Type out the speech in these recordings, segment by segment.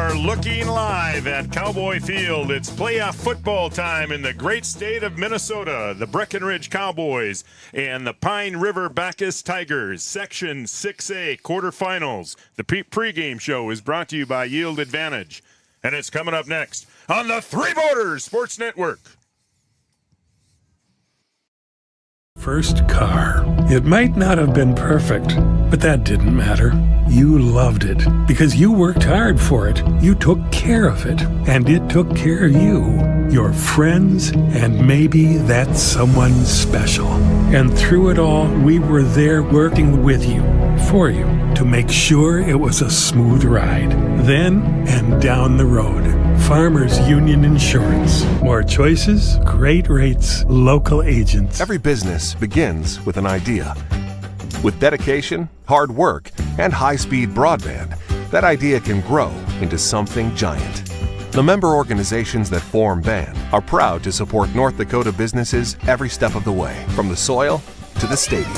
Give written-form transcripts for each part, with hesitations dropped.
are looking live at Cowboy Field. It's playoff football time in the great state of Minnesota. The Breckenridge Cowboys and the Pine River Backus Tigers. Section 6A quarterfinals. The pregame show is brought to you by Yield Advantage. And it's coming up next on the Three Borders Sports Network. First car. It might not have been perfect, but that didn't matter. You loved it because you worked hard for it. You took care of it, and it took care of you, your friends, and maybe that someone special. And through it all, we were there working with you, for you, to make sure it was a smooth ride. Then and down the road. Farmers Union Insurance. More choices, great rates, local agents. Every business begins with an idea. With dedication, hard work, and high-speed broadband, that idea can grow into something giant. The member organizations that form BAND are proud to support North Dakota businesses every step of the way, from the soil to the stadium.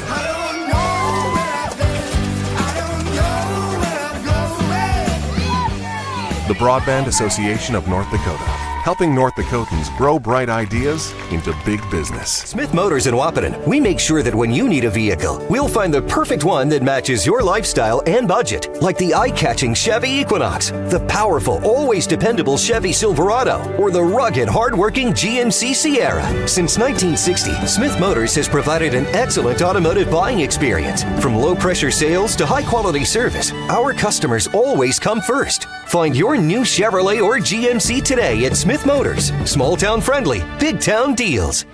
The Broadband Association of North Dakota, helping North Dakotans grow bright ideas into big business. Smith Motors in Wahpeton. We make sure that when you need a vehicle, we'll find the perfect one that matches your lifestyle and budget. Like the eye-catching Chevy Equinox, the powerful, always dependable Chevy Silverado, or the rugged, hard-working GMC Sierra. Since 1960, Smith Motors has provided an excellent automotive buying experience. From low-pressure sales to high-quality service, our customers always come first. Find your new Chevrolet or GMC today at Smith Motors. Small town friendly, big town deals.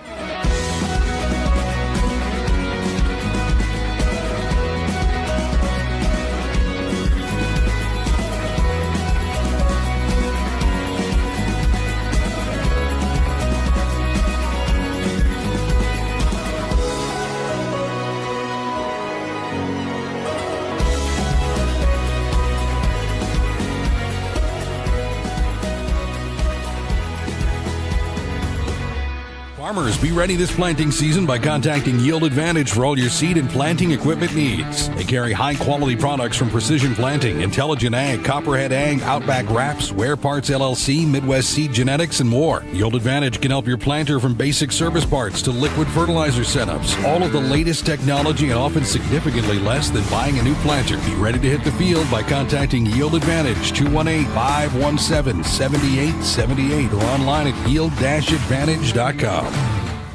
Farmers, be ready this planting season by contacting Yield Advantage for all your seed and planting equipment needs. They carry high-quality products from Precision Planting, Intelligent Ag, Copperhead Ag, Outback Wraps, Wear Parts LLC, Midwest Seed Genetics, and more. Yield Advantage can help your planter from basic service parts to liquid fertilizer setups. All of the latest technology and often significantly less than buying a new planter. Be ready to hit the field by contacting Yield Advantage, 218-517-7878, or online at yield-advantage.com.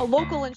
A local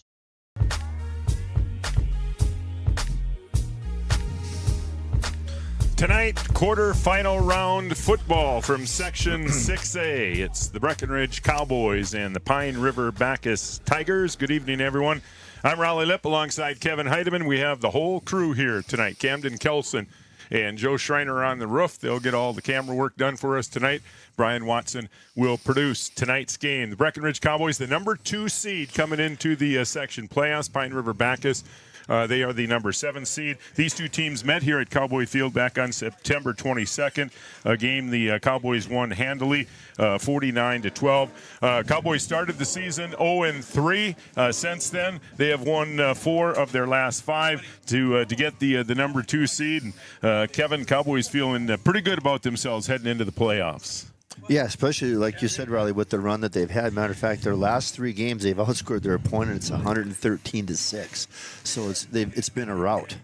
Tonight, quarterfinal round football from Section 6A. It's the Breckenridge Cowboys and the Pine River Backus Tigers. Good evening, everyone. I'm Raleigh Lipp alongside Kevin Heidemann. We have the whole crew here tonight. Camden Kelson and Joe Schreiner on the roof. They'll get all the camera work done for us tonight. Brian Watson will produce tonight's game. The Breckenridge Cowboys, the number 2 seed coming into the section playoffs. Pine River Backus, they are the number 7 seed. These two teams met here at Cowboy Field back on September 22nd. A game the Cowboys won handily, 49-12. Cowboys started the season 0-3. Since then, they have won 4 of their last 5 to get the number 2 seed. And Kevin, Cowboys feeling pretty good about themselves heading into the playoffs. Yeah, especially like you said, Riley, with the run that they've had. Matter of fact, their last 3 games, they've outscored their opponents 113-6. So it's been a rout.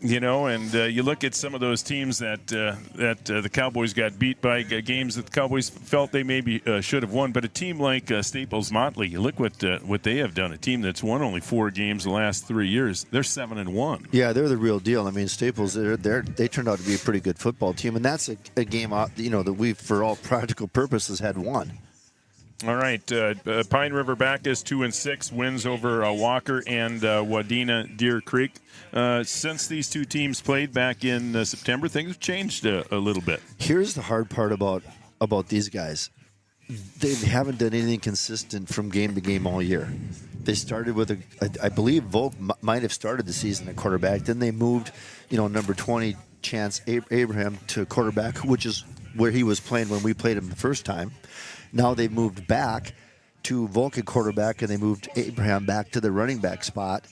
You know, and you look at some of those teams that the Cowboys got beat by, games that the Cowboys felt they maybe should have won. But a team like Staples Motley, you look what they have done. A team that's won only 4 games the last 3 years. They're 7-1. Yeah, they're the real deal. I mean, Staples, they turned out to be a pretty good football team, and that's a game that we've, for all practical purposes, had won. All right, Pine River Backus 2-6 wins over Walker and Wadena Deer Creek. Since these two teams played back in September, things have changed a little bit. Here's the hard part about these guys. They haven't done anything consistent from game to game all year. They started with I believe Volk might have started the season at quarterback. Then they moved, number 20 Chance Abraham to quarterback, which is where he was playing when we played him the first time. Now they've moved back to Volk at quarterback, and they moved Abraham back to the running back spot.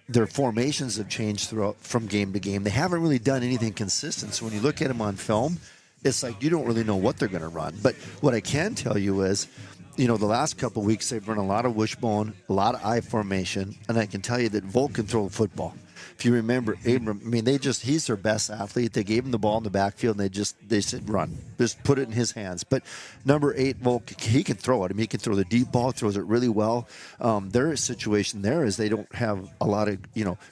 Their formations have changed from game to game. They haven't really done anything consistent. So when you look at them on film, it's like you don't really know what they're going to run. But what I can tell you is, the last couple of weeks they've run a lot of wishbone, a lot of I formation, and I can tell you that Volk can throw the football. If you remember, Abram, he's their best athlete. They gave him the ball in the backfield, and they said, run. Just put it in his hands. But number 8, Volk, he can throw it. He can throw the deep ball, throws it really well. Their situation there is they don't have a lot of,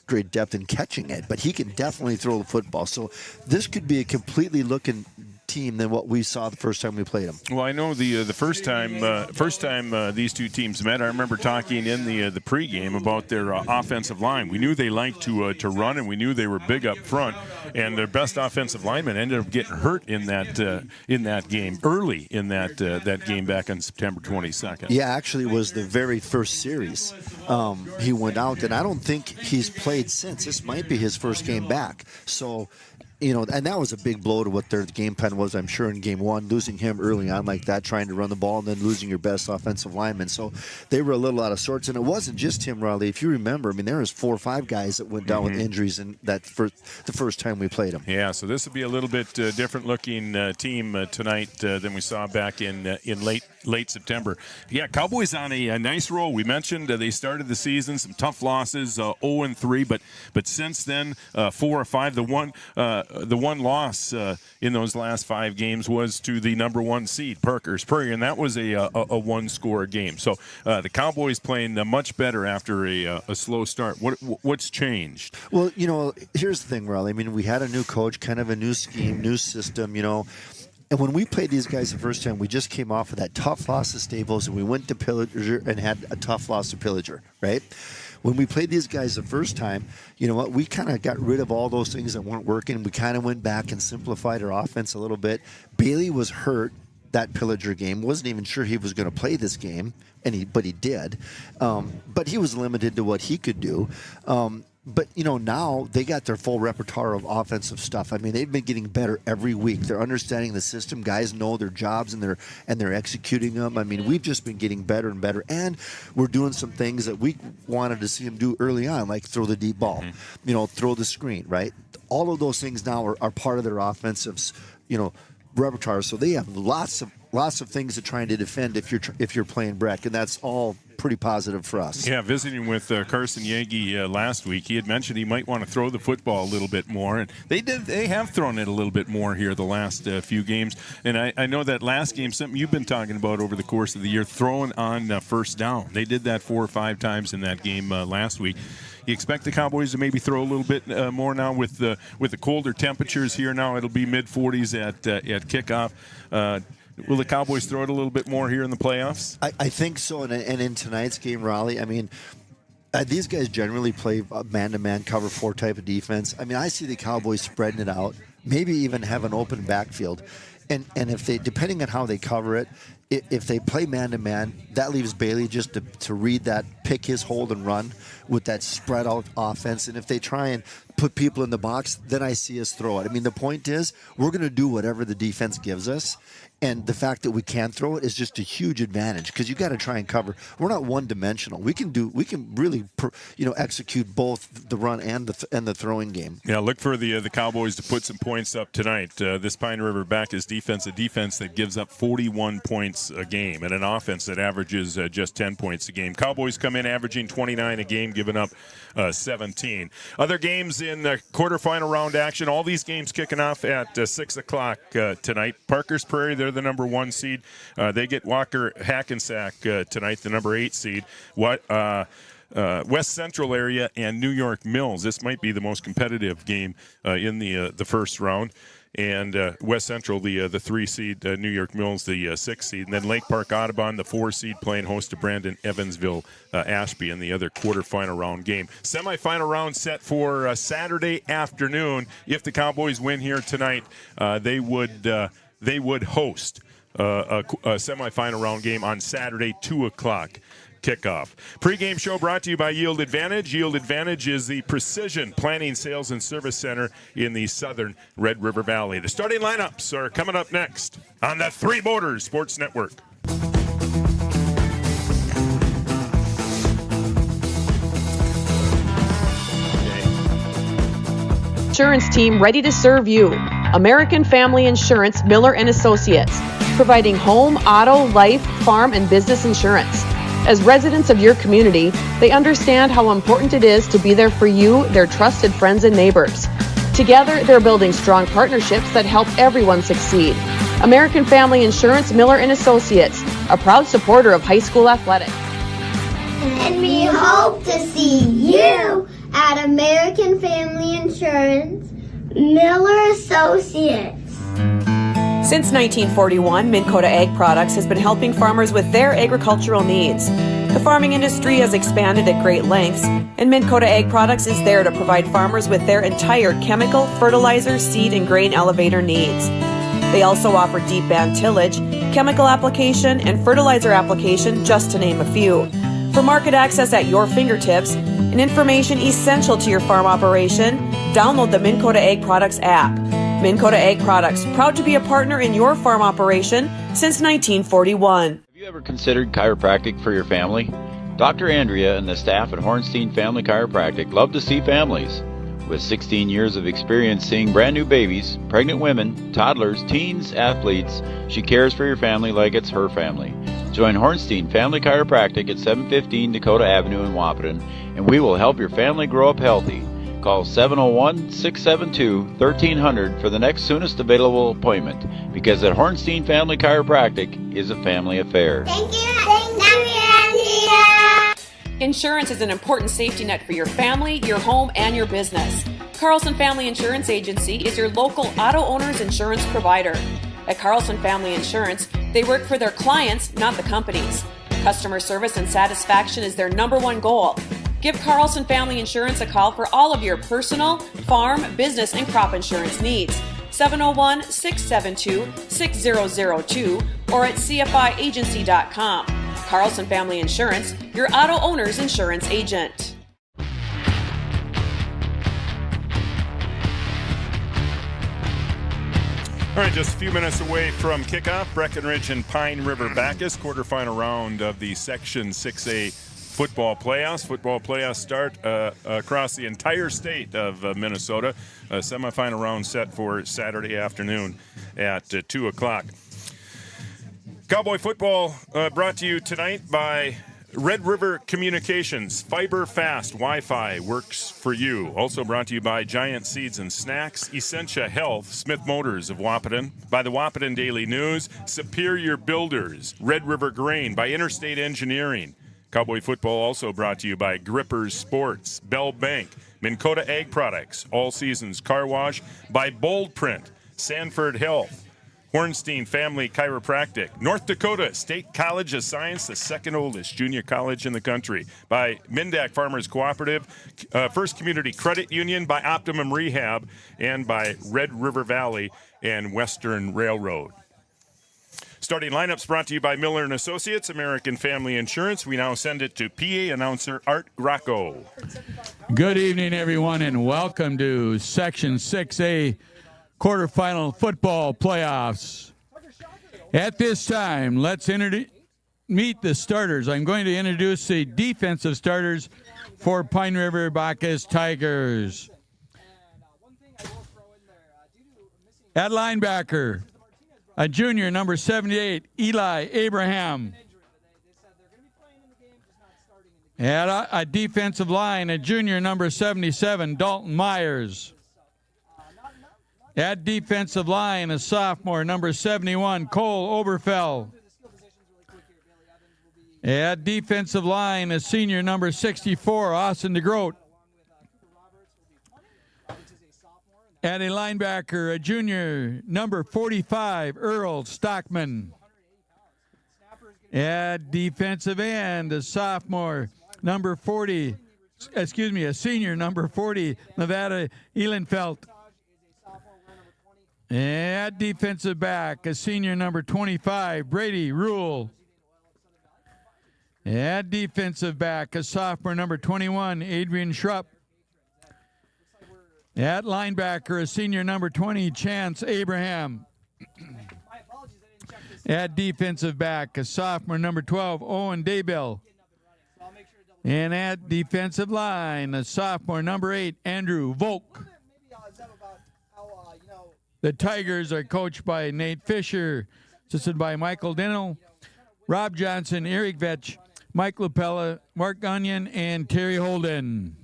great depth in catching it, but he can definitely throw the football. So this could be a completely looking team than what we saw the first time we played them. Well, I know the first time these two teams met, I remember talking in the pregame about their offensive line. We knew they liked to run, and we knew they were big up front. And their best offensive lineman ended up getting hurt in that game early in that game back on September 22nd. Yeah, actually, it was the very first series. He went out, and I don't think he's played since. This might be his first game back. So. And that was a big blow to what their game plan was, I'm sure, in game 1, losing him early on like that, trying to run the ball, and then losing your best offensive lineman. So they were a little out of sorts. And it wasn't just him, Raleigh. If you remember, there was 4 or 5 guys that went down with injuries in the first time we played them. Yeah, so this will be a little bit different-looking team tonight than we saw back in late September. Yeah, Cowboys on a nice roll. We mentioned they started the season, some tough losses, 0-3, but since then, 4 or 5. The one loss in those last 5 games was to the number 1 seed, Parker's Prairie, and that was a one-score game. So the Cowboys playing much better after a slow start. What's changed? Well, here's the thing, Raleigh. We had a new coach, kind of a new scheme, new system, And when we played these guys the first time, we just came off of that tough loss to Staples, and we went to Pillager and had a tough loss to Pillager, right? When we played these guys the first time, we kind of got rid of all those things that weren't working. We kind of went back and simplified our offense a little bit. Bailey was hurt that Pillager game. Wasn't even sure he was going to play this game, but he did. But he was limited to what he could do. But, now they got their full repertoire of offensive stuff. They've been getting better every week. They're understanding the system. Guys know their jobs, and they're executing them. We've just been getting better and better. And we're doing some things that we wanted to see them do early on, like throw the deep ball, throw the screen, right? All of those things now are part of their offensive, repertoire. So they have lots of things to try to defend if you're playing Breck, and that's all pretty positive for us. Yeah, visiting with Carson Yagi last week, he had mentioned he might want to throw the football a little bit more, and they have thrown it a little bit more here the last few games. And I know that last game, something you've been talking about over the course of the year, throwing on first down. They did that 4 or 5 times in that game last week. You expect the Cowboys to maybe throw a little bit more now with the colder temperatures here now. It'll be mid-40s at kickoff. Will the Cowboys throw it a little bit more here in the playoffs? I think so. And in tonight's game, Raleigh, these guys generally play man-to-man cover 4 type of defense. I see the Cowboys spreading it out, maybe even have an open backfield. And if they, depending on how they cover it, if they play man-to-man, that leaves Bailey just to read that, pick his hold and run with that spread-out offense. And if they try and put people in the box, then I see us throw it. The point is, we're going to do whatever the defense gives us. And the fact that we can throw it is just a huge advantage because you got to try and cover. We're not one-dimensional. We can really, execute both the run and the throwing game. Yeah, look for the Cowboys to put some points up tonight. This Pine River Backus defense, a defense that gives up 41 points a game, and an offense that averages just 10 points a game. Cowboys come in averaging 29 a game, giving up 17. Other games in quarterfinal round action. All these games kicking off at 6 o'clock tonight. Parker's Prairie, they're the number 1 seed. They get Walker Hackensack tonight, the number 8 seed. West Central area and New York Mills. This might be the most competitive game in the first round. And West Central, the 3 seed, New York Mills, the 6 seed. And then Lake Park Audubon, the 4 seed, playing host to Brandon Evansville Ashby in the other quarterfinal round game. Semifinal round set for Saturday afternoon. If the Cowboys win here tonight, they would host a semifinal round game on Saturday, 2 o'clock. Kickoff. Pre-game show brought to you by Yield Advantage. Yield Advantage is the precision planning, sales, and service center in the southern Red River Valley. The starting lineups are coming up next on the Three Borders Sports Network. Insurance team ready to serve you. American Family Insurance Miller and Associates, providing home, auto, life, farm, and business insurance. As residents of your community, they understand how important it is to be there for you, their trusted friends and neighbors. Together, they're building strong partnerships that help everyone succeed. American Family Insurance Miller and Associates, a proud supporter of high school athletics. And we hope to see you at American Family Insurance Miller Associates. Since 1941, Minn Kota Ag Products has been helping farmers with their agricultural needs. The farming industry has expanded at great lengths, and Minn Kota Ag Products is there to provide farmers with their entire chemical, fertilizer, seed, and grain elevator needs. They also offer deep band tillage, chemical application, and fertilizer application, just to name a few. For market access at your fingertips and information essential to your farm operation, download the Minn Kota Ag Products app. Minn Kota Ag Products, proud to be a partner in your farm operation since 1941. Have you ever considered chiropractic for your family? Dr. Andrea and the staff at Hornstein Family Chiropractic love to see families. With 16 years of experience seeing brand new babies, pregnant women, toddlers, teens, athletes, she cares for your family like it's her family. Join Hornstein Family Chiropractic at 715 Dakota Avenue in Wahpeton, and we will help your family grow up healthy. Call 701-672-1300 for the next soonest available appointment, because at Hornstein Family Chiropractic is a family affair. Thank you, Andrea. Insurance is an important safety net for your family, your home, and your business. Carlson Family Insurance Agency is your local auto owner's insurance provider. At Carlson Family Insurance, they work for their clients, not the companies. Customer service and satisfaction is their #1 goal. Give Carlson Family Insurance a call for all of your personal, farm, business, and crop insurance needs. 701-672-6002 or at cfiagency.com. Carlson Family Insurance, your auto owner's insurance agent. All right, just a few minutes away from kickoff, Breckenridge and Pine River Backus, quarterfinal round of the Section 6A football playoffs. Football playoffs start across the entire state of Minnesota. A semifinal round set for Saturday afternoon at 2 o'clock. Cowboy football brought to you tonight by Red River Communications. Fiber fast Wi-Fi works for you. Also brought to you by Giant Seeds and Snacks, Essentia Health, Smith Motors of Wahpeton, by the Wahpeton Daily News, Superior Builders, Red River Grain, by Interstate Engineering. Cowboy football also brought to you by Grippers Sports, Bell Bank, Minn Kota Ag Products, All Seasons Car Wash, by Bold Print, Sanford Health, Hornstein Family Chiropractic, North Dakota State College of Science, the second oldest junior college in the country, by Mindak Farmers Cooperative, First Community Credit Union, by Optimum Rehab, and by Red River Valley and Western Railroad. Starting lineups brought to you by Miller & Associates, American Family Insurance. We now send it to PA announcer Art Gracco. Good evening, everyone, and welcome to Section 6A quarterfinal football playoffs. At this time, let's meet the starters. I'm going to introduce the defensive starters for Pine River Backus Tigers. At linebacker, a junior, number 78, Eli Abraham. At a defensive line, a junior, number 77, Dalton Myers. At defensive line, a sophomore, number 71, Cole Oberfell. At defensive line, a senior, number 64, Austin DeGroat. At a linebacker, a junior, number 45, Earl Stockman. At defensive end, a sophomore, number 40, a senior, number 40, Nevada Ehlenfeld. At defensive back, a senior, number 25, Brady Rule. At defensive back, a sophomore, number 21, Adrian Schrupp. At linebacker, a senior, number 20, Chance Abraham. At defensive back, a sophomore, number 12, Owen Daybell. And at defensive line, a sophomore, number 8, Andrew Volk. The Tigers are coached by Nate Fisher, assisted by Michael Dennell, Rob Johnson, Eric Vetch, Mike Lupella, Mark Gunyon, and Terry Holden.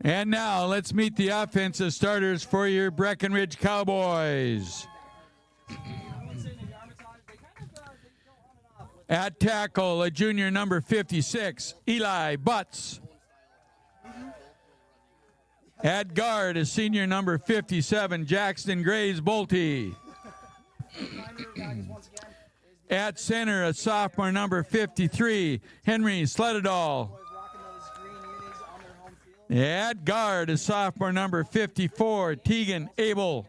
And now let's meet the offensive starters for your Breckenridge Cowboys. At tackle, a junior number 56, Eli Butts. At guard, a senior number 57, Jackson Grays Bolte. At center, a sophomore number 53, Henry Sledadal. At guard, a sophomore number 54, Tegan Abel.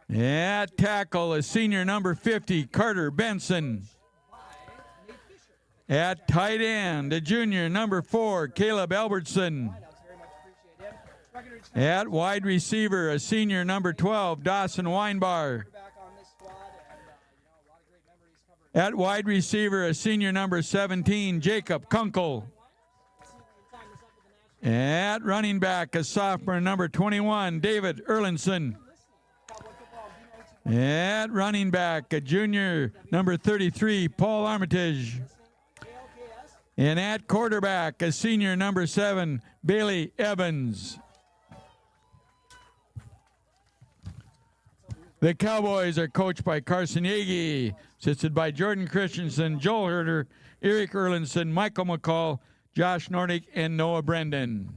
At tackle, a senior number 50, Carter Benson. At tight end, a junior number 4, Caleb Albertson. At wide receiver, a senior number 12, Dawson Weinbar. At wide receiver, a senior number 17, Jacob Kunkel. At running back, a sophomore number 21, David Erlinson. At running back, a junior number 33, Paul Armitage. And at quarterback, a senior number 7, Bailey Evans. The Cowboys are coached by Carson Yagi, assisted by Jordan Christensen, Joel Herder, Eric Erlinson, Michael McCall, Josh Nordick, and Noah Brendan.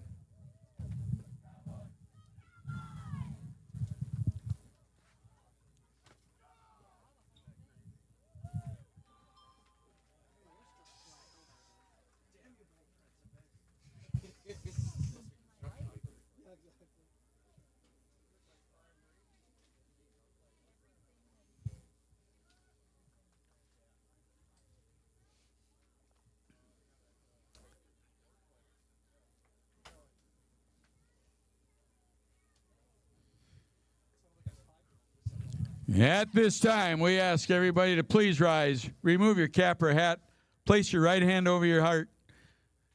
At this time, we ask everybody to please rise, remove your cap or hat, place your right hand over your heart,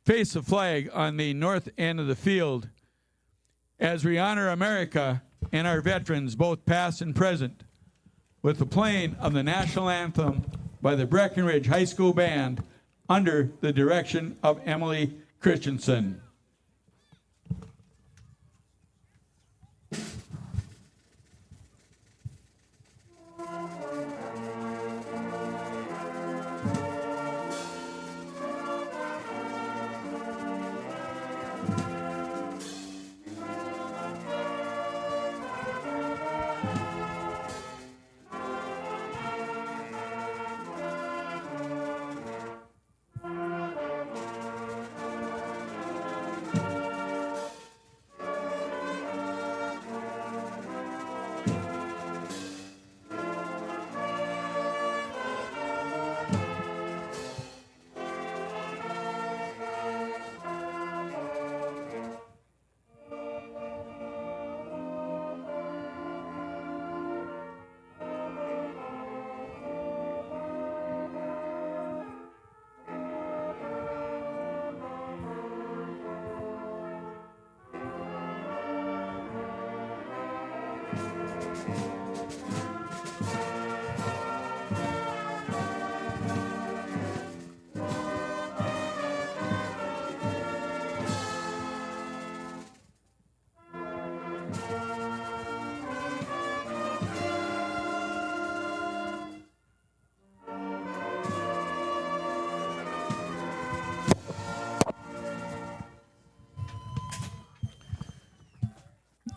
face the flag on the north end of the field as we honor America and our veterans, both past and present, with the playing of the national anthem by the Breckenridge High School Band under the direction of Emily Christensen.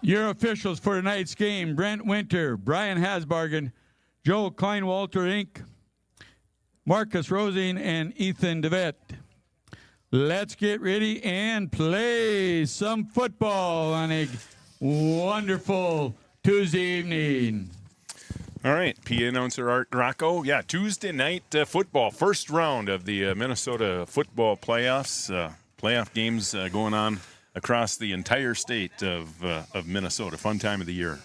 Your officials for tonight's game: Brent Winter, Brian Hasbargen, Joe Kleinwalter Inc., Marcus Rosing, and Ethan DeVette. Let's get ready and play some football on a wonderful Tuesday evening. All right, PA announcer Art Rocco. Yeah, Tuesday night football, first round of the Minnesota football playoffs. Playoff games going on across the entire state of Minnesota. Fun time of the year.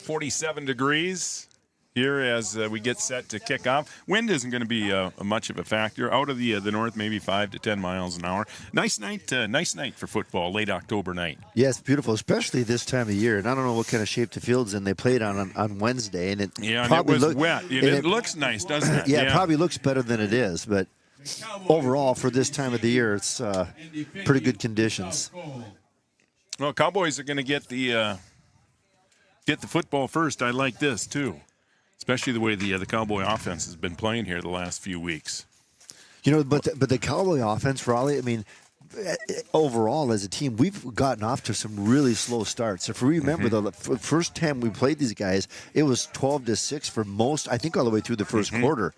47 degrees. here as we get set to kick off. Wind isn't going to be much of a factor. Out of the north, maybe 5 to 10 miles an hour. Nice night for football, late October night. Yes, beautiful, especially this time of year. And I don't know what kind of shape the field's in. They played on Wednesday, and it probably and it was wet. And it looks nice, doesn't it? Yeah, it probably looks better than it is, but overall, for this time of the year, it's pretty good conditions. Well, Cowboys are going to get the football first. I like this too, especially the way the Cowboy offense has been playing here the last few weeks. You know, but the Cowboy offense, Raleigh, I mean, overall as a team, we've gotten off to some really slow starts. If we remember the first time we played these guys, it was 12-6 for most, I think all the way through the first quarter,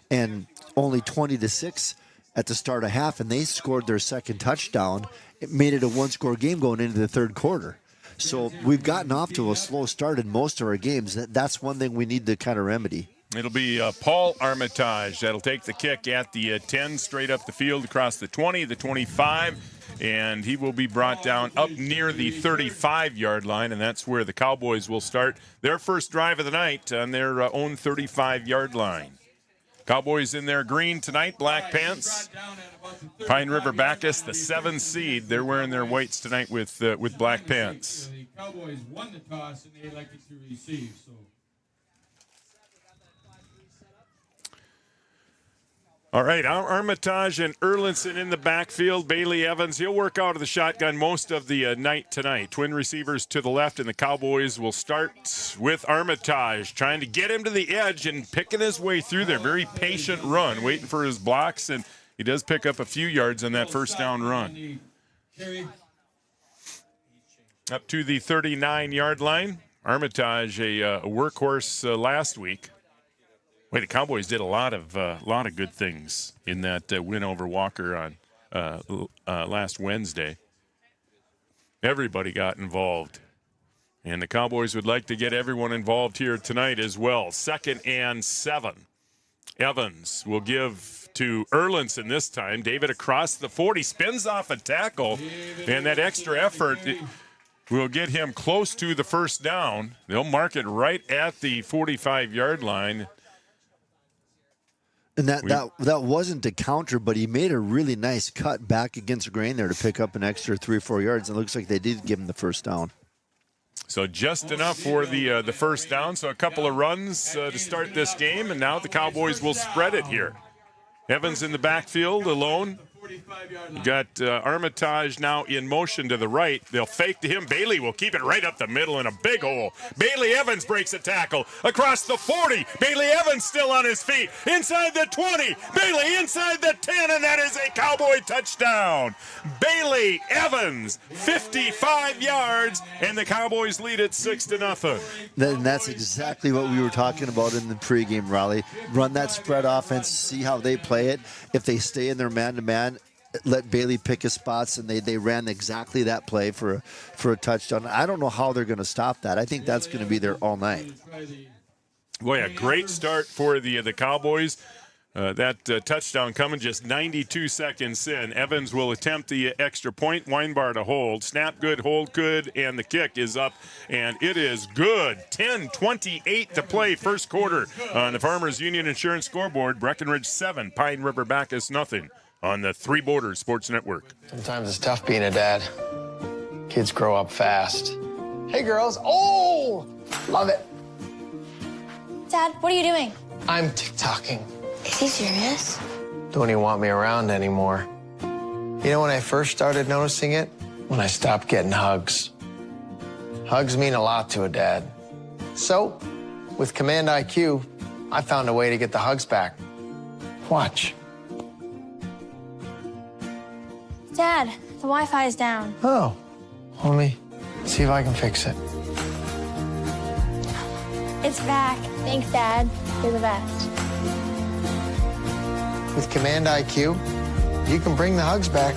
and only 20-6 at the start of half, and they scored their second touchdown. It made it a one-score game going into the third quarter. So we've gotten off to a slow start in most of our games. That's one thing we need to kind of remedy. It'll be Paul Armitage that'll take the kick at the 10, straight up the field across the 20, the 25, and he will be brought down up near the 35-yard line, and that's where the Cowboys will start their first drive of the night on their own 35-yard line. Cowboys in their green tonight, black pants. Pine River Backus, the 7 seed. They're wearing their whites tonight with black pants. The Cowboys won the toss and they elected to receive. So. All right, Armitage and Erlinson in the backfield. Bailey Evans, he'll work out of the shotgun most of the night tonight. Twin receivers to the left, and the Cowboys will start with Armitage, trying to get him to the edge and picking his way through there. Very patient run, waiting for his blocks, and he does pick up a few yards on that first down run. Up to the 39-yard line. Armitage, a workhorse last week. Wait, the Cowboys did a lot of good things in that win over Walker on last Wednesday. Everybody got involved, and the Cowboys would like to get everyone involved here tonight as well. 2nd and 7. Evans will give to Erlinson this time. David across the 40, spins off a tackle, and that extra effort will get him close to the first down. They'll mark it right at the 45-yard line. And that wasn't a counter, but he made a really nice cut back against the grain there to pick up an extra 3 or 4 yards. It looks like they did give him the first down. So just enough for the first down. So a couple of runs to start this game, and now the Cowboys will spread it here. Evans in the backfield alone. Got Armitage now in motion to the right. They'll fake to him. Bailey will keep it right up the middle in a big hole. Bailey Evans breaks a tackle across the 40. Bailey Evans still on his feet. Inside the 20. Bailey inside the 10, and that is a Cowboy touchdown. Bailey Evans, 55 yards, and the Cowboys lead it 6-0. And that's exactly what we were talking about in the pregame, Raleigh. Run that spread offense, see how they play it. If they stay in their man-to-man, let Bailey pick his spots, and they ran exactly that play for a touchdown. I don't know how they're going to stop that. I think that's going to be there all night. Boy, a great start for the Cowboys. That touchdown coming just 92 seconds in. Evans will attempt the extra point. Weinbar to hold. Snap good, hold good, and the kick is up, and it is good. 10:28 to play, first quarter on the Farmers Union Insurance scoreboard. Breckenridge 7, Pine River Backus nothing on the Three Borders Sports Network. Sometimes it's tough being a dad. Kids grow up fast. Hey, girls. Oh, love it. Dad, what are you doing? I'm TikToking. Is he serious? Don't even want me around anymore. You know when I first started noticing it? When I stopped getting hugs. Hugs mean a lot to a dad. So, with Command IQ, I found a way to get the hugs back. Watch. Dad, the Wi-Fi is down. Oh, let me see if I can fix it. It's back. Thanks, Dad. You're the best. With Command IQ, you can bring the hugs back.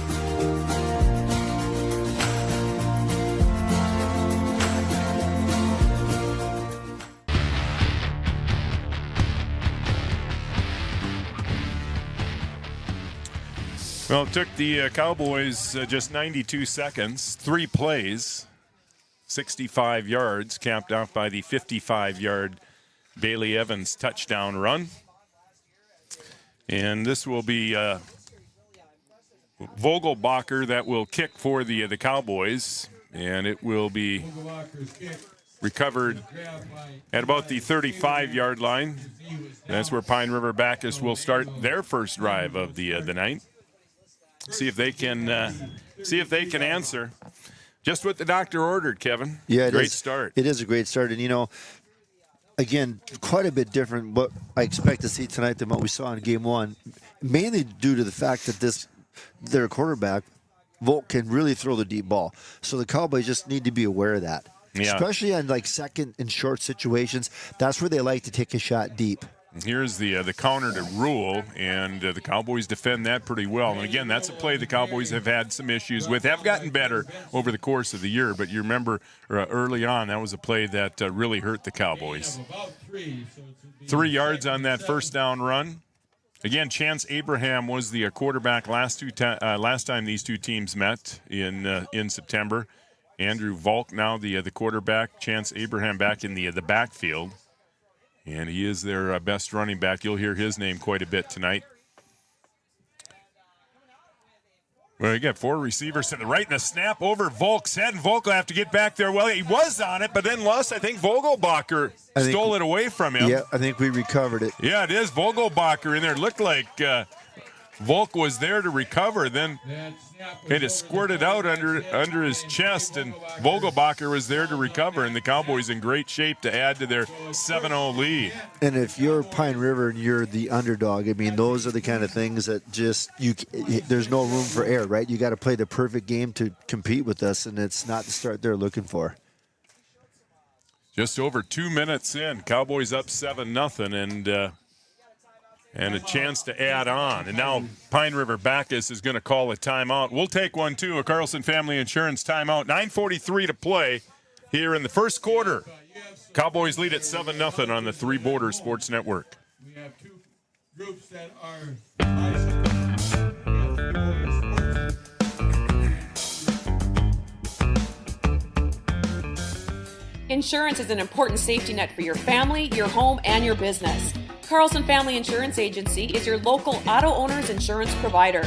Well, it took the Cowboys just 92 seconds, 3 plays, 65 yards, capped off by the 55-yard Bailey Evans touchdown run. And this will be Vogelbacher that will kick for the Cowboys, and it will be recovered at about the 35-yard line. That's where Pine River Backus will start their first drive of the night. See if they can answer just what the doctor ordered, Kevin. Yeah, great start. It is a great start, and again, quite a bit different what I expect to see tonight than what we saw in Game 1, mainly due to the fact that their quarterback, Volk, can really throw the deep ball. So the Cowboys just need to be aware of that. Yeah. Especially on second and short situations. That's where they like to take a shot deep. Here's the counter to Rule, and the Cowboys defend that pretty well. And again, that's a play the Cowboys have had some issues with. Have gotten better over the course of the year, but you remember early on, that was a play that really hurt the Cowboys. 3 yards on that first down run. Again, Chance Abraham was the quarterback last time these two teams met in September. Andrew Volk now the quarterback. Chance Abraham back in the backfield. And he is their best running back. You'll hear his name quite a bit tonight. Well, you got 4 receivers to the right, and a snap over Volk's head, and Volk will have to get back there. Well, he was on it, but then lost. I think Vogelbacher stole it away from him. Yeah, I think we recovered it. Yeah, it is Vogelbacher in there. It looked like Volk was there to recover. Then it just squirted out under his chest, and Vogelbacher was there to recover, and the Cowboys in great shape to add to their 7-0 lead. And if you're Pine River and you're the underdog, I mean, those are the kind of things that there's no room for error, right? You got to play the perfect game to compete with us, and it's not the start they're looking for. Just over 2 minutes in, Cowboys up 7-0, and a chance to add on. And now Pine River Backus is going to call a timeout. We'll take one, too, a Carlson Family Insurance timeout. 9:43 to play here in the first quarter. Cowboys lead at 7-0 on the Three Borders Sports Network. We have 2 groups that are Insurance is an important safety net for your family, your home, and your business. Carlson Family Insurance Agency is your local auto owner's insurance provider.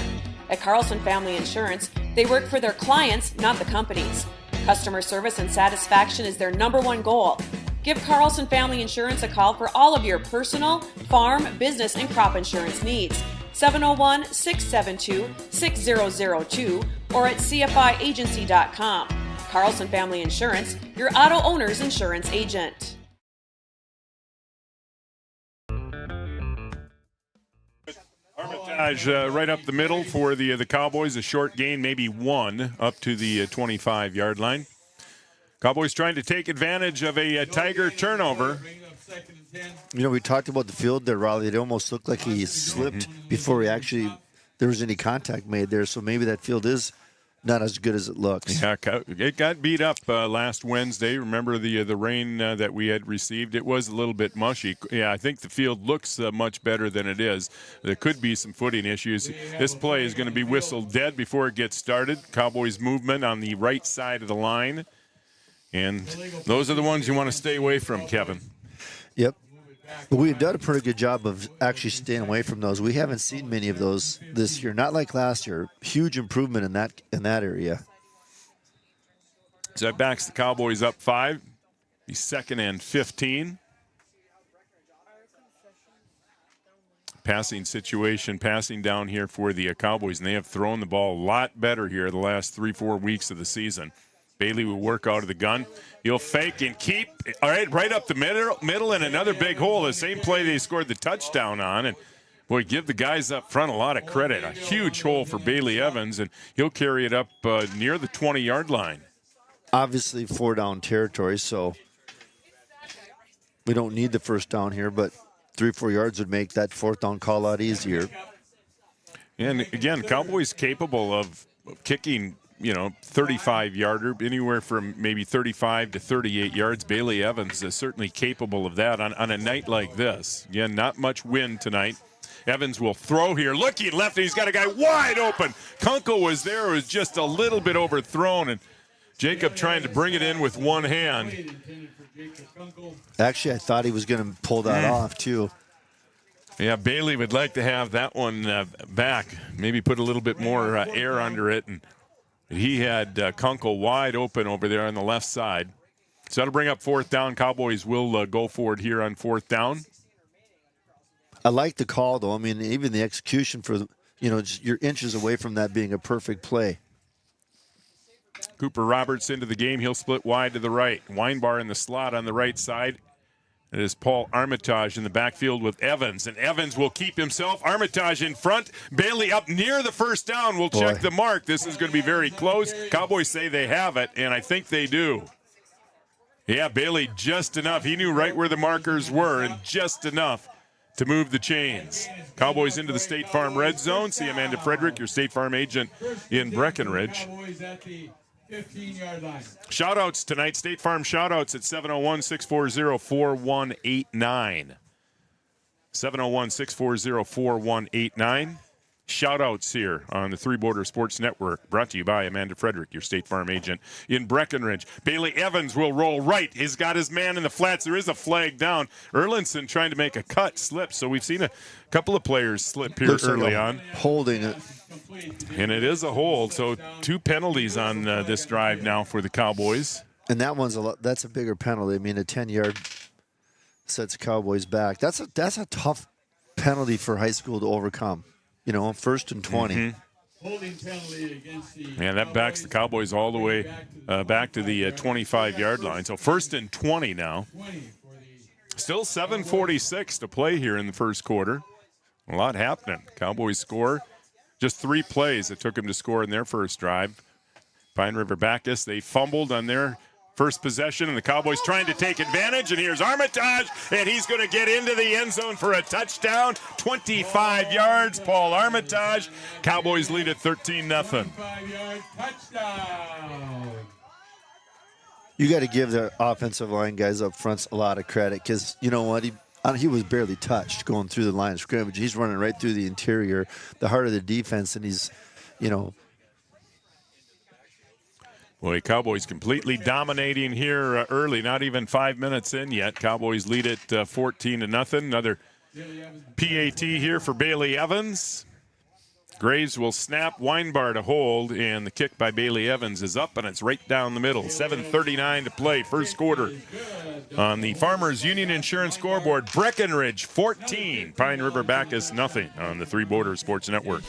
At Carlson Family Insurance, they work for their clients, not the companies. Customer service and satisfaction is their #1 goal. Give Carlson Family Insurance a call for all of your personal, farm, business, and crop insurance needs. 701-672-6002 or at cfiagency.com. Carlson Family Insurance, your auto owner's insurance agent. Armitage right up the middle for the Cowboys. A short gain, maybe 1, up to the 25-yard line. Cowboys trying to take advantage of a Tiger turnover. We talked about the field there, Raleigh. It almost looked like he slipped before there was any contact made there. So maybe that field is not as good as it looks. Yeah, it got beat up last Wednesday. Remember the rain that we had received? It was a little bit mushy. Yeah, I think the field looks much better than it is. There could be some footing issues. This play is going to be whistled dead before it gets started. Cowboys movement on the right side of the line. And those are the ones you want to stay away from, Kevin. Yep. But we've done a pretty good job of actually staying away from those. We haven't seen many of those this year, not like last year. Huge improvement in that area. So that backs the Cowboys up 5. The 2nd and 15. Passing situation, passing down here for the Cowboys, and they have thrown the ball a lot better here the last 3-4 weeks of the season. Bailey will work out of the gun. He'll fake and keep. All right up the middle and another big hole. The same play they scored the touchdown on. And, boy, give the guys up front a lot of credit. A huge hole for Bailey Evans, and he'll carry it up near the 20-yard line. Obviously 4-down territory, so we don't need the first down here, but 3-4 yards would make that 4th down call a lot easier. And, again, Cowboys capable of kicking – 35-yarder, anywhere from maybe 35 to 38 yards. Bailey Evans is certainly capable of that on a night like this. Again, not much wind tonight. Evans will throw here. Looking left, and he's got a guy wide open. Kunkel was there. It was just a little bit overthrown, and Jacob trying to bring it in with one hand. Actually, I thought he was going to pull that off, too. Yeah, Bailey would like to have that one back. Maybe put a little bit more air under it. And he had Kunkel wide open over there on the left side. So that'll bring up fourth down. Cowboys will go forward here on fourth down. I like the call, though. I mean, even the execution for, just you're inches away from that being a perfect play. Cooper Roberts into the game. He'll split wide to the right. Weinbar in the slot on the right side. It is Paul Armitage in the backfield with Evans, and Evans will keep himself. Armitage in front. Bailey up near the first down. We'll check the mark. This is going to be very close. Cowboys say they have it, and I think they do. Yeah, Bailey just enough. He knew right where the markers were, and just enough to move the chains. Cowboys into the State Farm red zone. See Amanda Frederick, your State Farm agent in Breckenridge. 15-yard line. Shout-outs tonight. State Farm shout-outs at 701-640-4189. 701-640-4189. Shout-outs here on the Three Border Sports Network, brought to you by Amanda Frederick, your State Farm agent in Breckenridge. Bailey Evans will roll right. He's got his man in the flats. There is a flag down. Erlinson trying to make a cut, slip. So we've seen a couple of players slip here early on. Holding it. And it is a hold. So 2 penalties on this drive now for the Cowboys. And that one's that's a bigger penalty. I mean, a 10-yard sets Cowboys back. That's a tough penalty for high school to overcome. First and 20. Mm-hmm. Holding penalty against the that backs the Cowboys all the way back to the 25-yard line. So first and 20 now. Still 7:46 to play here in the first quarter. A lot happening. Cowboys score. Just 3 plays it took them to score in their first drive. Pine River Backus, they fumbled on their first possession, and the Cowboys trying to take advantage, and here's Armitage, and he's going to get into the end zone for a touchdown. 25 yards, Paul Armitage. Cowboys lead at 13-0. 25-yard touchdown. You got to give the offensive line guys up front a lot of credit because, you know what, he was barely touched going through the line of scrimmage. He's running right through the interior, the heart of the defense, and he's, Boy, Cowboys completely dominating here early, not even 5 minutes in yet. Cowboys lead it 14-0. Another PAT here for Bailey Evans. Graves will snap, Weinbar to hold, and the kick by Bailey Evans is up, and it's right down the middle. 7:39 to play, first quarter. On the Farmers Union Insurance scoreboard, Breckenridge 14, Pine River Backus nothing on the Three Border Sports Network.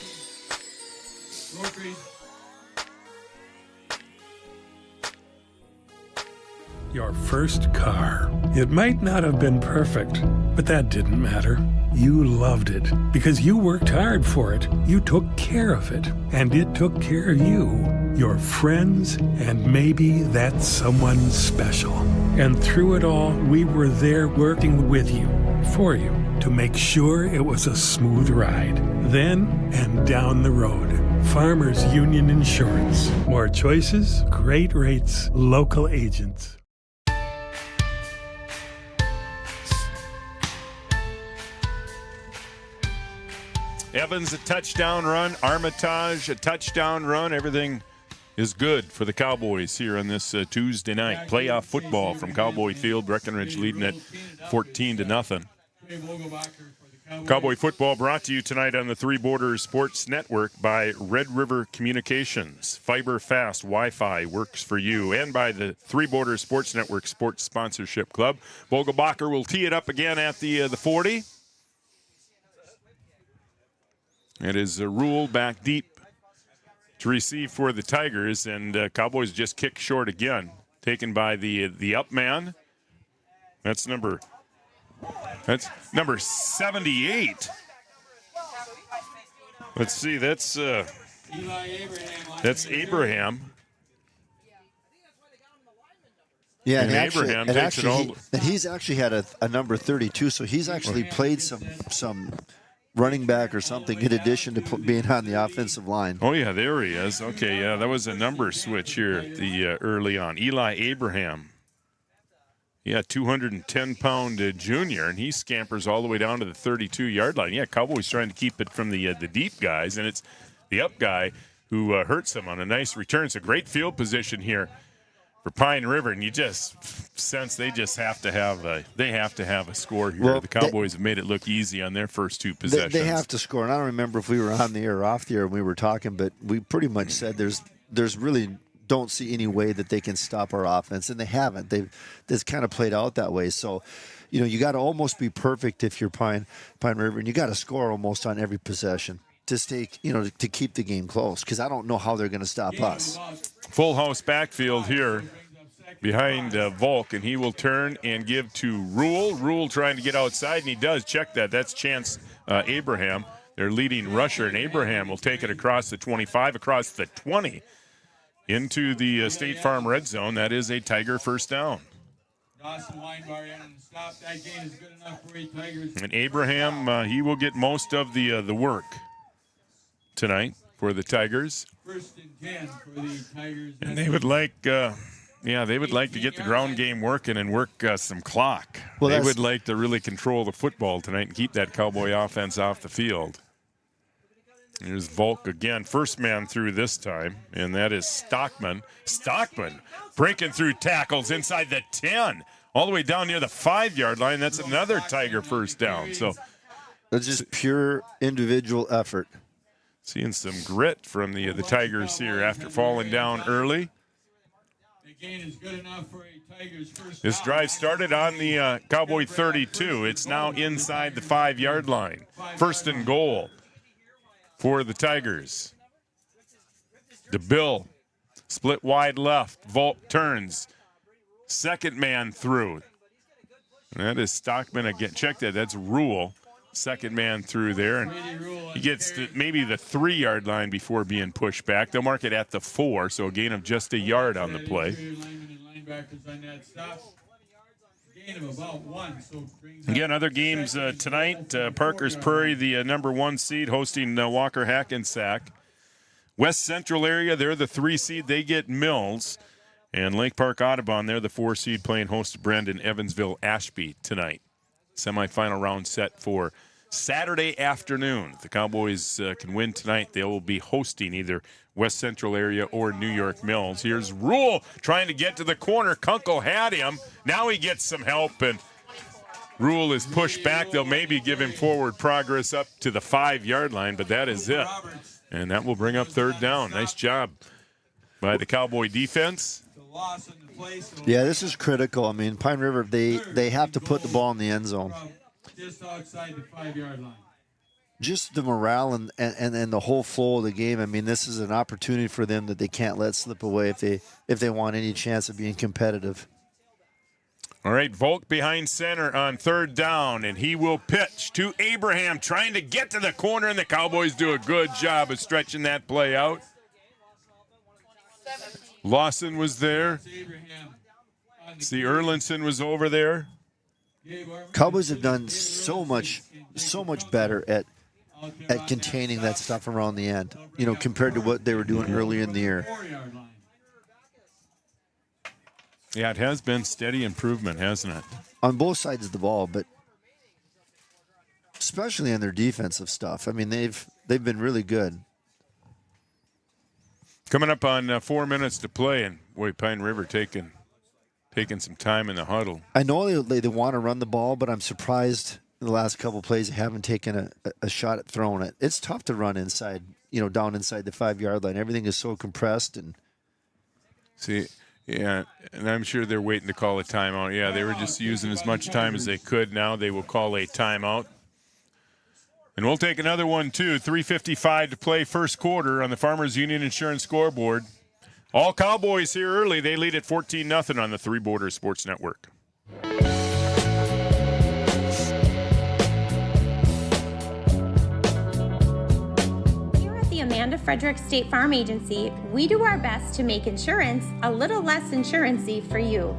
Your first car. It might not have been perfect, but that didn't matter. You loved it because you worked hard for it. You took care of it, and it took care of you, your friends, and maybe that someone special. And through it all, we were there working with you, for you, to make sure it was a smooth ride. Then and down the road. Farmers Union Insurance. More choices, great rates, local agents. Evans a touchdown run, Armitage a touchdown run. Everything is good for the Cowboys here on this Tuesday night. Playoff football from Cowboy Field. Breckenridge leading it 14-0. Cowboy football brought to you tonight on the Three Borders Sports Network by Red River Communications. Fiber fast Wi-Fi works for you. And by the Three Borders Sports Network Sports Sponsorship Club. Vogelbacher will tee it up again at the 40. It is a rule back deep to receive for the Tigers, and Cowboys just kick short again. Taken by the up man. That's number 78. Let's see, that's Abraham. Yeah, and Abraham takes it all. He's actually had a number 32, so he's actually played some running back or something in addition to being on the offensive line. Oh, yeah, there he is. Okay, yeah, that was a number switch here early on. Eli Abraham. Yeah, 210-pound junior, and he scampers all the way down to the 32-yard line. Yeah, Cowboys trying to keep it from the deep guys, and it's the up guy who hurts him on a nice return. It's a great field position here for Pine River, and you just sense they just have to have a score here. Well, the Cowboys have made it look easy on their first two possessions. They have to score, and I don't remember if we were on the air or off the air when we were talking, but we pretty much said there's really don't see any way that they can stop our offense, and they haven't. They've kind of played out that way. So, you got to almost be perfect if you're Pine River, and you got to score almost on every possession to stay, to keep the game close, because I don't know how they're going to stop us. Full house backfield here behind Volk, and he will turn and give to Rule. Rule trying to get outside, and he does. Check that. That's Chance Abraham, their leading rusher, and Abraham will take it across the 25, across the 20, into the State Farm red zone. That is a Tiger first down. And Abraham, he will get most of the work tonight for the Tigers. First and 10 for the Tigers. And they would like, they would like to get the ground game working and work some clock. Well, they would like to really control the football tonight and keep that Cowboy offense off the field. Here's Volk again, first man through this time, and that is Stockman. Stockman breaking through tackles inside the 10, all the way down near the 5-yard line. That's another Tiger first down. So that's just pure individual effort. Seeing some grit from the Tigers here after falling down early. This drive started on the Cowboy 32. It's now inside the 5-yard line. First and goal for the Tigers. DeBill, split wide left. Volk turns. Second man through. And that is Stockman again. Check that. That's Rule. Second man through there. And he gets to maybe the 3-yard line before being pushed back. They'll mark it at the 4, so a gain of just a yard on the play. Again, other games tonight. Parker's Prairie, the number 1 seed, hosting Walker Hackensack. West Central area, they're the 3 seed. They get Mills. And Lake Park Audubon, they're the 4 seed, playing host to Brandon Evansville Ashby tonight. Semifinal round set for Saturday afternoon. If the Cowboys can win tonight, they will be hosting either West Central area or New York Mills. Here's Rule trying to get to the corner. Kunkel had him. Now he gets some help, and Rule is pushed back. They'll maybe give him forward progress up to the 5-yard line, but that is it. And that will bring up third down. Nice job by the Cowboy defense. Yeah, this is critical. I mean, Pine River, they have to put the ball in the end zone. Just outside the 5-yard line. Just the morale and the whole flow of the game. I mean, this is an opportunity for them that they can't let slip away if they want any chance of being competitive. All right, Volk behind center on third down, and he will pitch to Abraham, trying to get to the corner, and the Cowboys do a good job of stretching that play out. Lawson was there. See, Erlinson was over there. Cowboys have done so much better at containing that stuff around the end, compared to what they were doing earlier in the year. Yeah, it has been steady improvement, hasn't it? On both sides of the ball, but especially on their defensive stuff. I mean, they've been really good. Coming up on 4 minutes to play, and Pine River taking some time in the huddle. I know they want to run the ball, but I'm surprised in the last couple of plays they haven't taken a shot at throwing it. It's tough to run inside, down inside the 5-yard line. Everything is so compressed. And see, yeah, and I'm sure they're waiting to call a timeout. Yeah, they were just using as much time as they could. Now they will call a timeout. And we'll take another one, too. 3:55 to play first quarter on the Farmers Union Insurance scoreboard. All Cowboys here early. They lead at 14-0 on the Three Borders Sports Network. Here at the Amanda Frederick State Farm Agency, we do our best to make insurance a little less insurance-y for you.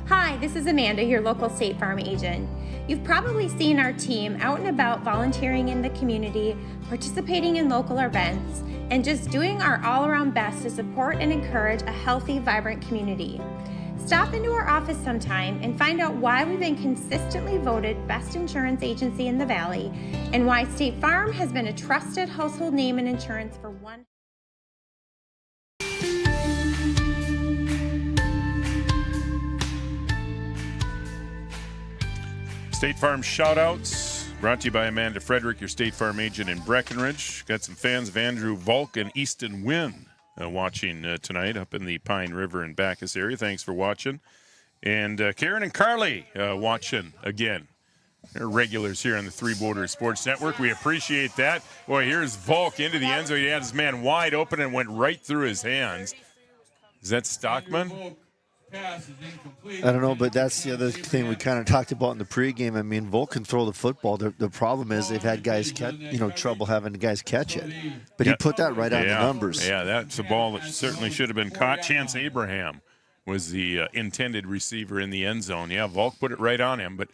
Hi, this is Amanda, your local State Farm agent. You've probably seen our team out and about volunteering in the community, participating in local events, and just doing our all-around best to support and encourage a healthy, vibrant community. Stop into our office sometime and find out why we've been consistently voted best insurance agency in the Valley and why State Farm has been a trusted household name in insurance for one. State Farm shout-outs brought to you by Amanda Frederick, your State Farm agent in Breckenridge. Got some fans of Andrew Volk and Easton Wynn watching tonight up in the Pine River and Backus area. Thanks for watching. And Karen and Carly watching again. They're regulars here on the Three Borders Sports Network. We appreciate that. Boy, here's Volk into the end zone. He had his man wide open and went right through his hands. Is that Stockman? I don't know, but that's the other thing we kind of talked about in the pregame. I mean, Volk can throw the football. The problem is they've had guys trouble having the guys catch it. But he put that right on the numbers. Yeah, that's a ball that certainly should have been caught. Chance Abraham was the intended receiver in the end zone. Yeah, Volk put it right on him, but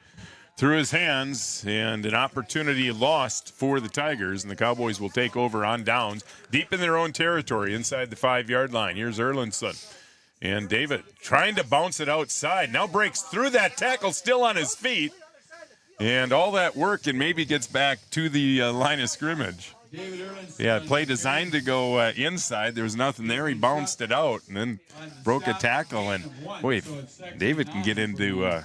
through his hands, and an opportunity lost for the Tigers, and the Cowboys will take over on downs deep in their own territory inside the 5-yard line. Here's Erlinson. And David trying to bounce it outside. Now breaks through that tackle, still on his feet. And all that work, and maybe gets back to the line of scrimmage. Yeah, play designed to go inside. There was nothing there. He bounced it out and then broke a tackle. And, boy, if David can get into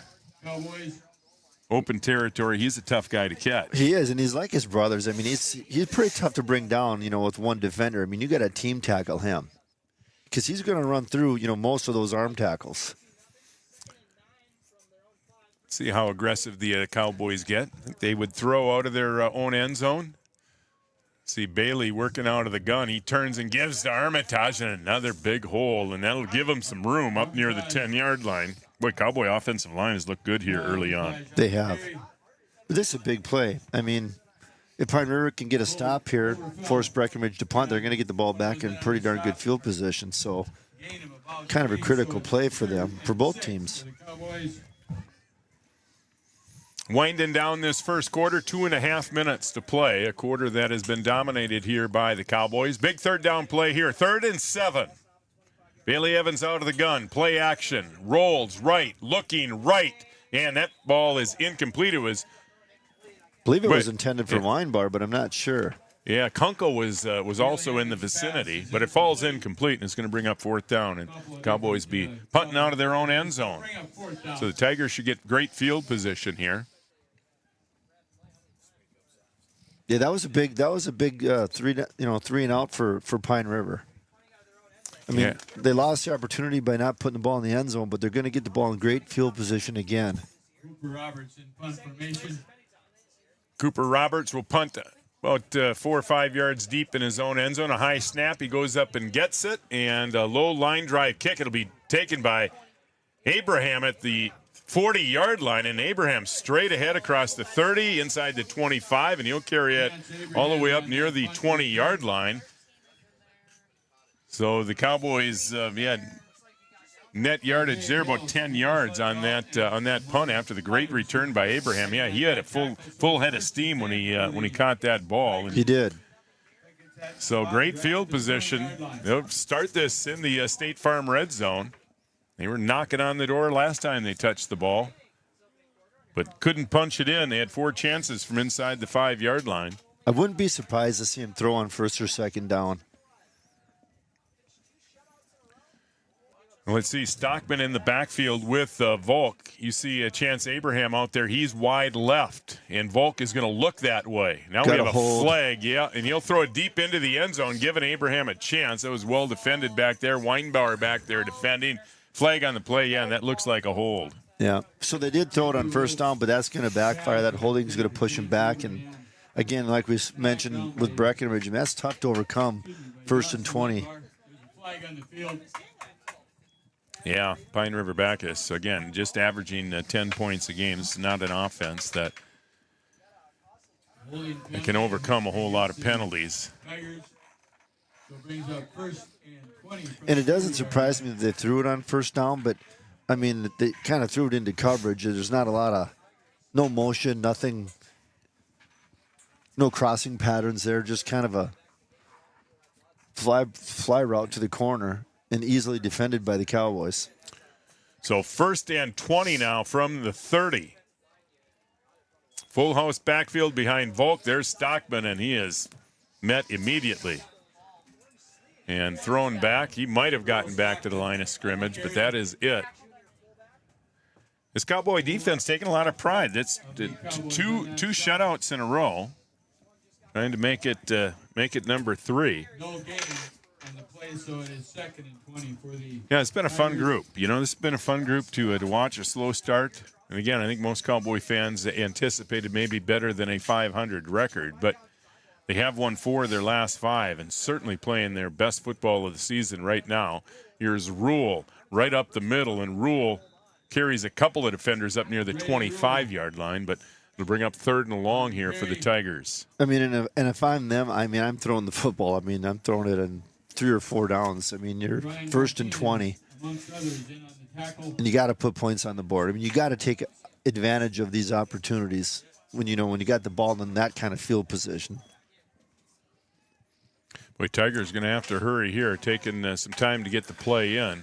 open territory, he's a tough guy to catch. He is, and he's like his brothers. I mean, he's pretty tough to bring down, with one defender. I mean, you got to team tackle him because he's going to run through, most of those arm tackles. See how aggressive the Cowboys get. I think they would throw out of their own end zone. See Bailey working out of the gun. He turns and gives to Armitage, and another big hole, and that'll give him some room up near the 10-yard line. Boy, Cowboy offensive line has looked good here early on. They have. But this is a big play. I mean, if Pine River can get a stop here, force Breckenridge to punt, they're going to get the ball back in pretty darn good field position. So kind of a critical play for them, for both teams. Winding down this first quarter, 2.5 minutes to play. A quarter that has been dominated here by the Cowboys. Big third down play here, 3rd and 7. Bailey Evans out of the gun, play action, rolls right, looking right, and that ball is incomplete. It was, I believe it was intended for Weinbar, but I'm not sure. Yeah, Kunkel was also in the vicinity, but it falls incomplete, and it's going to bring up 4th down, and Cowboys be punting out of their own end zone. So the Tigers should get great field position here. Yeah, that was a big 3 and out for Pine River. I mean, they lost the opportunity by not putting the ball in the end zone, but they're going to get the ball in great field position again. Cooper Roberts in punt formation. Cooper Roberts will punt about 4 or 5 yards deep in his own end zone. A high snap, he goes up and gets it, and a low line drive kick. It'll be taken by Abraham at the 40-yard line, and Abraham straight ahead across the 30, inside the 25, and he'll carry it all the way up near the 20-yard line. So the Cowboys, net yardage there, about 10 yards on that punt after the great return by Abraham. Yeah, he had a full head of steam when he caught that ball. He did. So great field position. They'll start this in the State Farm red zone. They were knocking on the door last time they touched the ball, but couldn't punch it in. They had 4 chances from inside the 5-yard line. I wouldn't be surprised to see him throw on 1st or 2nd down. Let's see, Stockman in the backfield with Volk. You see a Chance Abraham out there. He's wide left, and Volk is going to look that way. Now we have a flag, and he'll throw it deep into the end zone, giving Abraham a chance. That was well defended back there. Weinbauer back there defending. Flag on the play, and that looks like a hold. Yeah, so they did throw it on 1st down, but that's going to backfire. That holding is going to push him back, and again, like we mentioned with Breckenridge, and that's tough to overcome, 1st and 20. Yeah, Pine River Backus, again, just averaging 10 points a game. This is not an offense that can overcome a whole lot of penalties. And it doesn't surprise me that they threw it on 1st down, but, I mean, they kind of threw it into coverage. There's not a lot of, no motion, nothing, no crossing patterns there, just kind of a fly route to the corner. And easily defended by the Cowboys. So 1st and 20 now from the 30. Full house backfield behind Volk. There's Stockman, and he is met immediately. And thrown back. He might have gotten back to the line of scrimmage, but that is it. This Cowboy defense taking a lot of pride. That's two shutouts in a row, trying to make it number 3. No game on the play, so it is 2nd and 20 for the. Yeah, it's been a fun group. This has been a fun group to watch a slow start. And again, I think most Cowboy fans anticipated maybe better than a 500 record, but they have won 4 of their last 5 and certainly playing their best football of the season right now. Here's Rule right up the middle, and Rule carries a couple of defenders up near the 25-yard line, but it'll bring up 3rd and long here for the Tigers. I mean, and if I'm them, I'm throwing the football. I'm throwing it in 3 or 4 downs. You're 1st and 20. And you got to put points on the board. You got to take advantage of these opportunities when you got the ball in that kind of field position. Boy, Tigers going to have to hurry here, taking some time to get the play in.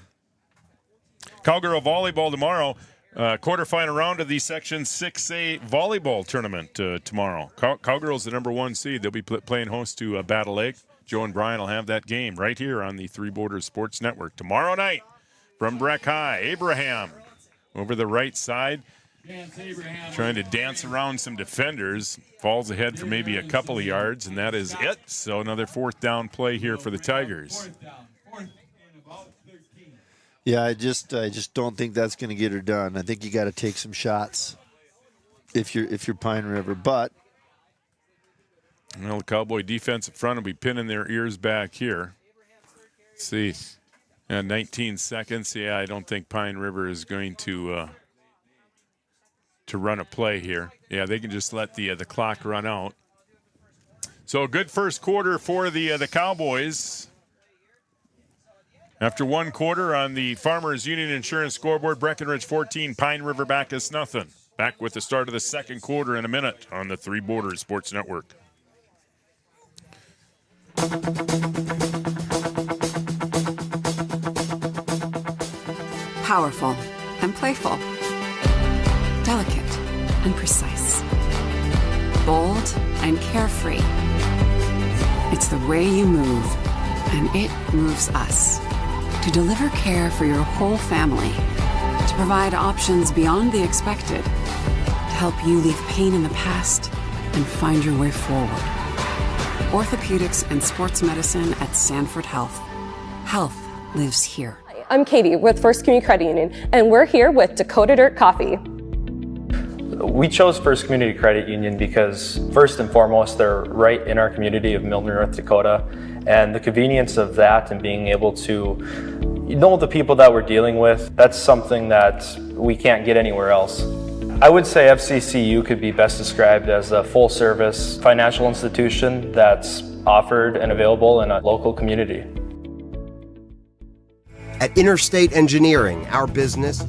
Cowgirl volleyball tomorrow. Quarterfinal round of the Section 6A volleyball tournament tomorrow. Cowgirls the number 1 seed. They'll be playing host to Battle Lake. Joe and Brian will have that game right here on the Three Borders Sports Network tomorrow night from Breck High. Abraham over the right side, trying to dance around some defenders. Falls ahead for maybe a couple of yards, and that is it. So another 4th down play here for the Tigers. Yeah, I just don't think that's going to get her done. I think you got to take some shots if you're Pine River. But the Cowboy defense up front will be pinning their ears back here. Let's see, 19 seconds. Yeah, I don't think Pine River is going to run a play here. Yeah, they can just let the clock run out. So a good first quarter for the Cowboys. After 1 quarter on the Farmers Union Insurance scoreboard, Breckenridge 14, Pine River Backus nothing. Back with the start of the second quarter in a minute on the Three Borders Sports Network. Powerful and playful. Delicate and precise. Bold and carefree. It's the way you move, and it moves us. To deliver care for your whole family, to provide options beyond the expected, to help you leave pain in the past and find your way forward. Orthopedics and sports medicine at Sanford Health. Health lives here. I'm Katie with First Community Credit Union, and we're here with Dakota Dirt Coffee. We chose First Community Credit Union because, first and foremost, they're right in our community of Milner, North Dakota, and the convenience of that and being able to know the people that we're dealing with, that's something that we can't get anywhere else. I would say FCCU could be best described as a full-service financial institution that's offered and available in a local community. At Interstate Engineering, our business.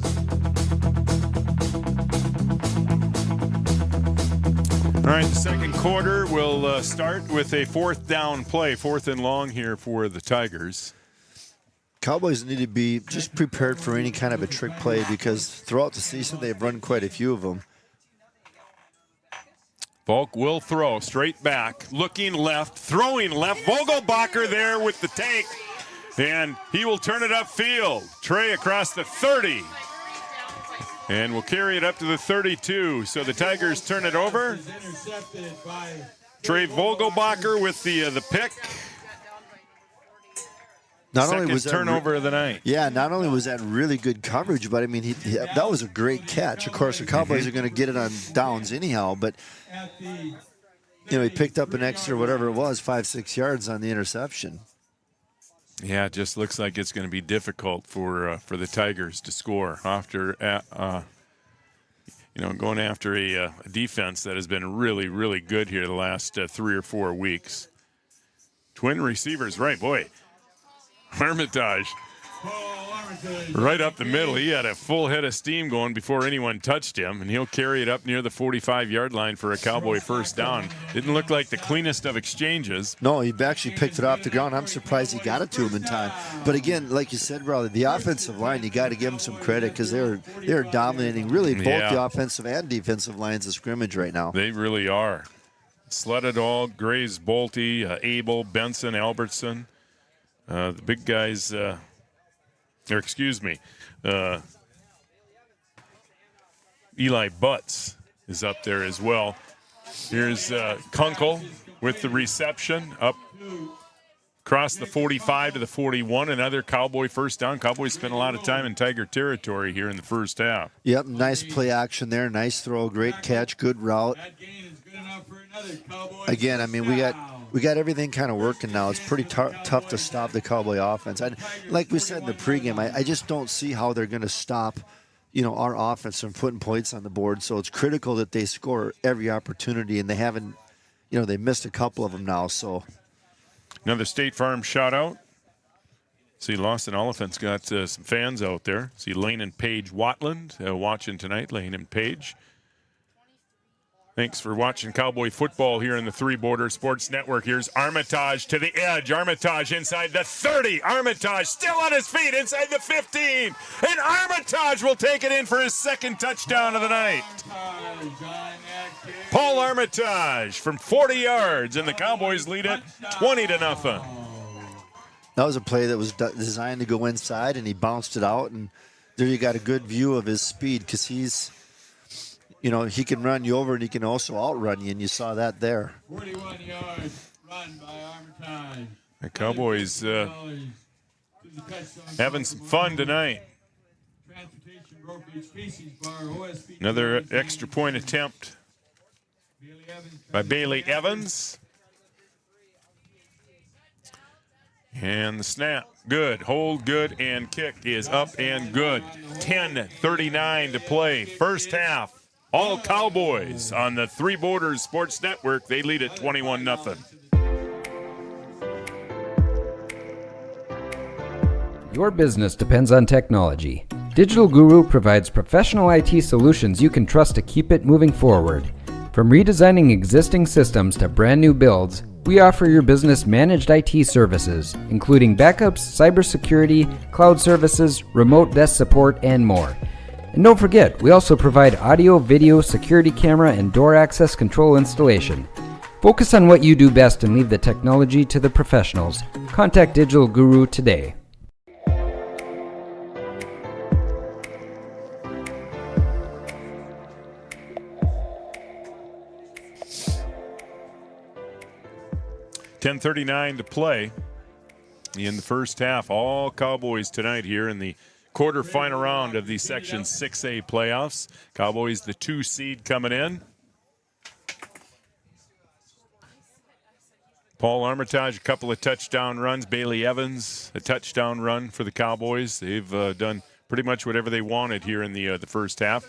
All right, the second quarter will start with a 4th down play, 4th and long here for the Tigers. Cowboys need to be just prepared for any kind of a trick play because throughout the season they've run quite a few of them. Volk will throw straight back, looking left, throwing left. Vogelbacher there with the take, and he will turn it upfield. Trey across the 30, and will carry it up to the 32. So the Tigers turn it over. Trey Vogelbacher with the pick. Not Second only was that turnover of the night. Yeah, not only was that really good coverage, but I mean, that was a great catch. Of course, the Cowboys are going to get it on downs anyhow, but he picked up an extra, whatever it was, 5-6 yards on the interception. Yeah, it just looks like it's going to be difficult for the Tigers to score after going after a defense that has been really, really good here the last 3 or 4 weeks. Twin receivers, right, boy. Armitage, right up the middle. He had a full head of steam going before anyone touched him, and he'll carry it up near the 45-yard line for a Cowboy first down. Didn't look like the cleanest of exchanges. No, he actually picked it off the ground. I'm surprised he got it to him in time. But again, like you said, Raleigh, the offensive line, you got to give them some credit because they're dominating really both the offensive and defensive lines of scrimmage right now. They really are. Sledadol, Graves, Bolte, Abel, Benson, Albertson. The big guys, Eli Butts is up there as well. Here's Kunkel with the reception up across the 45 to the 41. Another Cowboy first down. Cowboys spent a lot of time in Tiger territory here in the first half. Yep, nice play action there. Nice throw, great catch, good route. Again, I mean, we got everything kind of working now. It's pretty tough to stop the Cowboy offense. And like we said in the pregame, I just don't see how they're going to stop, our offense from putting points on the board. So it's critical that they score every opportunity, and they haven't, they missed a couple of them now. So another State Farm shout out. See, Lost and Oliphant's got some fans out there. See Lane and Paige Watland watching tonight. Lane and Paige. Thanks for watching Cowboy football here in the Three Border Sports Network. Here's Armitage to the edge. Armitage inside the 30. Armitage still on his feet inside the 15. And Armitage will take it in for his second touchdown of the night. Paul Armitage from 40 yards, and the Cowboys lead it 20-0. That was a play that was designed to go inside, and he bounced it out. And there you got a good view of his speed because he's, he can run you over and he can also outrun you, and you saw that there. 41 yards run by Armitage. The Cowboys having some fun tonight. Another extra point attempt by Bailey Evans. And the snap, good. Hold, good, and kick is up and good. 10:39 to play. First half. All Cowboys on the Three Borders Sports Network. They lead at 21-0. Your business depends on technology. Digital Guru provides professional IT solutions you can trust to keep it moving forward. From redesigning existing systems to brand new builds, we offer your business managed IT services, including backups, cybersecurity, cloud services, remote desk support, and more. And don't forget, we also provide audio, video, security camera, and door access control installation. Focus on what you do best and leave the technology to the professionals. Contact Digital Guru today. $10:39 to play in the first half. All Cowboys tonight here in the quarterfinal round of the Section 6A playoffs. Cowboys, the 2 seed coming in. Paul Armitage, a couple of touchdown runs. Bailey Evans, a touchdown run for the Cowboys. They've done pretty much whatever they wanted here in the first half.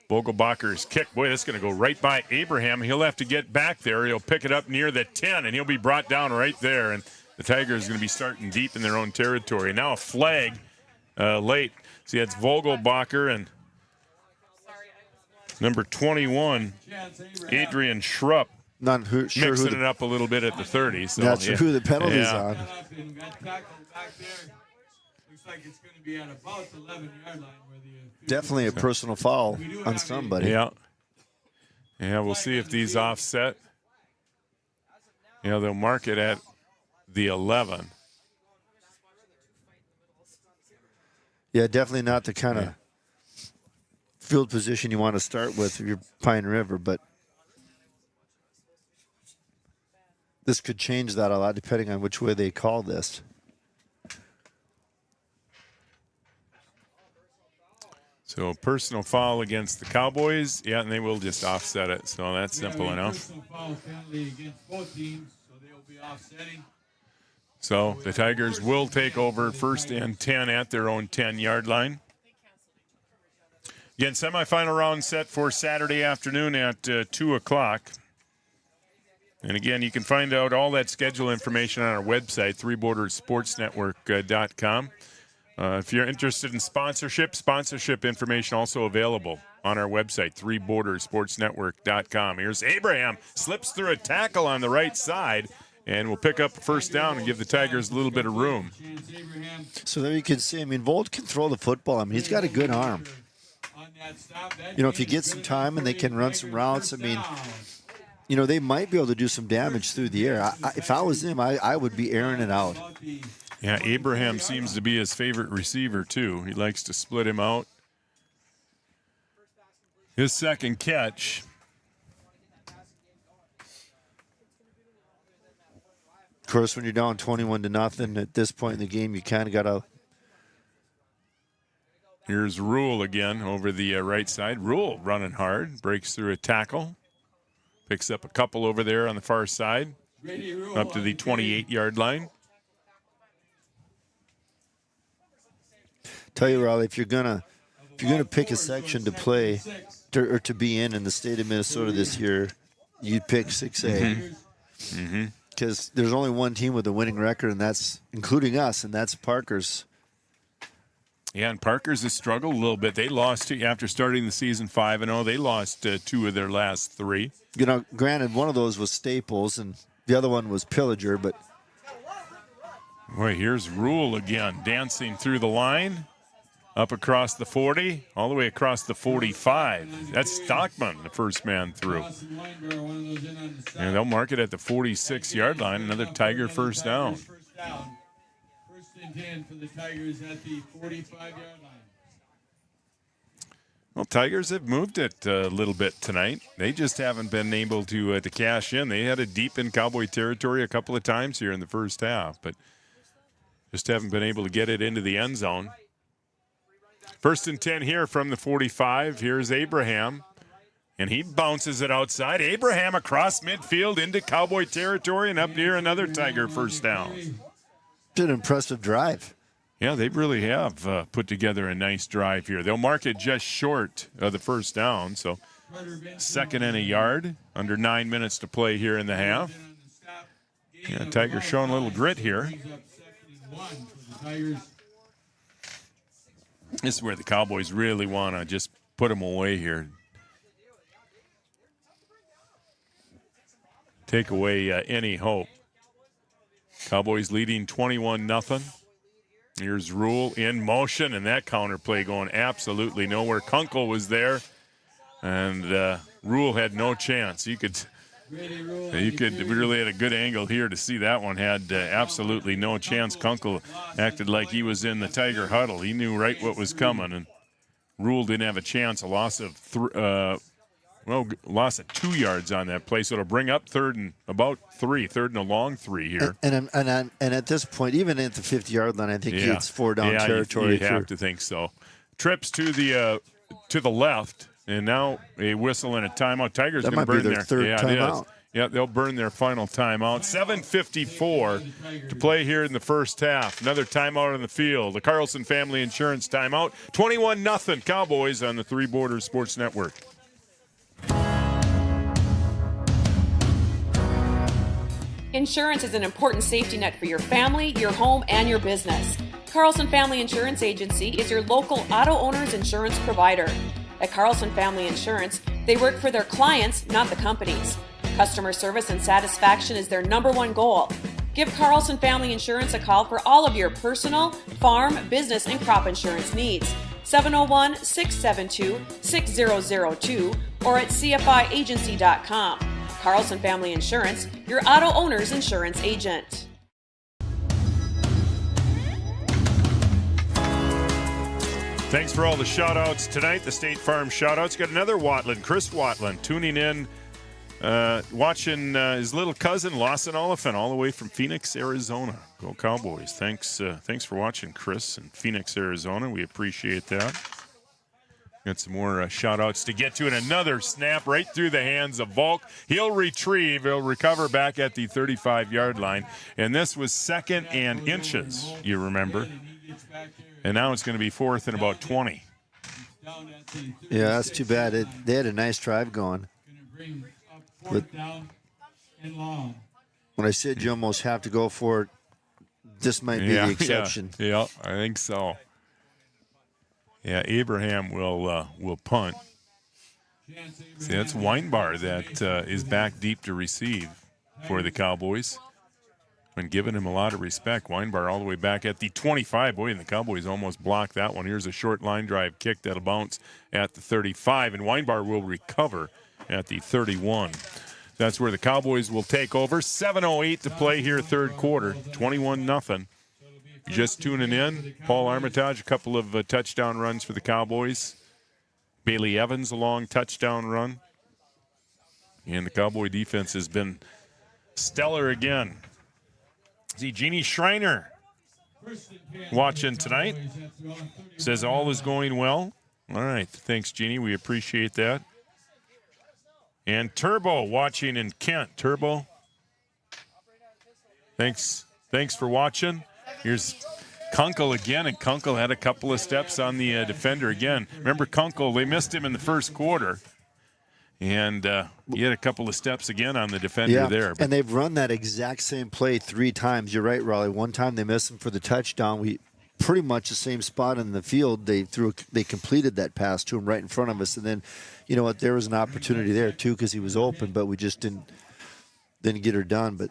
Vogelbacher's kick, boy, that's going to go right by Abraham. He'll have to get back there. He'll pick it up near the 10, and he'll be brought down right there. And the Tigers are going to be starting deep in their own territory. Now a flag. Late. See, that's Vogelbacher and number 21, Adrian Schrupp. Not sure mixing it up a little bit at the 30. So, not sure who the penalty's on. Looks like it's going to be at about the 11-yard line. Definitely a personal foul on somebody. Yeah. Yeah, we'll see if these offset. They'll mark it at the 11. Yeah, definitely not the kind of field position you want to start with if you're Pine River, but this could change that a lot depending on which way they call this. So personal foul against the Cowboys, yeah, and they will just offset it. So that's simple enough. Personal foul penalty against both teams, so they'll be offsetting. So the Tigers will take over first and 10 at their own 10-yard line. Again, semifinal round set for Saturday afternoon at 2 o'clock. And again, you can find out all that schedule information on our website, threebordersportsnetwork.com. If you're interested in sponsorship information also available on our website, threebordersportsnetwork.com. Here's Abraham, slips through a tackle on the right side, and will pick up a first down and give the Tigers a little bit of room. So there you can see, Volt can throw the football. He's got a good arm. If you get some time and they can run some routes, they might be able to do some damage through the air. If I was him, I would be airing it out. Yeah, Abraham seems to be his favorite receiver, too. He likes to split him out. His second catch. Of course, when you're down 21-0 at this point in the game, you kind of got to. Here's Rule again over the right side. Rule running hard, breaks through a tackle, picks up a couple over there on the far side, up to the 28-yard line. Tell you, Raleigh, if you're gonna pick a section to play or to be in the state of Minnesota this year, you'd pick 6A. Because there's only one team with a winning record, and that's including us, and that's Parker's. Yeah, and Parker's has struggled a little bit. They lost after starting the season 5-0. They lost 2 of their last 3. You know, granted, one of those was Staples, and the other one was Pillager, but. Boy, here's Rule again, dancing through the line. Up across the 40, all the way across the 45. That's Stockman, the first man through. And they'll mark it at the 46-yard line. Another Tiger first down. First and 10 for the Tigers at the 45-yard line. Well, Tigers have moved it a little bit tonight. They just haven't been able to cash in. They had it deep in Cowboy territory a couple of times here in the first half, but just haven't been able to get it into the end zone. First and 10 here from the 45. Here's Abraham, and he bounces it outside. Abraham across midfield into Cowboy territory, and up near another Tiger first down. It's an impressive drive. Yeah, they really have put together a nice drive here. They'll mark it just short of the first down, so second and a yard, under 9 minutes to play here in the half. Yeah, Tiger showing a little grit here. This is where the Cowboys really want to just put them away here. Take away any hope. Cowboys leading 21-0. Here's Rule in motion, and that counter play going absolutely nowhere. Kunkel was there, and Rule had no chance. You could really had a good angle here to see that one had absolutely no chance. Kunkel acted like he was in the Tiger huddle. He knew right what was coming, and Rule didn't have a chance. A loss of 2 yards on that play, so it'll bring up third and a long 3 here. And at this point, even at the 50-yard line, I think it's 4 down territory. You have to think so. Trips to the left. And now a whistle and a timeout. Tigers going to burn their third timeout. Yeah, they'll burn their final timeout. 7:54 to play here in the first half. Another timeout on the field. The Carlson Family Insurance timeout. 21-0 Cowboys on the Three Borders Sports Network. Insurance is an important safety net for your family, your home, and your business. Carlson Family Insurance Agency is your local auto owner's insurance provider. At Carlson Family Insurance, they work for their clients, not the companies. Customer service and satisfaction is their #1 goal. Give Carlson Family Insurance a call for all of your personal, farm, business, and crop insurance needs. 701-672-6002 or at cfiagency.com. Carlson Family Insurance, your auto owner's insurance agent. Thanks for all the shout-outs tonight, the State Farm shout-outs. Got another Watland, Chris Watland, tuning in, watching his little cousin, Lawson Oliphant, all the way from Phoenix, Arizona. Go Cowboys. Thanks for watching, Chris, in Phoenix, Arizona. We appreciate that. Got some more shout-outs to get to, and another snap right through the hands of Volk. He'll recover back at the 35-yard line, and this was 2nd and inches, you remember. And now it's going to be 4th and about 20. Yeah, that's too bad. They had a nice drive going. But when I said you almost have to go for it, this might be the exception. Yeah, I think so. Yeah, Abraham will punt. See, that's Weinbar that is back deep to receive for the Cowboys. And giving him a lot of respect. Weinbar all the way back at the 25. Boy, and the Cowboys almost blocked that one. Here's a short line drive kick that'll bounce at the 35, and Weinbar will recover at the 31. That's where the Cowboys will take over. 7:08 to play here, third quarter. 21-0. Just tuning in. Paul Armitage, a couple of touchdown runs for the Cowboys. Bailey Evans a long touchdown run. And the Cowboy defense has been stellar again. See, Jeannie Schreiner watching tonight. Says all is going well. All right. Thanks, Jeannie. We appreciate that. And Turbo watching in Kent. Turbo, thanks for watching. Here's Kunkel again, and Kunkel had a couple of steps on the defender again. Remember Kunkel, they missed him in the first quarter. And he had a couple of steps again on the defender there. And they've run that exact same play 3 times. You're right, Raleigh. One time they missed him for the touchdown. We pretty much the same spot in the field. They completed that pass to him right in front of us. And then, you know what, there was an opportunity there too because he was open, but we just didn't get her done. But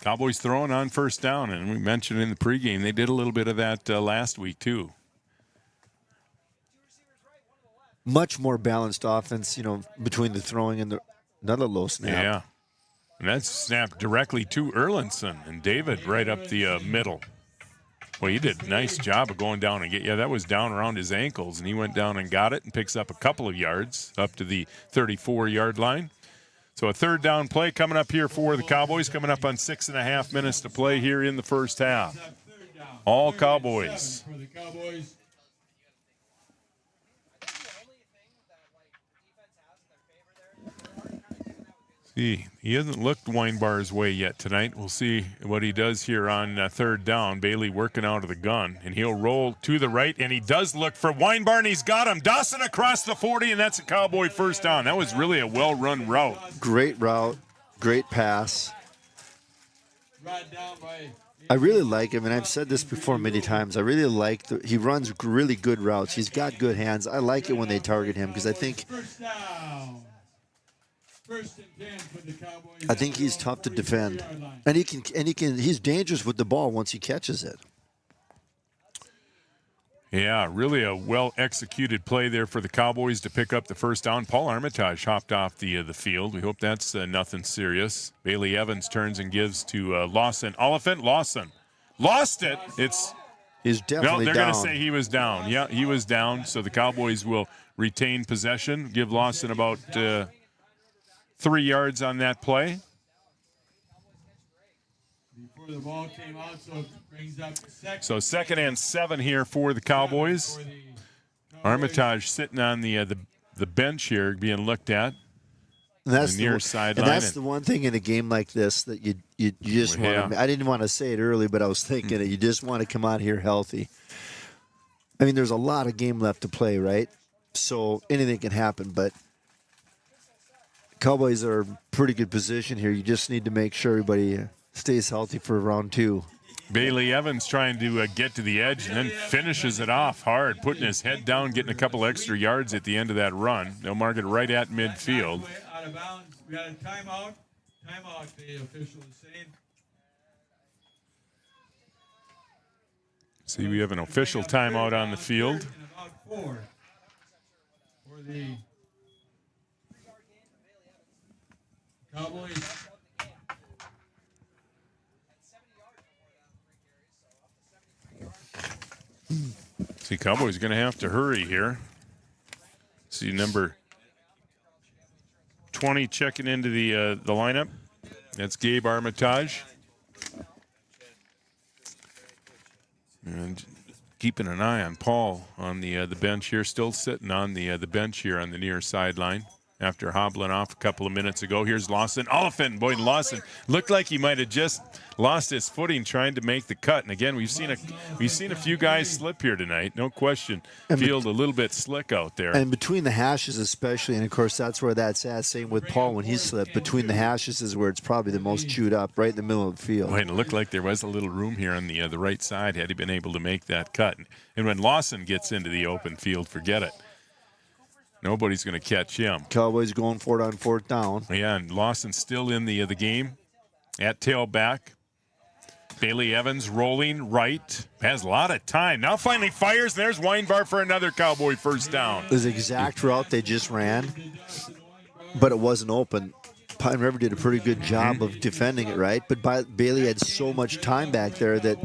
Cowboys throwing on first down, and we mentioned in the pregame they did a little bit of that last week too. Much more balanced offense, between the throwing and another low snap. Yeah. And that's snapped directly to Erlinson and David right up the middle. Well, he did a nice job of going down and that was down around his ankles, and he went down and got it and picks up a couple of yards up to the 34-yard line. So a third down play coming up here for the Cowboys, coming up on 6.5 minutes to play here in the first half. All Cowboys. See, he hasn't looked Weinbar's way yet tonight. We'll see what he does here on third down. Bailey working out of the gun, and he'll roll to the right, and he does look for Weinbar, and he's got him. Dawson across the 40, and that's a Cowboy first down. That was really a well-run route. Great route, great pass. I really like him, and I've said this before many times. I really like he runs really good routes. He's got good hands. I like it when they target him because I think he's tough to defend, and he's dangerous with the ball once he catches it. Yeah, really a well-executed play there for the Cowboys to pick up the first down. Paul Armitage hopped off the field. We hope that's nothing serious. Bailey Evans turns and gives to Lawson. Oliphant, Lawson lost it. He's definitely they're down. going to say he was down. Yeah, he was down. So the Cowboys will retain possession, give Lawson about 3 yards on that play. Before the ball came out, so it brings up So 2nd and 7 here for the Cowboys. Armitage sitting on the bench here being looked at. And that's the near sideline. And that's the one thing in a game like this that you just want to – I didn't want to say it early, but I was thinking it. You just want to come out here healthy. I mean, there's a lot of game left to play, right? So anything can happen, but Cowboys are in pretty good position here. You just need to make sure everybody stays healthy for round 2. Bailey Evans trying to get to the edge and then finishes it off hard, putting his head down, getting a couple extra yards at the end of that run. They'll mark it right at midfield. Out of bounds. We got a timeout. Timeout, the official is saying. See, we have an official timeout on the field. About 4 for the Cowboys. See, Cowboys going to have to hurry here. See, number 20 checking into the lineup. That's Gabe Armitage. And keeping an eye on Paul on the bench here, still sitting on the bench here on the near sideline after hobbling off a couple of minutes ago. Here's Lawson. Oliphant, Boyd Lawson looked like he might have just lost his footing trying to make the cut. And again, we've seen a few guys slip here tonight, no question. Field a little bit slick out there. And between the hashes especially, and of course that's where that's at. Same with Paul when he slipped. Between the hashes is where it's probably the most chewed up, right in the middle of the field. Boy, and it looked like there was a little room here on the right side had he been able to make that cut. And when Lawson gets into the open field, forget it. Nobody's going to catch him. Cowboys going for it on 4th down. Yeah, and Lawson's still in the game at tailback. Bailey Evans rolling right. Has a lot of time. Now finally fires. There's Weinbar for another Cowboy first down. It was the exact route they just ran, but it wasn't open. Pine River did a pretty good job of defending it, right? But Bailey had so much time back there that,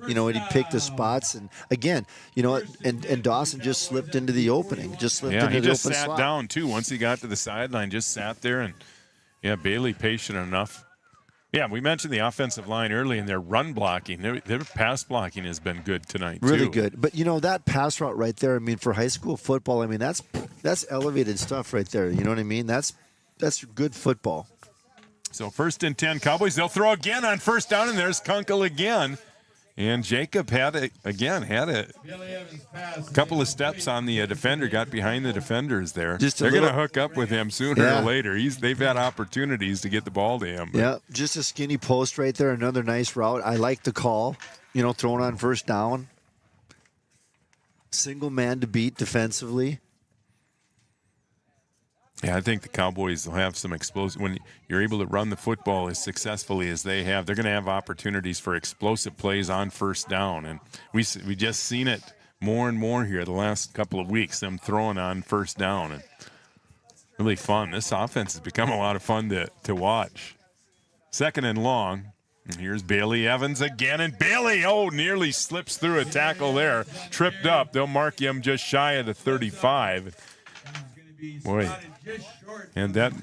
he'd pick the spots. And again, and Dawson just slipped into the opening. Just slipped into the open slot. He just sat down, too. Once he got to the sideline, just sat there. And, Bailey patient enough. Yeah, we mentioned the offensive line early, and their run blocking, their pass blocking has been good tonight, too. Really good. But, that pass route right there, for high school football, that's elevated stuff right there. You know what I mean? That's good football. So 1st and 10 Cowboys. They'll throw again on 1st down, and there's Kunkel again. And Jacob had a couple of steps on the defender, got behind the defenders there. They're going to hook up with him sooner or later. They've had opportunities to get the ball to him. Yeah, just a skinny post right there. Another nice route. I like the call, throwing on 1st down. Single man to beat defensively. Yeah, I think the Cowboys will have some explosive. When you're able to run the football as successfully as they have, they're going to have opportunities for explosive plays on 1st down. And we just seen it more and more here the last couple of weeks, them throwing on 1st down. And really fun. This offense has become a lot of fun to watch. 2nd and long. And here's Bailey Evans again. And Bailey, nearly slips through a tackle there. Tripped up. They'll mark him just shy of the 35. Boy. And that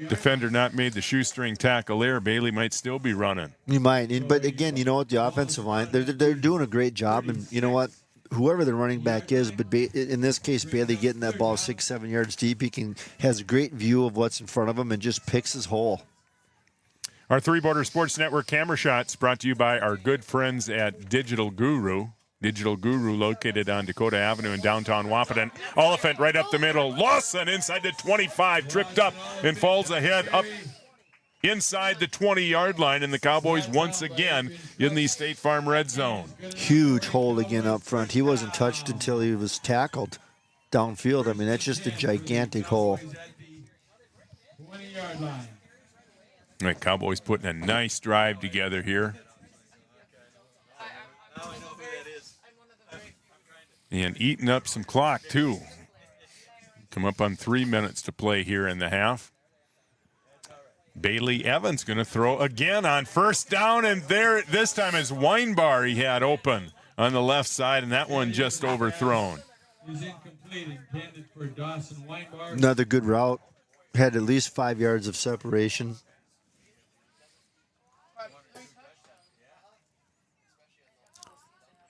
defender not made the shoestring tackle there. Bailey might still be running. You might. But again, the offensive line, they're doing a great job. And you know what? Whoever the running back is, but in this case, Bailey getting that ball 6-7 yards deep, has a great view of what's in front of him and just picks his hole. Our Three Border Sports Network camera shots brought to you by our good friends at Digital Guru. Digital Guru located on Dakota Avenue in downtown Wahpeton. Oliphant right up the middle. Lawson inside the 25, tripped up and falls ahead up inside the 20-yard line. And the Cowboys once again in the State Farm red zone. Huge hole again up front. He wasn't touched until he was tackled downfield. That's just a gigantic hole. 20-yard line. The Cowboys putting a nice drive together here. And eating up some clock, too. Come up on 3 minutes to play here in the half. Bailey Evans going to throw again on 1st down, and there this time is Weinbar he had open on the left side, and that one just overthrown. Is incomplete, intended for Dawson Weinbar. Another good route. Had at least 5 yards of separation.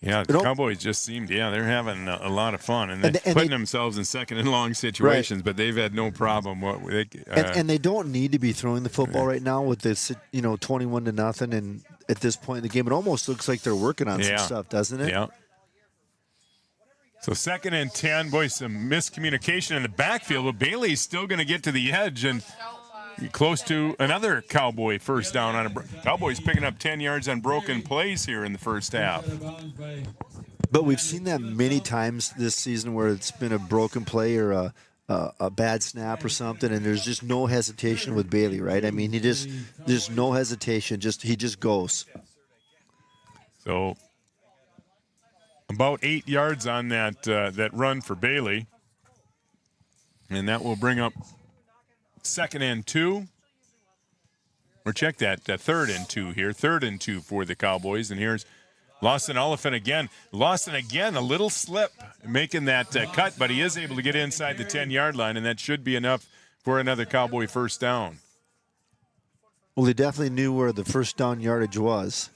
Yeah, the Cowboys just seemed, they're having a lot of fun. And they're putting themselves in 2nd and long situations, but they've had no problem. And they don't need to be throwing the football right now with this, 21-0. And at this point in the game, it almost looks like they're working on some stuff, doesn't it? Yeah. So 2nd and 10, boy, some miscommunication in the backfield, but Bailey's still going to get to the edge and close to another Cowboy 1st down on Cowboys picking up 10 yards on broken plays here in the 1st half. But we've seen that many times this season where it's been a broken play or a bad snap or something, and there's just no hesitation with Bailey, right? He just no hesitation. He just goes. So about 8 yards on that run for Bailey, and that will bring up 2nd and 2. Or check that, 3rd and 2 here. 3rd and 2 for the Cowboys. And here's Lawson Oliphant again. Lawson again, a little slip making that cut, but he is able to get inside the 10-yard line, and that should be enough for another Cowboy 1st down. Well, he definitely knew where the 1st down yardage was.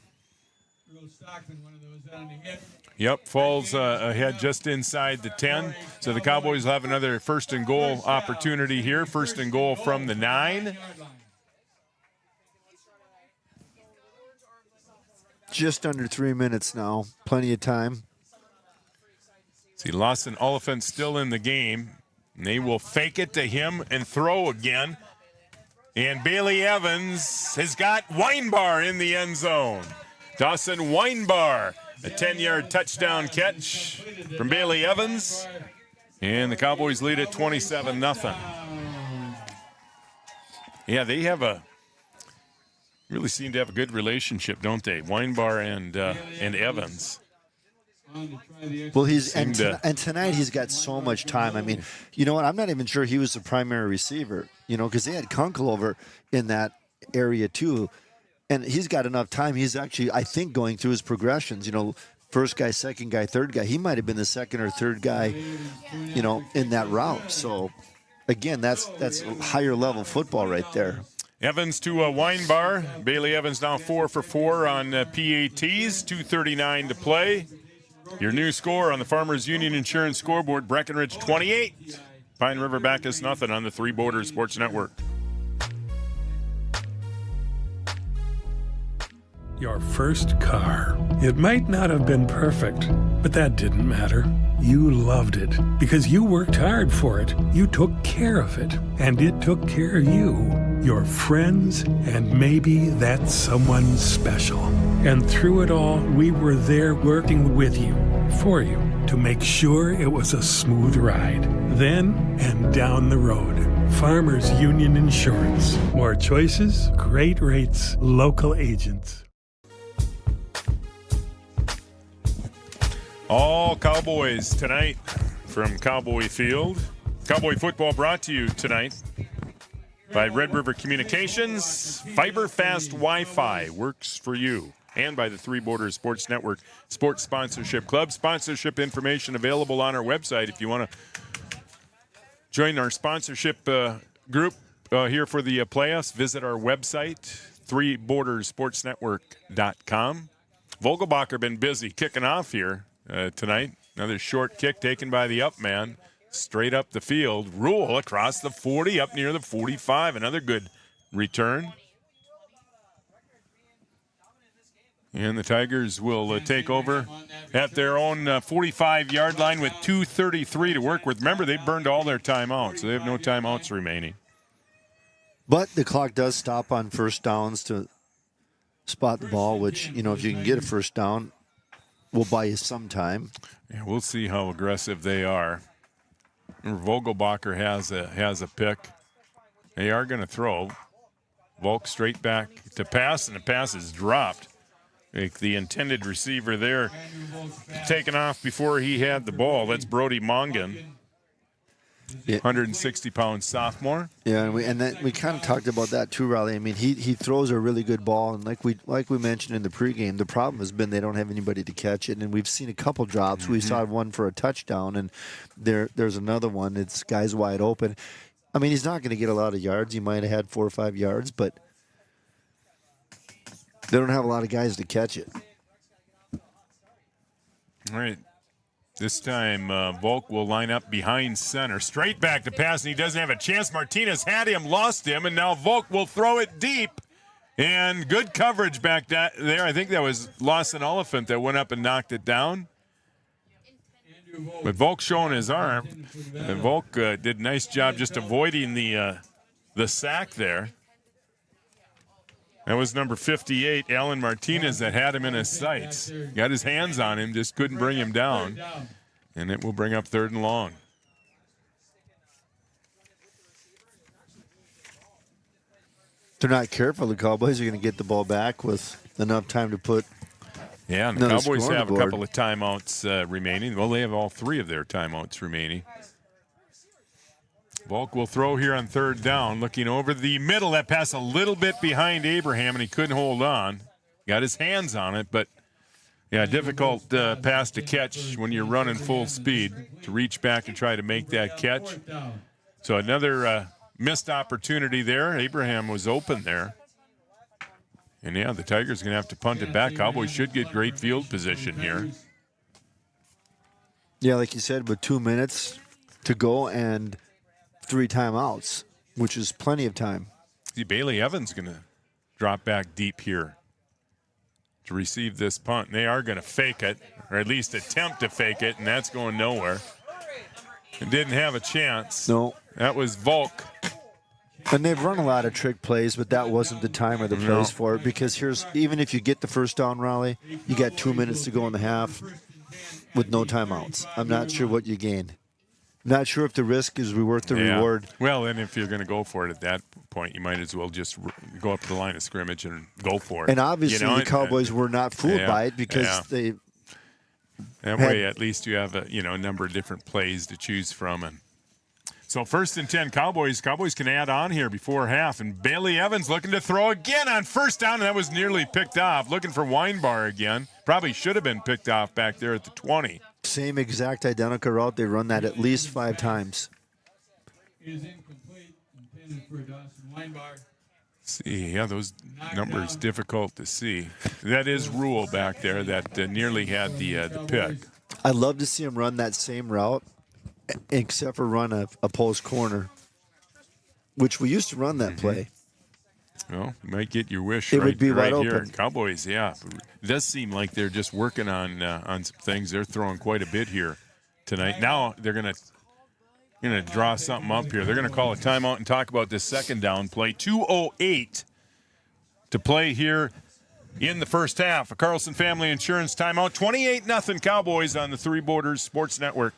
Yep, falls ahead just inside the 10. So the Cowboys will have another 1st and goal opportunity here. 1st and goal from the 9. Just under 3 minutes now. Plenty of time. See, Lawson Oliphant still in the game. And they will fake it to him and throw again. And Bailey Evans has got Weinbar in the end zone. Dawson Weinbar, a 10-yard touchdown catch from Bailey Evans. And the Cowboys lead at 27-0. Yeah, they really seem to have a good relationship, don't they? Weinbar and Evans. Well, and tonight he's got so much time. You know what? I'm not even sure he was the primary receiver. because they had Kunkel over in that area too. And he's got enough time. He's actually, I think, going through his progressions, first guy, second guy, third guy. He might have been the second or third guy, in that route. So, again, that's higher level football right there. Evans to a wine bar. Bailey Evans now 4 for 4 on PATs, 2:39 to play. Your new score on the Farmers Union Insurance scoreboard, Breckenridge 28, Pine River Backus nothing on the Three Borders Sports Network. Your first car. It might not have been perfect, but that didn't matter. You loved it because you worked hard for it. You took care of it, and it took care of you, your friends, and maybe that someone special. And through it all, we were there working with you, for you, to make sure it was a smooth ride. Then and down the road. Farmers Union Insurance. More choices, great rates, local agents. All Cowboys tonight from Cowboy Field. Cowboy football brought to you tonight by Red River Communications. Fiber Fast Wi-Fi works for you. And by the Three Borders Sports Network Sports Sponsorship Club. Sponsorship information available on our website if you want to join our sponsorship group here for the playoffs. Visit our website, threebordersportsnetwork.com. Vogelbacher been busy kicking off here tonight. Another short kick taken by the up man. Straight up the field. Rule across the 40, up near the 45. Another good return. And the Tigers will take over at their own 45-yard line with 2:33 to work with. Remember, they burned all their timeouts, so they have no timeouts remaining. But the clock does stop on first downs to spot the ball, which, if you can get a first down, will buy you some time. Yeah, we'll see how aggressive they are. Vogelbacher has a pick. They are going to throw. Volk straight back to pass, and the pass is dropped. The intended receiver there taken off before he had the ball. That's Brody Mongan, 160-pound sophomore. Yeah, and we kind of talked about that too, Riley. I mean, he throws a really good ball, and like we mentioned in the pregame, the problem has been they don't have anybody to catch it, and we've seen a couple drops. We saw one for a touchdown, and there's another one. It's guys wide open. I mean, he's not going to get a lot of yards. He might have had 4 or 5 yards, but they don't have a lot of guys to catch it. All right. This time, Volk will line up behind center. Straight back to pass, and he doesn't have a chance. Martinez had him, lost him, and now Volk will throw it deep. And good coverage back there. I think that was Lawson Oliphant that went up and knocked it down. But Volk showing his arm. And Volk did a nice job just avoiding the sack there. That was number 58, Alan Martinez, that had him in his sights. Got his hands on him, just couldn't bring him down. And it will bring up 3rd and long. They're not careful. The Cowboys are going to get the ball back with enough time to put. Yeah, and the Cowboys have a couple of timeouts remaining. Well, they have all 3 of their timeouts remaining. Volk will throw here on 3rd down, looking over the middle. That pass a little bit behind Abraham, and he couldn't hold on. Got his hands on it, but, yeah, difficult pass to catch when you're running full speed to reach back and try to make that catch. So another missed opportunity there. Abraham was open there. And, yeah, the Tigers are going to have to punt it back. Cowboys should get great field position here. Yeah, like you said, with 2 minutes to go and 3 timeouts, which is plenty of time. See, Bailey Evans going to drop back deep here to receive this punt. And they are going to fake it, or at least attempt to fake it, and that's going nowhere. And didn't have a chance. No. That was Volk. And they've run a lot of trick plays, but that wasn't the time or the place for it, because even if you get the first down, Raleigh, you got 2 minutes to go in the half with no timeouts. I'm not sure what you gain. Not sure if the risk is worth the reward. Well, and if you're going to go for it at that point, you might as well just go up to the line of scrimmage and go for it. And obviously the Cowboys were not fooled by it because they that way at least you have a number of different plays to choose from. And So 1st and 10 Cowboys. Cowboys can add on here before half. And Bailey Evans looking to throw again on 1st down, and that was nearly picked off. Looking for Weinbar again. Probably should have been picked off back there at the 20. Same exact identical route. They run that at least 5 times. Is incomplete, intended for Dawson Weinbar. See, yeah, those numbers difficult to see. That is Rule back there that nearly had the pick. I'd love to see him run that same route, except for run a post corner, which we used to run that play. Well, you might get your wish It would be right wide here. open. Cowboys, yeah. It does seem like they're just working on some things. They're throwing quite a bit here tonight. Now they're going to draw something up here. They're going to call a timeout and talk about this 2nd down play. 2:08 to play here in the first half. A Carlson Family Insurance timeout. 28-0 Cowboys on the Three Borders Sports Network.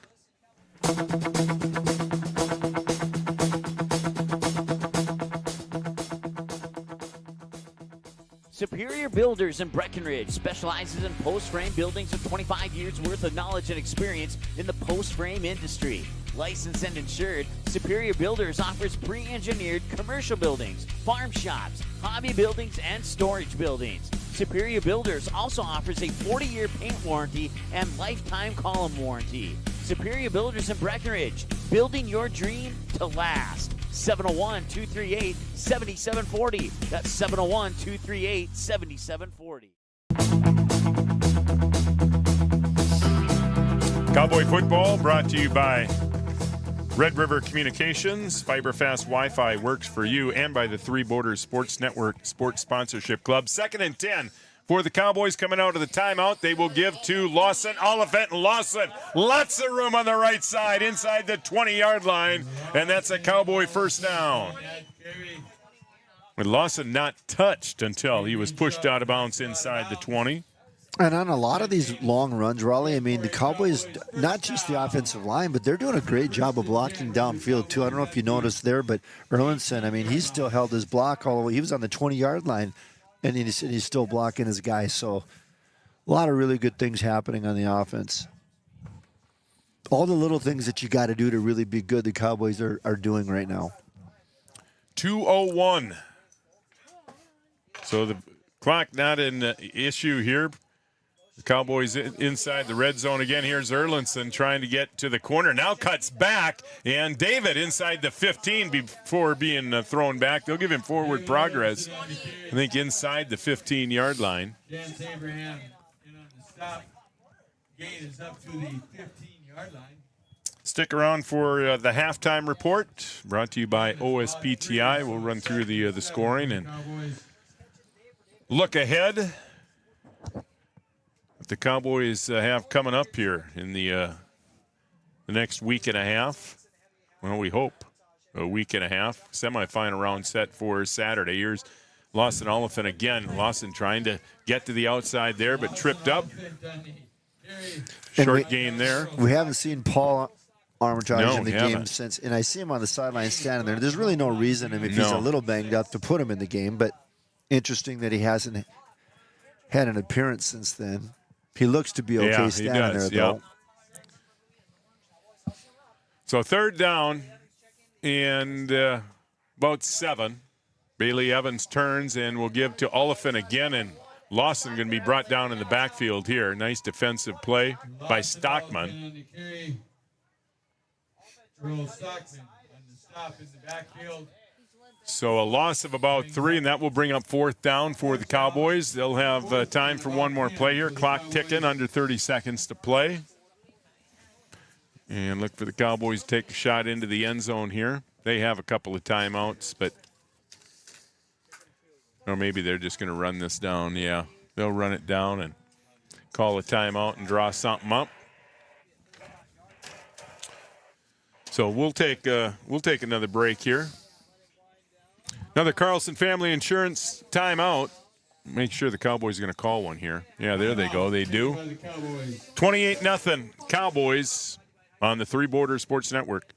Superior Builders in Breckenridge specializes in post-frame buildings with 25 years worth of knowledge and experience in the post-frame industry. Licensed and insured, Superior Builders offers pre-engineered commercial buildings, farm shops, hobby buildings, and storage buildings. Superior Builders also offers a 40-year paint warranty and lifetime column warranty. Superior Builders in Breckenridge, building your dream to last. 701-238-7740. That's 701-238-7740. Cowboy football brought to you by Red River Communications. Fiber Fast Wi-Fi works for you, and by the Three Borders Sports Network Sports Sponsorship Club. 2nd and 10 for the Cowboys coming out of the timeout. They will give to Lawson, Oliphant, and Lawson. Lots of room on the right side inside the 20-yard line, and that's a Cowboy 1st down. With Lawson not touched until he was pushed out of bounds inside the 20. And on a lot of these long runs, Raleigh, I mean, the Cowboys, not just the offensive line, but they're doing a great job of blocking downfield, too. I don't know if you noticed there, but Erlinson, I mean, he still held his block all the way. He was on the 20-yard line, and he's still blocking his guy. So a lot of really good things happening on the offense. All the little things that you got to do to really be good, the Cowboys are doing right now. 2:01. So the clock not an issue here. The Cowboys inside the red zone again. Here's Erlinson trying to get to the corner. Now cuts back, and David inside the 15 before being thrown back. They'll give him forward progress, I think, inside the 15-yard line. James Abraham in on the stop. Gain is up to the 15-yard line. Stick around for the halftime report, brought to you by OSPTI. We'll run through the scoring and look ahead. The Cowboys have coming up here in the next week and a half. Well, we hope a week and a half. Semifinal round set for Saturday. Here's Lawson Oliphant again. Lawson trying to get to the outside there, but tripped up. Short gain there. We haven't seen Paul Armitage in the haven't. game since, and I see him on the sideline standing there. There's really no reason, if he's a little banged up, to put him in the game, but interesting that he hasn't had an appearance since then. He looks to be okay standing there, though. So 3rd down and about 7. Bailey Evans turns and will give to Oliphant again, and Lawson going to be brought down in the backfield here. Nice defensive play by Stockman. Earl Stockman on the stop in the backfield. So a loss of about 3, and that will bring up 4th down for the Cowboys. They'll have time for one more play here. Clock ticking, under 30 seconds to play. And look for the Cowboys to take a shot into the end zone here. They have a couple of timeouts, but or maybe they're just going to run this down. Yeah, they'll run it down and call a timeout and draw something up. So we'll take another break here. Another Carlson Family Insurance timeout. Make sure the Cowboys are going to call one here. Yeah, there they go. They do. 28-0 Cowboys on the Three Borders Sports Network.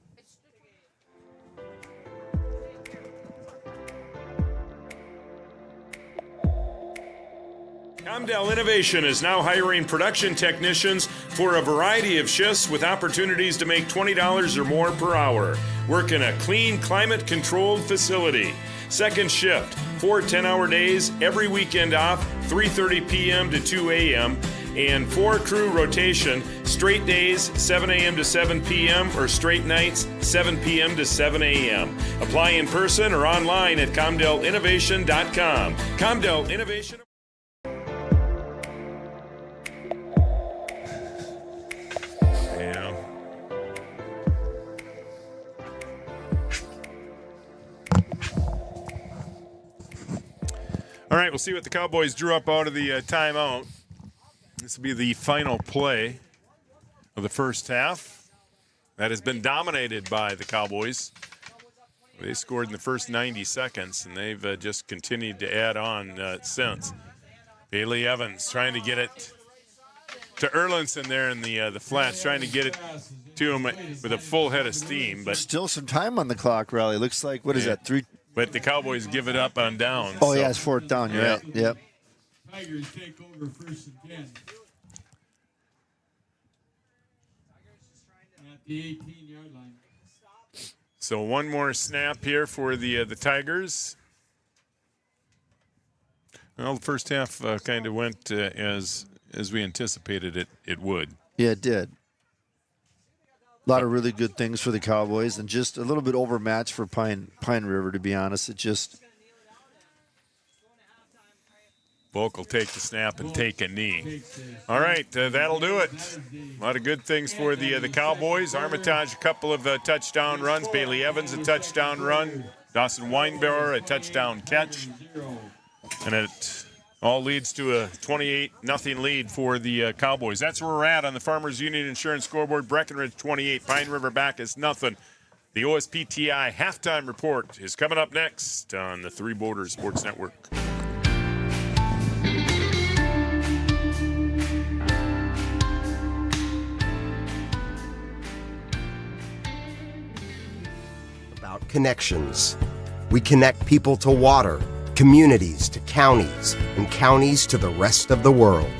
Comdell Innovation is now hiring production technicians for a variety of shifts with opportunities to make $20 or more per hour. Work in a clean, climate-controlled facility. Second shift, 4 10-hour days, every weekend off, 3:30 p.m. to 2 a.m., and 4 crew rotation, straight days, 7 a.m. to 7 p.m., or straight nights, 7 p.m. to 7 a.m. Apply in person or online at ComdellInnovation.com. Comdell Innovation. All right, we'll see what the Cowboys drew up out of the timeout. This will be the final play of the first half. That has been dominated by the Cowboys. They scored in the first 90 seconds, and they've just continued to add on since. Bailey Evans trying to get it to Erlinson there in the flats, trying to get it to him with a full head of steam. But still some time on the clock, Raleigh. Looks like, what is that, 3? But the Cowboys give it up on downs. Oh, yeah, it's 4th down. You're right. Yep. Tigers take over 1st and 10. At the 18-yard line. So one more snap here for the Tigers. Well, the first half kind of went as we anticipated it would. Yeah, it did. A lot of really good things for the Cowboys, and just a little bit overmatched for Pine River, to be honest. It just... Volk will take the snap and take a knee. All right, that'll do it. A lot of good things for the Cowboys. Armitage, a couple of touchdown runs. Bailey Evans, a touchdown run. Dawson Weinbauer, a touchdown catch. And it all leads to a 28-0 lead for the Cowboys. That's where we're at on the Farmers Union Insurance scoreboard. Breckenridge 28, Pine River Backus 0. The OSPTI halftime report is coming up next on the Three Borders Sports Network. About connections. We connect people to water, communities to counties, and counties to the rest of the world.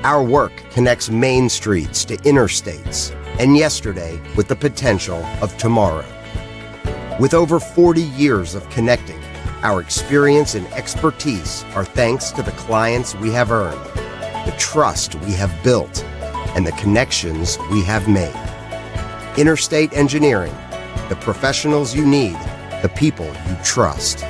Our work connects main streets to interstates, and yesterday with the potential of tomorrow. With over 40 years of connecting, our experience and expertise are thanks to the clients we have earned, the trust we have built, and the connections we have made. Interstate Engineering, the professionals you need, the people you trust.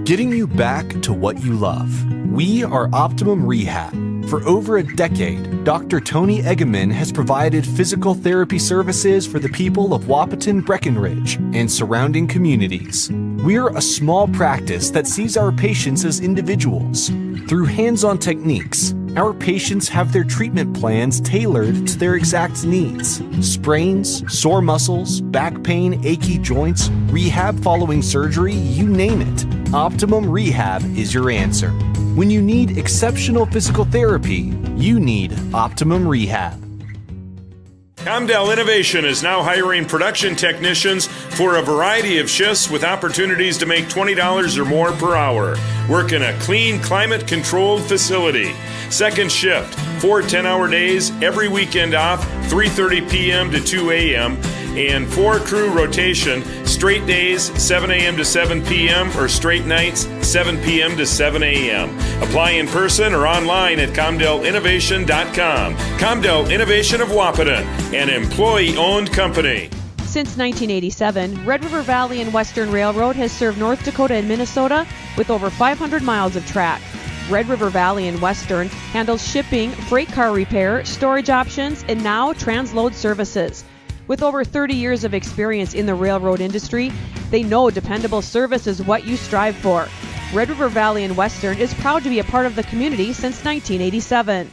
Getting you back to what you love. We are Optimum Rehab. For over a decade, Dr. Tony Eggeman has provided physical therapy services for the people of Wahpeton, Breckenridge, and surrounding communities. We're a small practice that sees our patients as individuals. Through hands-on techniques, our patients have their treatment plans tailored to their exact needs. Sprains, sore muscles, back pain, achy joints, rehab following surgery, you name it. Optimum Rehab is your answer. When you need exceptional physical therapy, you need Optimum Rehab. Comdell Innovation is now hiring production technicians for a variety of shifts with opportunities to make $20 or more per hour. Work in a clean, climate-controlled facility. Second shift, 4 10-hour days, every weekend off, 3:30 p.m. to 2 a.m., and 4 crew rotation, straight days, 7 a.m. to 7 p.m., or straight nights, 7 p.m. to 7 a.m. Apply in person or online at ComdellInnovation.com. Comdell Innovation of Wahpeton, an employee-owned company. Since 1987, Red River Valley and Western Railroad has served North Dakota and Minnesota with over 500 miles of track. Red River Valley and Western handles shipping, freight car repair, storage options, and now transload services. With over 30 years of experience in the railroad industry, they know dependable service is what you strive for. Red River Valley and Western is proud to be a part of the community since 1987.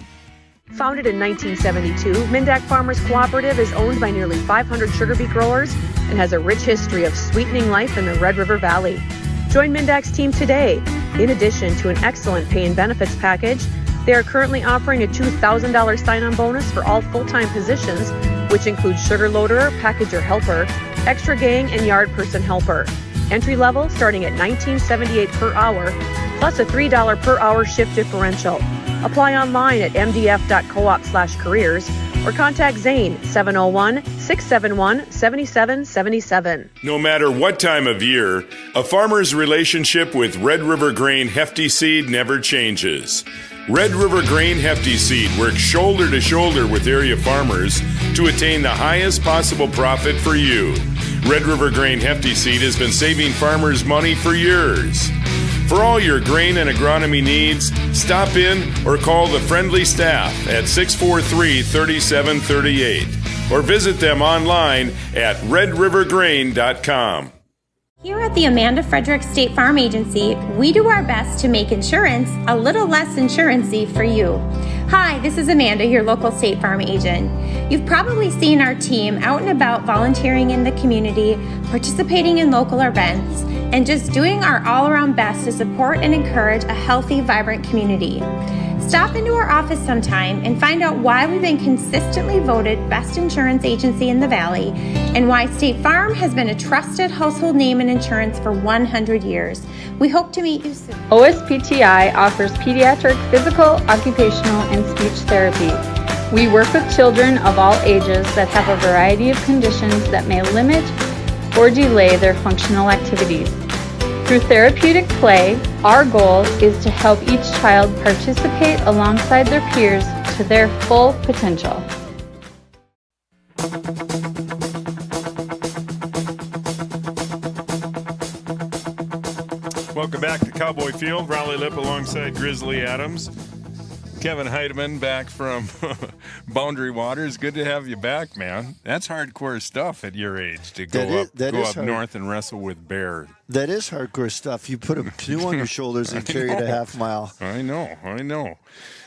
Founded in 1972, Mindak Farmers Cooperative is owned by nearly 500 sugar beet growers and has a rich history of sweetening life in the Red River Valley. Join Mindak's team today. In addition to an excellent pay and benefits package, they are currently offering a $2,000 sign-on bonus for all full-time positions, which includes sugar loader, packager helper, extra gang, and yard person helper. Entry level starting at $19.78 per hour, plus a $3 per hour shift differential. Apply online at mdf.coop/careers or contact Zane 701-671-7777. No matter what time of year, a farmer's relationship with Red River Grain Hefty Seed never changes. Red River Grain Hefty Seed works shoulder to shoulder with area farmers to attain the highest possible profit for you. Red River Grain Hefty Seed has been saving farmers money for years. For all your grain and agronomy needs, stop in or call the friendly staff at 643-3738 or visit them online at redrivergrain.com. Here at the Amanda Frederick State Farm Agency, we do our best to make insurance a little less insurancy for you. Hi, this is Amanda, your local State Farm agent. You've probably seen our team out and about volunteering in the community, participating in local events, and just doing our all-around best to support and encourage a healthy, vibrant community. Stop into our office sometime and find out why we've been consistently voted best insurance agency in the Valley and why State Farm has been a trusted household name in insurance for 100 years. We hope to meet you soon. OSPTI offers pediatric physical, occupational, and speech therapy. We work with children of all ages that have a variety of conditions that may limit or delay their functional activities. Through therapeutic play, our goal is to help each child participate alongside their peers to their full potential. Welcome back to Cowboy Field. Raleigh Lip alongside Grizzly Adams. Kevin Heidemann back from Boundary Waters. Good to have you back, man. That's hardcore stuff at your age to go up north and wrestle with bear. That is hardcore stuff. You put a canoe on your shoulders and carry it a half mile. I know.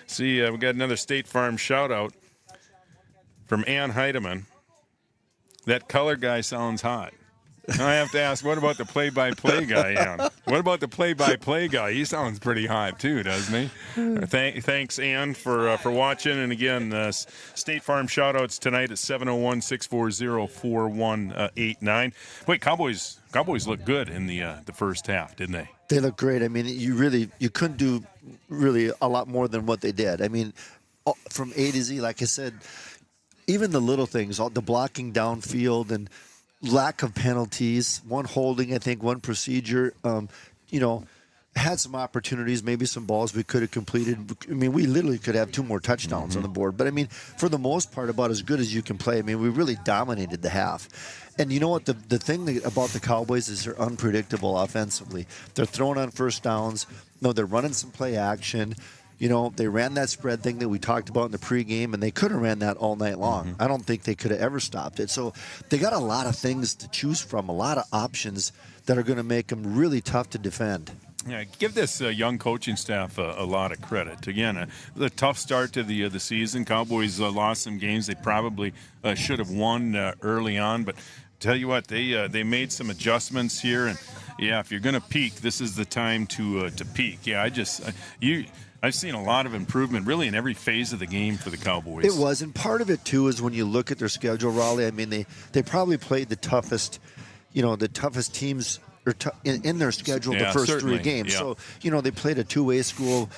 See, we got another State Farm shout-out from Ann Heidemann. That color guy sounds hot. I have to ask, what about the play-by-play guy, Ann? What about the play-by-play guy? He sounds pretty hot, too, doesn't he? Thanks, Ann, for watching. And, again, State Farm shout-outs tonight at 701-640-4189. Wait, Cowboys look good in the first half, didn't they? They look great. I mean, you couldn't do really a lot more than what they did. I mean, from A to Z, like I said, even the little things, the blocking downfield and lack of penalties, one holding, I think, one procedure, had some opportunities, maybe some balls we could have completed. I mean, we literally could have 2 more touchdowns on the board. But, I mean, for the most part, about as good as you can play. I mean, we really dominated the half. And you know what? The thing about the Cowboys is they're unpredictable offensively. They're throwing on first downs. No, they're running some play action. They ran that spread thing that we talked about in the pregame, and they could have ran that all night long. I don't think they could have ever stopped it. So they got a lot of things to choose from, a lot of options that are going to make them really tough to defend. Yeah, give this young coaching staff a lot of credit. Again, a tough start to the season. Cowboys lost some games they probably should have won early on, but tell you what, they made some adjustments here, and yeah, if you're going to peak, this is the time to peak. Yeah, I've seen a lot of improvement really in every phase of the game for the Cowboys. It was, and part of it too is when you look at their schedule, Raleigh. I mean, they probably played the toughest teams in their schedule the first 3 games. Yeah. So they played a two-way school.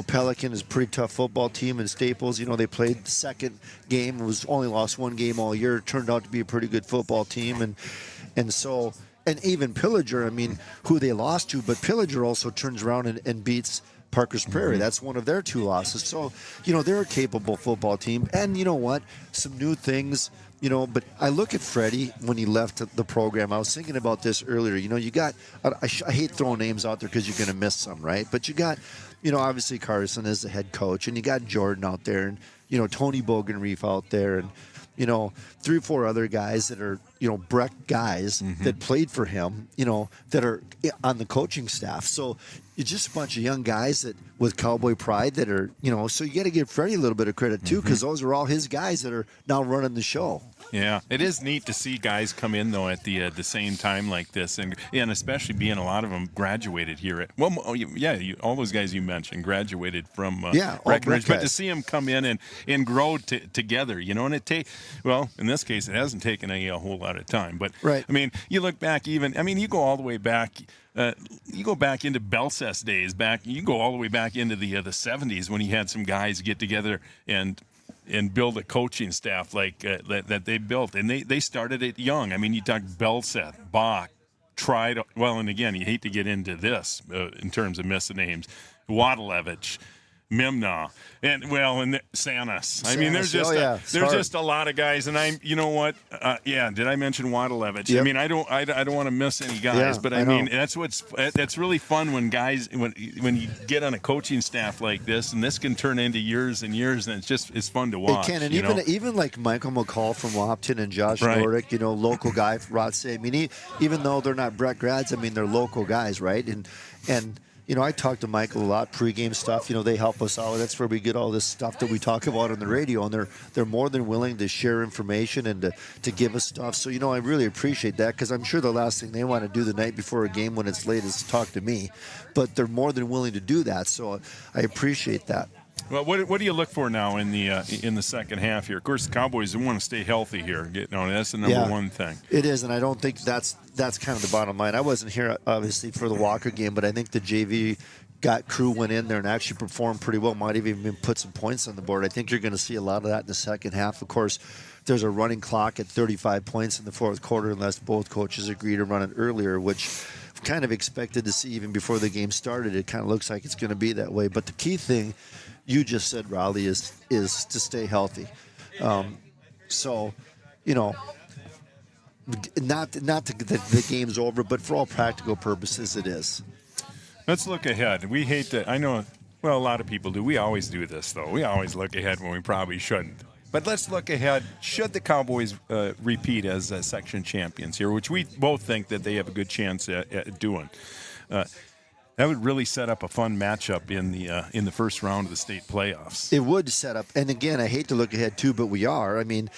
Pelican is a pretty tough football team in Staples. They played the second game, only lost 1 game all year. It turned out to be a pretty good football team, and even Pillager. I mean, who they lost to, but Pillager also turns around and beats Parker's Prairie. That's one of their 2 losses. So, they're a capable football team. And you know what? Some new things, but I look at Freddie when he left the program. I was thinking about this earlier. You got, I hate throwing names out there because you're going to miss some, right? But you got, obviously Carson as the head coach, and you got Jordan out there, and, Tony Bogenreef out there, and, 3 or 4 other guys that are, Breck guys that played for him, that are on the coaching staff. So it's just a bunch of young guys that with Cowboy pride that are, so you got to give Freddie a little bit of credit too, because those are all his guys that are now running the show. Yeah, it is neat to see guys come in though at the same time like this, and especially being a lot of them graduated here at all those guys you mentioned graduated from Breckenridge, but to see them come in and grow together, and in this case it hasn't taken a whole lot of time, but right. I mean, you look back you go all the way back. You go back into Belcess days. You go all the way back into the 70s when you had some guys get together and build a coaching staff like that they built, and they started it young. I mean, you talk Belseth, Bach, and again, you hate to get into this in terms of missing names, Wadalevich, Mimna, and Sanas. I mean, there's just a lot of guys, and you know what? Did I mention Wadalevich? Yep. I mean, I don't want to miss any guys, but I mean, that's really fun when guys when you get on a coaching staff like this, and this can turn into years and years, and it's fun to watch. It can, and even like Michael McCall from Lopton and Josh Nordick, local guy from Rothsay. I mean, even though they're not Breck grads, I mean, they're local guys, right? And I talk to Michael a lot, pregame stuff. They help us out. That's where we get all this stuff that we talk about on the radio, and they're more than willing to share information and to give us stuff. So, I really appreciate that, because I'm sure the last thing they want to do the night before a game when it's late is talk to me. But they're more than willing to do that, so I appreciate that. Well, what do you look for now in the second half here? Of course, the Cowboys want to stay healthy here. That's the number one thing. It is, and I don't think that's kind of the bottom line. I wasn't here, obviously, for the Walker game, but I think the JV crew went in there and actually performed pretty well. Might have even put some points on the board. I think you're going to see a lot of that in the second half. Of course, there's a running clock at 35 points in the fourth quarter unless both coaches agree to run it earlier, which kind of expected to see even before the game started. It kind of looks like it's going to be that way. But the key thing you just said, Raleigh, is to stay healthy. Not the game's over, but for all practical purposes, it is. Let's look ahead. We hate to. I know. Well, a lot of people do. We always do this, though. We always look ahead when we probably shouldn't. But let's look ahead. Should the Cowboys repeat as section champions here, which we both think that they have a good chance at doing, that would really set up a fun matchup in the first round of the state playoffs. It would set up, and again, I hate to look ahead too, but we are. I mean,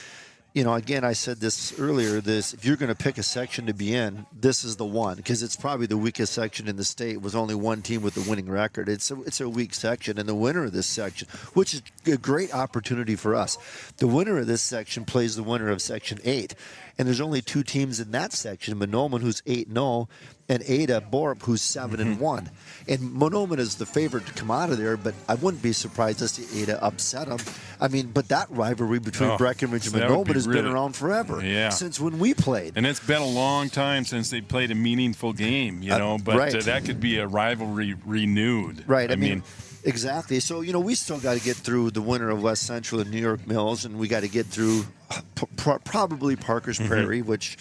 again, I said this earlier. If you're going to pick a section to be in, this is the one, because it's probably the weakest section in the state with only one team with a winning record. It's a weak section, and the winner of this section, which is a great opportunity for us, the winner of this section plays the winner of Section 8. And there's only two teams in that section, Monoman, who's 8-0, and Ada Borup, who's 7-1. And Monoman is the favorite to come out of there, but I wouldn't be surprised to see Ada upset them. I mean, but that rivalry between Breckenridge and Monoman has been around forever, since when we played. And it's been a long time since they played a meaningful game, but that could be a rivalry renewed. Right, I mean exactly. So, we still got to get through the winner of West Central and New York Mills, and we got to get through probably Parker's Prairie, which,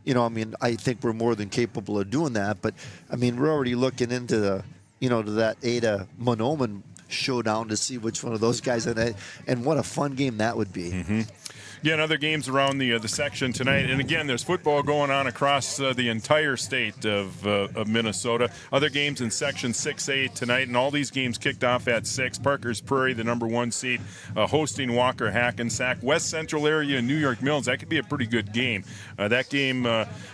I think we're more than capable of doing that. But, we're already looking into to that Ada Monoman showdown to see which one of those guys, and what a fun game that would be. Mm-hmm. Again, other games around the section tonight. And again, there's football going on across the entire state of Minnesota. Other games in Section 6A tonight, and all these games kicked off at 6. Parker's Prairie, the number 1 seed, hosting Walker Hackensack. West Central area and New York Mills, that could be a pretty good game. That game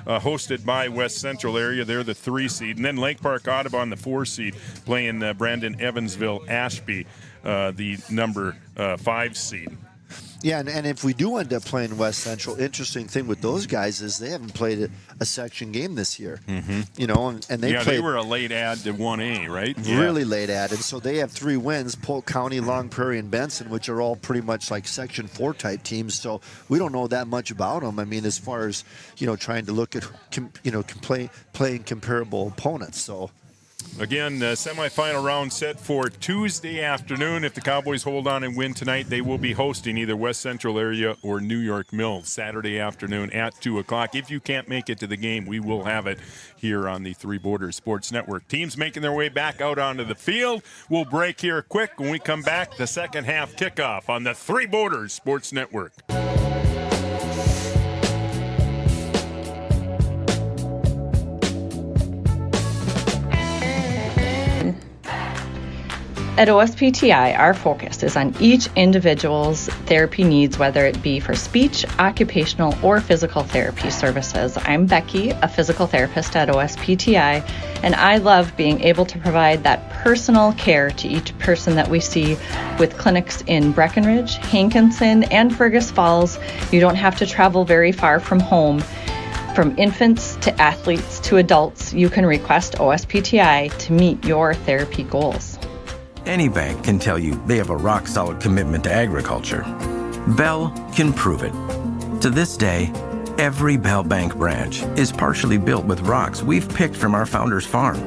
hosted by West Central area, they're the 3 seed. And then Lake Park Audubon, the 4 seed, playing Brandon Evansville Ashby, the number 5 seed. Yeah, and if we do end up playing West Central, interesting thing with those guys is they haven't played a section game this year. Mm-hmm. And they were a late add to 1A, right? Really late add, and so they have 3 wins: Polk County, Long Prairie, and Benson, which are all pretty much like Section 4 type teams. So we don't know that much about them. I mean, as far as trying to look at playing comparable opponents. So. Again, semifinal round set for Tuesday afternoon. If the Cowboys hold on and win tonight, they will be hosting either West Central area or New York Mills Saturday afternoon at 2 o'clock. If you can't make it to the game, we will have it here on the Three Borders Sports Network. Teams making their way back out onto the field. We'll break here quick. When we come back, the second half kickoff on the Three Borders Sports Network. At OSPTI, our focus is on each individual's therapy needs, whether it be for speech, occupational, or physical therapy services. I'm Becky, a physical therapist at OSPTI, and I love being able to provide that personal care to each person that we see with clinics in Breckenridge, Hankinson, and Fergus Falls. You don't have to travel very far from home. From infants to athletes to adults, you can request OSPTI to meet your therapy goals. Any bank can tell you they have a rock-solid commitment to agriculture. Bell can prove it. To this day, every Bell Bank branch is partially built with rocks we've picked from our founder's farm.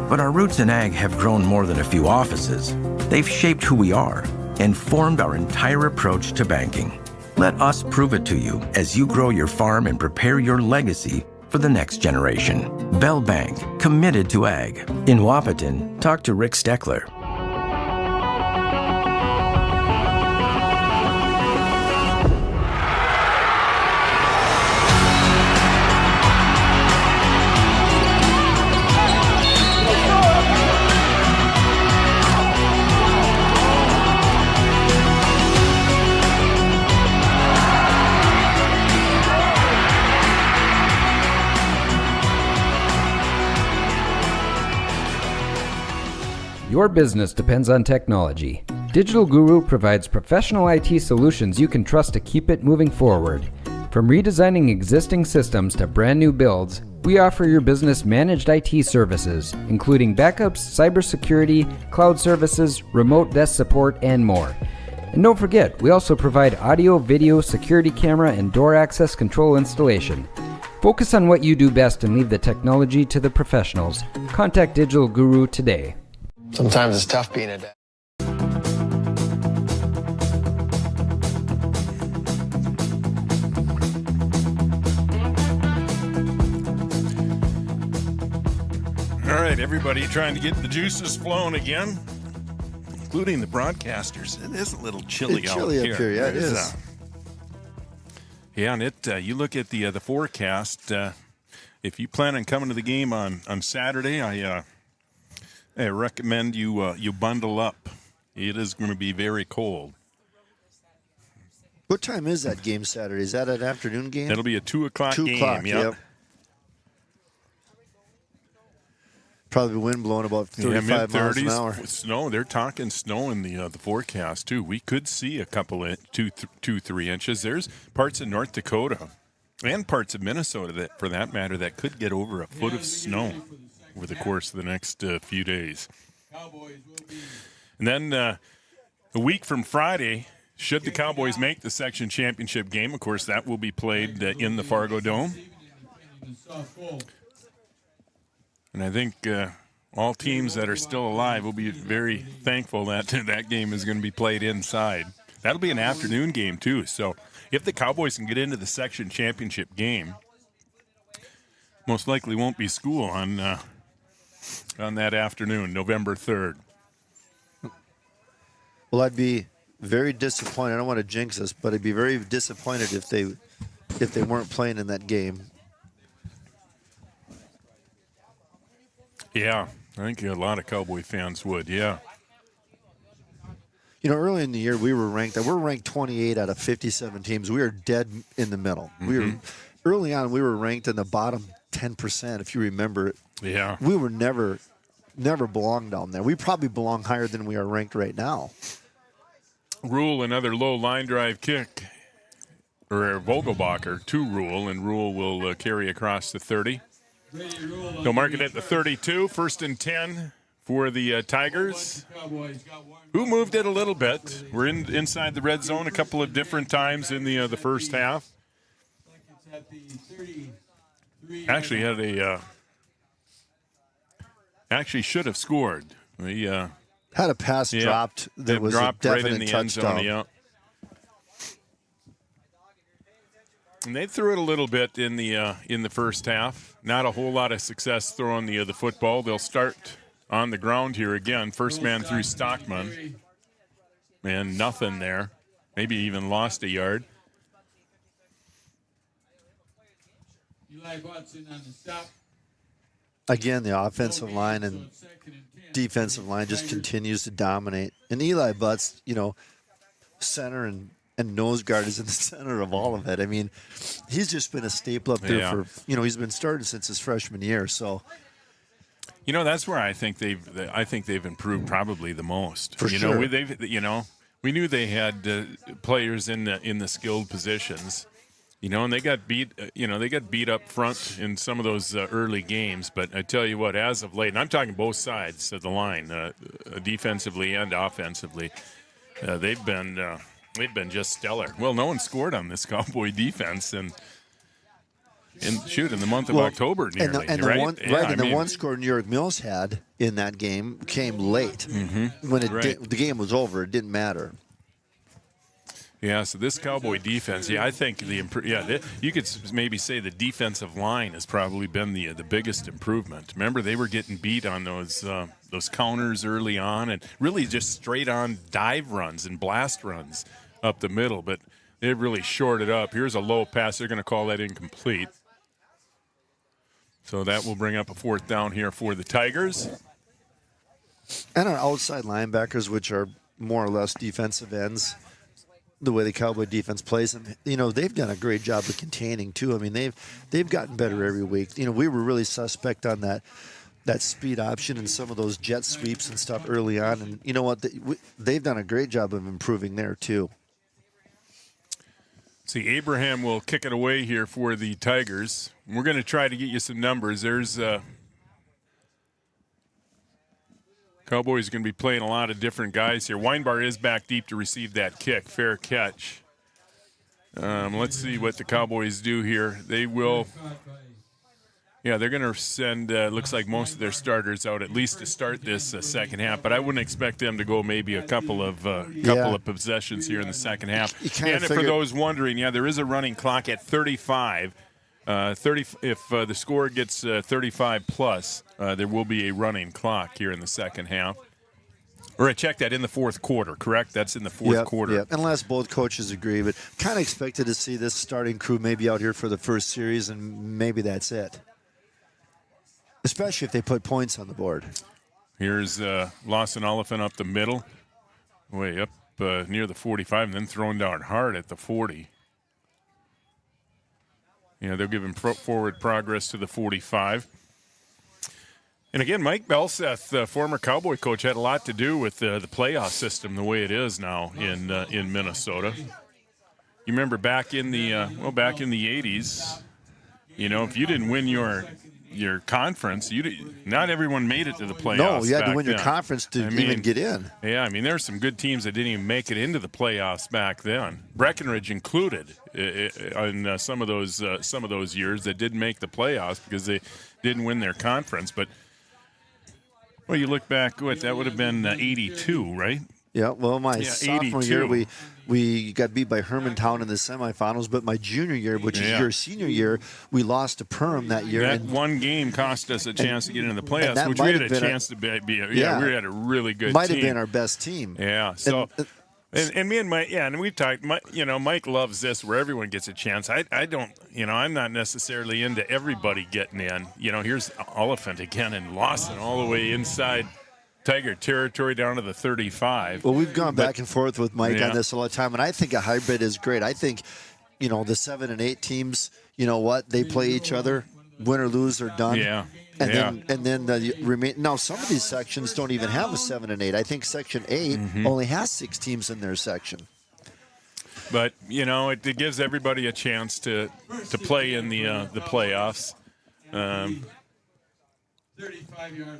But our roots in ag have grown more than a few offices. They've shaped who we are and formed our entire approach to banking. Let us prove it to you as you grow your farm and prepare your legacy for the next generation. Bell Bank, committed to ag. In Wahpeton, talk to Rick Steckler. Your business depends on technology. Digital Guru provides professional IT solutions you can trust to keep it moving forward. From redesigning existing systems to brand new builds, we offer your business managed IT services, including backups, cybersecurity, cloud services, remote desk support, and more. And don't forget, we also provide audio, video, security camera, and door access control installation. Focus on what you do best and leave the technology to the professionals. Contact Digital Guru today. Sometimes it's tough being a dad. All right, everybody trying to get the juices flowing again, including the broadcasters. It is a little chilly it's out chilly here. Up here. Yeah, it is. Yeah, and you look at the forecast. If you plan on coming to the game on Saturday, I recommend you bundle up. It is going to be very cold. What time is that game Saturday? Is that an afternoon game? It'll be a 2 o'clock 2 game. o'clock, yep. Probably wind blowing about 35 miles an hour. Snow. They're talking snow in the forecast too. We could see a couple of 2-3 inches. There's parts of North Dakota and parts of Minnesota that, for that matter, that could get over a foot of snow over the course of the next few days. And then a week from Friday, should the Cowboys make the section championship game, of course, that will be played in the Fargo Dome. And I think all teams that are still alive will be very thankful that that game is going to be played inside. That'll be an afternoon game, too. So if the Cowboys can get into the section championship game, most likely won't be school on that afternoon, November 3rd. Well, I'd be very disappointed. I don't want to jinx us, but I'd be very disappointed if they weren't playing in that game. Yeah, I think a lot of Cowboy fans would, yeah. You know, early in the year, we're ranked 28 out of 57 teams. We were dead in the middle. Mm-hmm. Early on, we were ranked in the bottom 10%, if you remember it. Yeah. We were never belonged down there. We probably belong higher than we are ranked right now. Rule, another low line drive kick, or Vogelbacher to Rule, and Rule will carry across the 30. They'll mark it at the 32, 1st and 10 for the Tigers, who moved it a little bit. We're inside the red zone a couple of different times in the first half. Actually actually should have scored. We had a pass dropped that was dropped a definite right in the touchdown. end zone. Yeah. And they threw it a little bit in the first half. Not a whole lot of success throwing the football. They'll start on the ground here again. First man through Stockman. And nothing there. Maybe even lost a yard. Eli Watson on the stop. again, the offensive line and defensive line just continues to dominate. And Eli Butts, center and nose guard is in the center of all of it. I mean, he's just been a staple up there for, he's been starting since his freshman year. So, that's where I think they've improved probably the most. For sure. We knew they had players in the skilled positions. And they got beat. They got beat up front in some of those early games. But I tell you what, as of late, and I'm talking both sides of the line, defensively and offensively, they've been just stellar. Well, no one scored on this Cowboy defense, and in the month of October, nearly. The one score New York Mills had in that game came late. Mm-hmm. When the game was over, it didn't matter. Yeah, so this Cowboy defense, I think you could maybe say the defensive line has probably been the biggest improvement. Remember, they were getting beat on those counters early on, and really just straight on dive runs and blast runs up the middle, but they've really shorted up. Here's a low pass. They're going to call that incomplete. So that will bring up a 4th down here for the Tigers. And our outside linebackers, which are more or less defensive ends, the way the Cowboy defense plays them, they've done a great job of containing too. I mean, they've gotten better every week. We were really suspect on that speed option and some of those jet sweeps and stuff early on, and you know what? They've done a great job of improving there too. See, Abraham will kick it away here for the Tigers. We're going to try to get you some numbers. There's Cowboys are going to be playing a lot of different guys here. Weinbar is back deep to receive that kick. Fair catch. Let's see what the Cowboys do here. They will, they're going to send, looks like most of their starters out at least to start this second half. But I wouldn't expect them to go maybe a couple of possessions here in the second half. And for those wondering, there is a running clock at 35. If the score gets 35 plus, there will be a running clock here in the second half. Or I checked that in the fourth quarter, correct? That's in the fourth quarter. Yeah, unless both coaches agree. But kind of expected to see this starting crew maybe out here for the first series, and maybe that's it. Especially if they put points on the board. Here's Lawson Oliphant up the middle, way up near the 45, and then thrown down hard at the 40. They'll give him forward progress to the 45. And again, Mike Belseth, former Cowboy coach, had a lot to do with the playoff system the way it is now in Minnesota. You remember back in the 80s, if you didn't win your conference, not everyone made it to the playoffs. No, you had to back win your then. conference to even get in. Yeah, there were some good teams that didn't even make it into the playoffs back then. Breckenridge included in some of those years that didn't make the playoffs because they didn't win their conference. But you look back, that would have been 82, right? Yeah, well, my sophomore 82. year, we got beat by Hermantown in the semifinals, but my junior year, which is your senior year, we lost to Perham that year. That one game cost us a chance to get into the playoffs, which we had a chance to be. We had a really good team. Might have been our best team. Yeah, so... And me and Mike, and we've talked, Mike loves this where everyone gets a chance. I don't, I'm not necessarily into everybody getting in. Here's Oliphant again and Lawson all the way inside Tiger territory down to the 35. Well, we've gone back and forth with Mike on this all the time, and I think a hybrid is great. I think, the 7 and 8 teams, they play each other, win or lose, they're done. Yeah. And then the remain. Now some of these sections don't even have a 7 and 8. I think Section 8 only has 6 teams in their section. But it gives everybody a chance to play in the playoffs.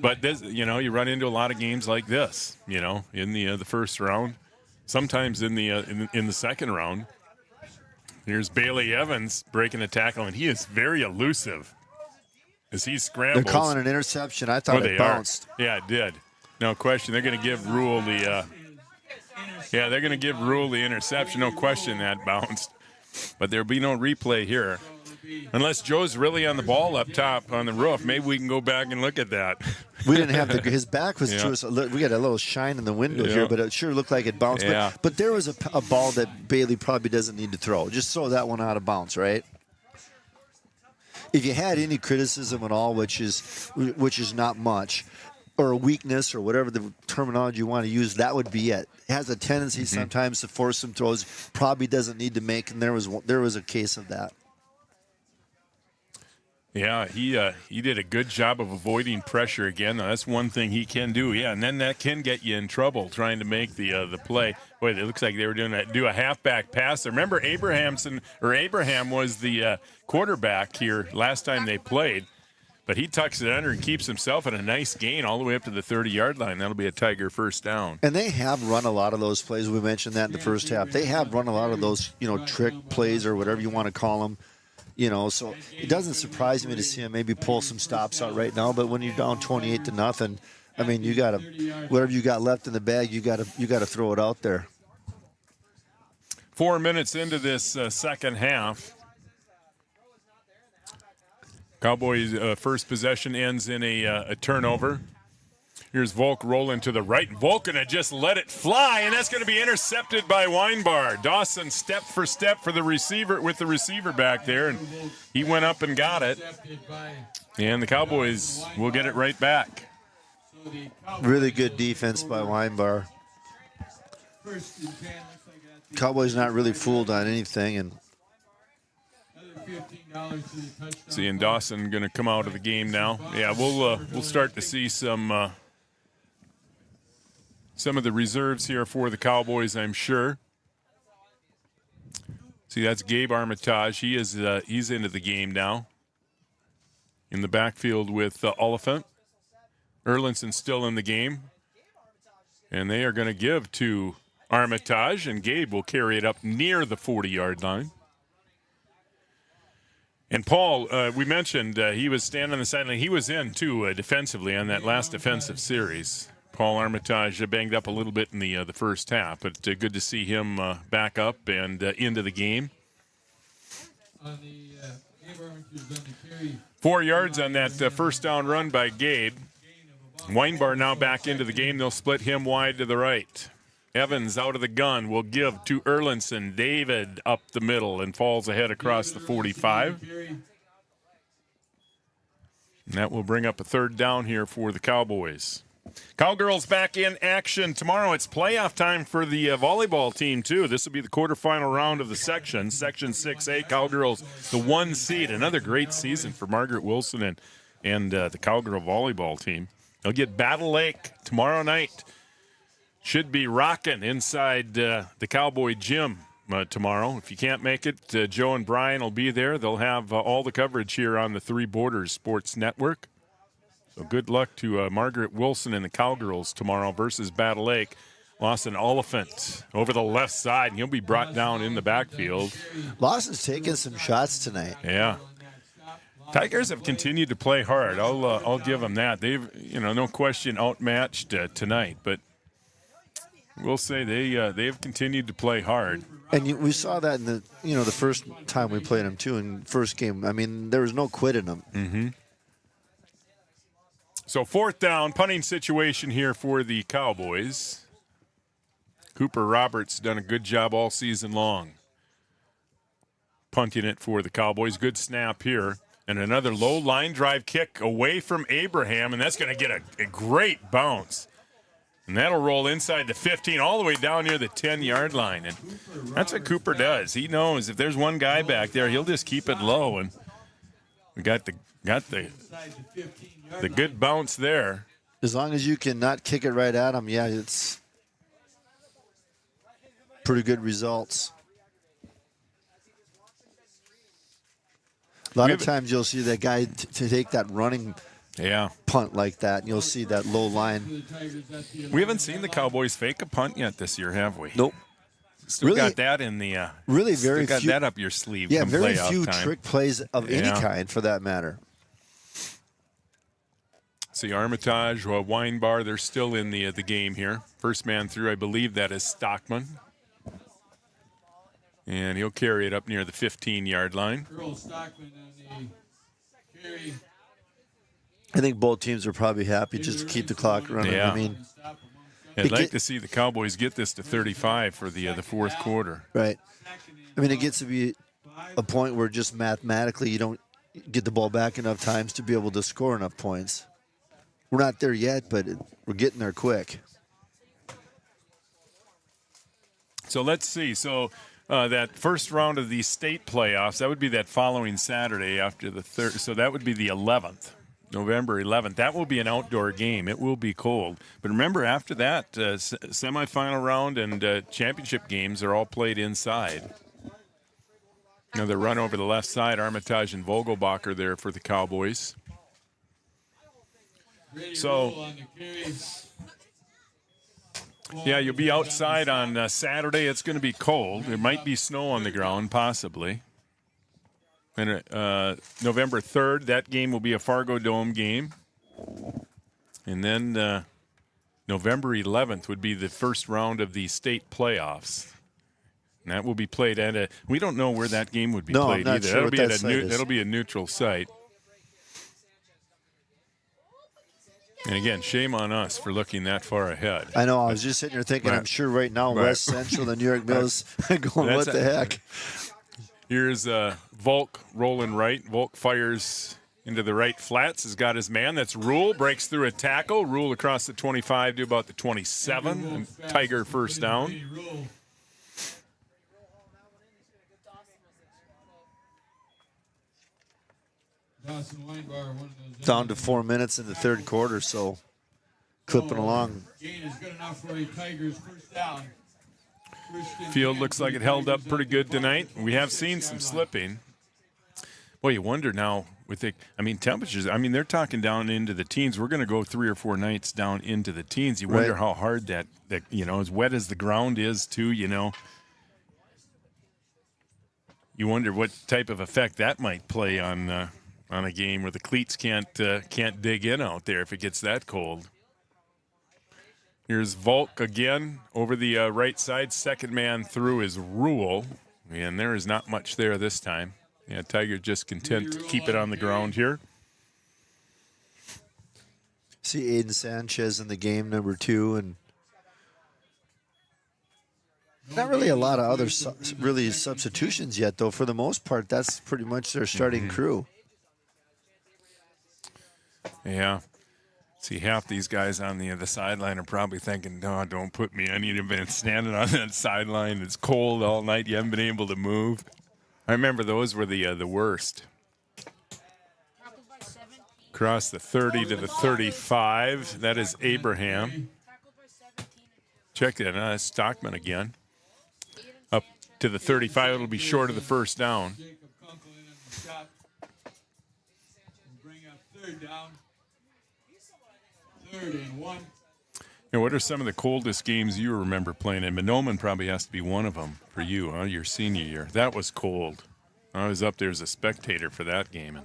But this, you run into a lot of games like this. In the first round, sometimes in the second round. Here's Bailey Evans breaking a tackle, and he is very elusive. As he scrambles. They're calling an interception. I thought it bounced. Yeah, it did. No question. They're going to give Rule the they're going to give Rule the interception. No question that bounced. But there'll be no replay here. Unless Joe's really on the ball up top on the roof. Maybe we can go back and look at that. We didn't have his back was to us. We got a little shine in the window here, but it sure looked like it bounced. Yeah. But there was a ball that Bailey probably doesn't need to throw. Just throw that one out of bounds, right? if you had any criticism at all, which is not much, or a weakness or whatever the terminology you want to use, that would be it. It has a tendency sometimes to force some throws, probably doesn't need to make, and there was a case of that. Yeah, he did a good job of avoiding pressure again. Now, that's one thing he can do. Yeah, and then that can get you in trouble trying to make the play. Boy, it looks like they were do a halfback pass. Remember, Abraham was the quarterback here last time they played, but he tucks it under and keeps himself at a nice gain all the way up to the 30-yard line. That'll be a Tiger first down. And they have run a lot of those plays. We mentioned that in the first half. They have run a lot of those, trick plays or whatever you want to call them. So it doesn't surprise me to see him maybe pull some stops out right now. But when you're down 28-0, I mean, you got to, whatever you got left in the bag, you got to throw it out there. 4 minutes into this second half, Cowboys' first possession ends in a turnover. Here's Volk rolling to the right. Volk going to just let it fly, and that's going to be intercepted by Weinbar. Dawson step for step for the receiver with the receiver back there, and he went up and got it. And the Cowboys will get it right back. Really good defense by Weinbar. Cowboys not really fooled on anything, and seeing Dawson going to come out of the game now. Yeah, we'll start to see some of the reserves here for the Cowboys, I'm sure. See, that's Gabe Armitage. He's into the game now. In the backfield with Oliphant. Erlinson's still in the game. And they are going to give to Armitage, and Gabe will carry it up near the 40-yard line. And Paul, we mentioned he was standing on the sideline. He was in, too, defensively on that last defensive series. Paul Armitage banged up a little bit in the first half, but good to see him back up and into the game. 4 yards on that first down run by Gabe. Weinbar now back into the game. They'll split him wide to the right. Evans out of the gun will give to Erlinson. David up the middle and falls ahead across the 45. And that will bring up a third down here for the Cowboys. Cowgirls back in action tomorrow. It's playoff time for the volleyball team, too. This will be the quarterfinal round of the Section 6A. Cowgirls, the 1 seed. Another great season for Margaret Wilson and the Cowgirl volleyball team. They'll get Battle Lake tomorrow night. Should be rocking inside the Cowboy gym tomorrow. If you can't make it, Joe and Brian will be there. They'll have all the coverage here on the Three Borders Sports Network. So good luck to Margaret Wilson and the Cowgirls tomorrow versus Battle Lake. Lawson Oliphant over the left side, and he'll be brought down in the backfield. Lawson's taking some shots tonight. Yeah. Tigers have continued to play hard. I'll give them that. They've, no question outmatched tonight, but we'll say they have continued to play hard. And we saw that in the first time we played them too in first game. I mean, there was no quit in them. Mm-hmm. So fourth down, punting situation here for the Cowboys. Cooper Roberts done a good job all season long punting it for the Cowboys. Good snap here. And another low line drive kick away from Abraham, and that's going to get a great bounce. And that'll roll inside the 15 all the way down near the 10-yard line. And that's what Cooper does. He knows if there's one guy back there, he'll just keep it low. And we got the good bounce there. As long as you can not kick it right at him, yeah, it's pretty good results. A lot of times you'll see that guy to take that running punt like that, and you'll see that low line. We haven't seen the Cowboys fake a punt yet this year, have we? Nope. Still got that in the really very still got few, that up your sleeve. Yeah, come very playoff few time. trick plays of any kind for that matter. See Armitage, Weinbar, they're still in the game here. First man through, I believe that is Stockman. And he'll carry it up near the 15-yard line. I think both teams are probably happy just to keep the clock running. Yeah. I mean, I'd like to see the Cowboys get this to 35 for the fourth quarter. Right. I mean, it gets to be a point where just mathematically you get the ball back enough times to be able to score enough points. We're not there yet, but we're getting there quick. So let's see. So that first round of the state playoffs, that would be that following Saturday after the third. So that would be the 11th, November 11th. That will be an outdoor game. It will be cold. But remember, after that, semifinal round and championship games are all played inside. Another run over the left side. Armitage and Vogelbach are there for the Cowboys. So, yeah, you'll be outside on Saturday. It's going to be cold. There might be snow on the ground, possibly. And November 3rd, that game will be a Fargo Dome game. And then November 11th would be the first round of the state playoffs. And that will be played at we don't know where that game would be played I'm not either. Sure that'll be that at that'll be a neutral site. And again, shame on us for looking that far ahead. I know. I was just sitting here thinking, I'm sure right now West Central, the New York Mills, going, what the heck? Here's Volk rolling right. Volk fires into the right flats. Has got his man. That's Rule. Breaks through a tackle. Rule across the 25 to about the 27. And Tiger first down. Down to 4 minutes in the third quarter, so clipping along. Gain is good enough for a Tigers first down. Field looks like it held up pretty good tonight. We have seen some slipping. Well, you wonder now with the, temperatures. They're talking down into the teens. We're going to go 3 or 4 nights down into the teens. You wonder how hard that as wet as the ground is too. You wonder what type of effect that might play on a game where the cleats can't dig in out there if it gets that cold. Here's Volk again over the right side. Second man through is Rule, and there is not much there this time. Yeah, Tiger just content to keep it on the ground here. See Aiden Sanchez in the game, number 2, and not really a lot of other substitutions yet, though. For the most part, that's pretty much their starting crew. Yeah. See, half these guys on the sideline are probably thinking, no, don't put me. I need to be standing on that sideline. It's cold all night. You haven't been able to move. I remember those were the worst. Across the 30 to the 35. That is Abraham. Check that out. That's Stockman again. Up to the 35. It'll be short of the first down. Bring up third down. 3rd and 1. What are some of the coldest games you remember playing in? Monoman probably has to be one of them for you, huh? Your senior year. That was cold. I was up there as a spectator for that game.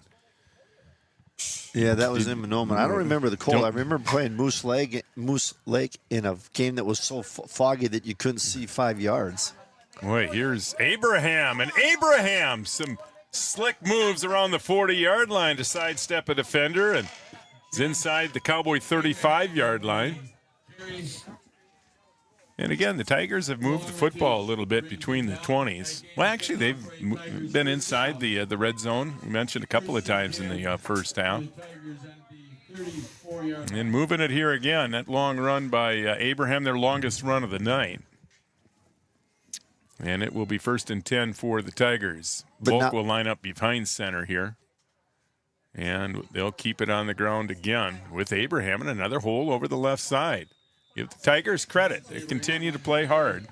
Yeah, that was in Monoman. I don't remember the cold. I remember playing Moose Lake in a game that was so foggy that you couldn't see 5 yards. Boy, here's Abraham. And Abraham, some slick moves around the 40-yard line to sidestep a defender, and is inside the Cowboy 35-yard line. And again, the Tigers have moved the football a little bit between the 20s. Well, actually, they've been inside the red zone. We mentioned a couple of times in the first half. And moving it here again, that long run by Abraham, their longest run of the night. And it will be 1st and 10 for the Tigers. Volk will line up behind center here. And they'll keep it on the ground again with Abraham and another hole over the left side. Give the Tigers credit. They continue to play hard.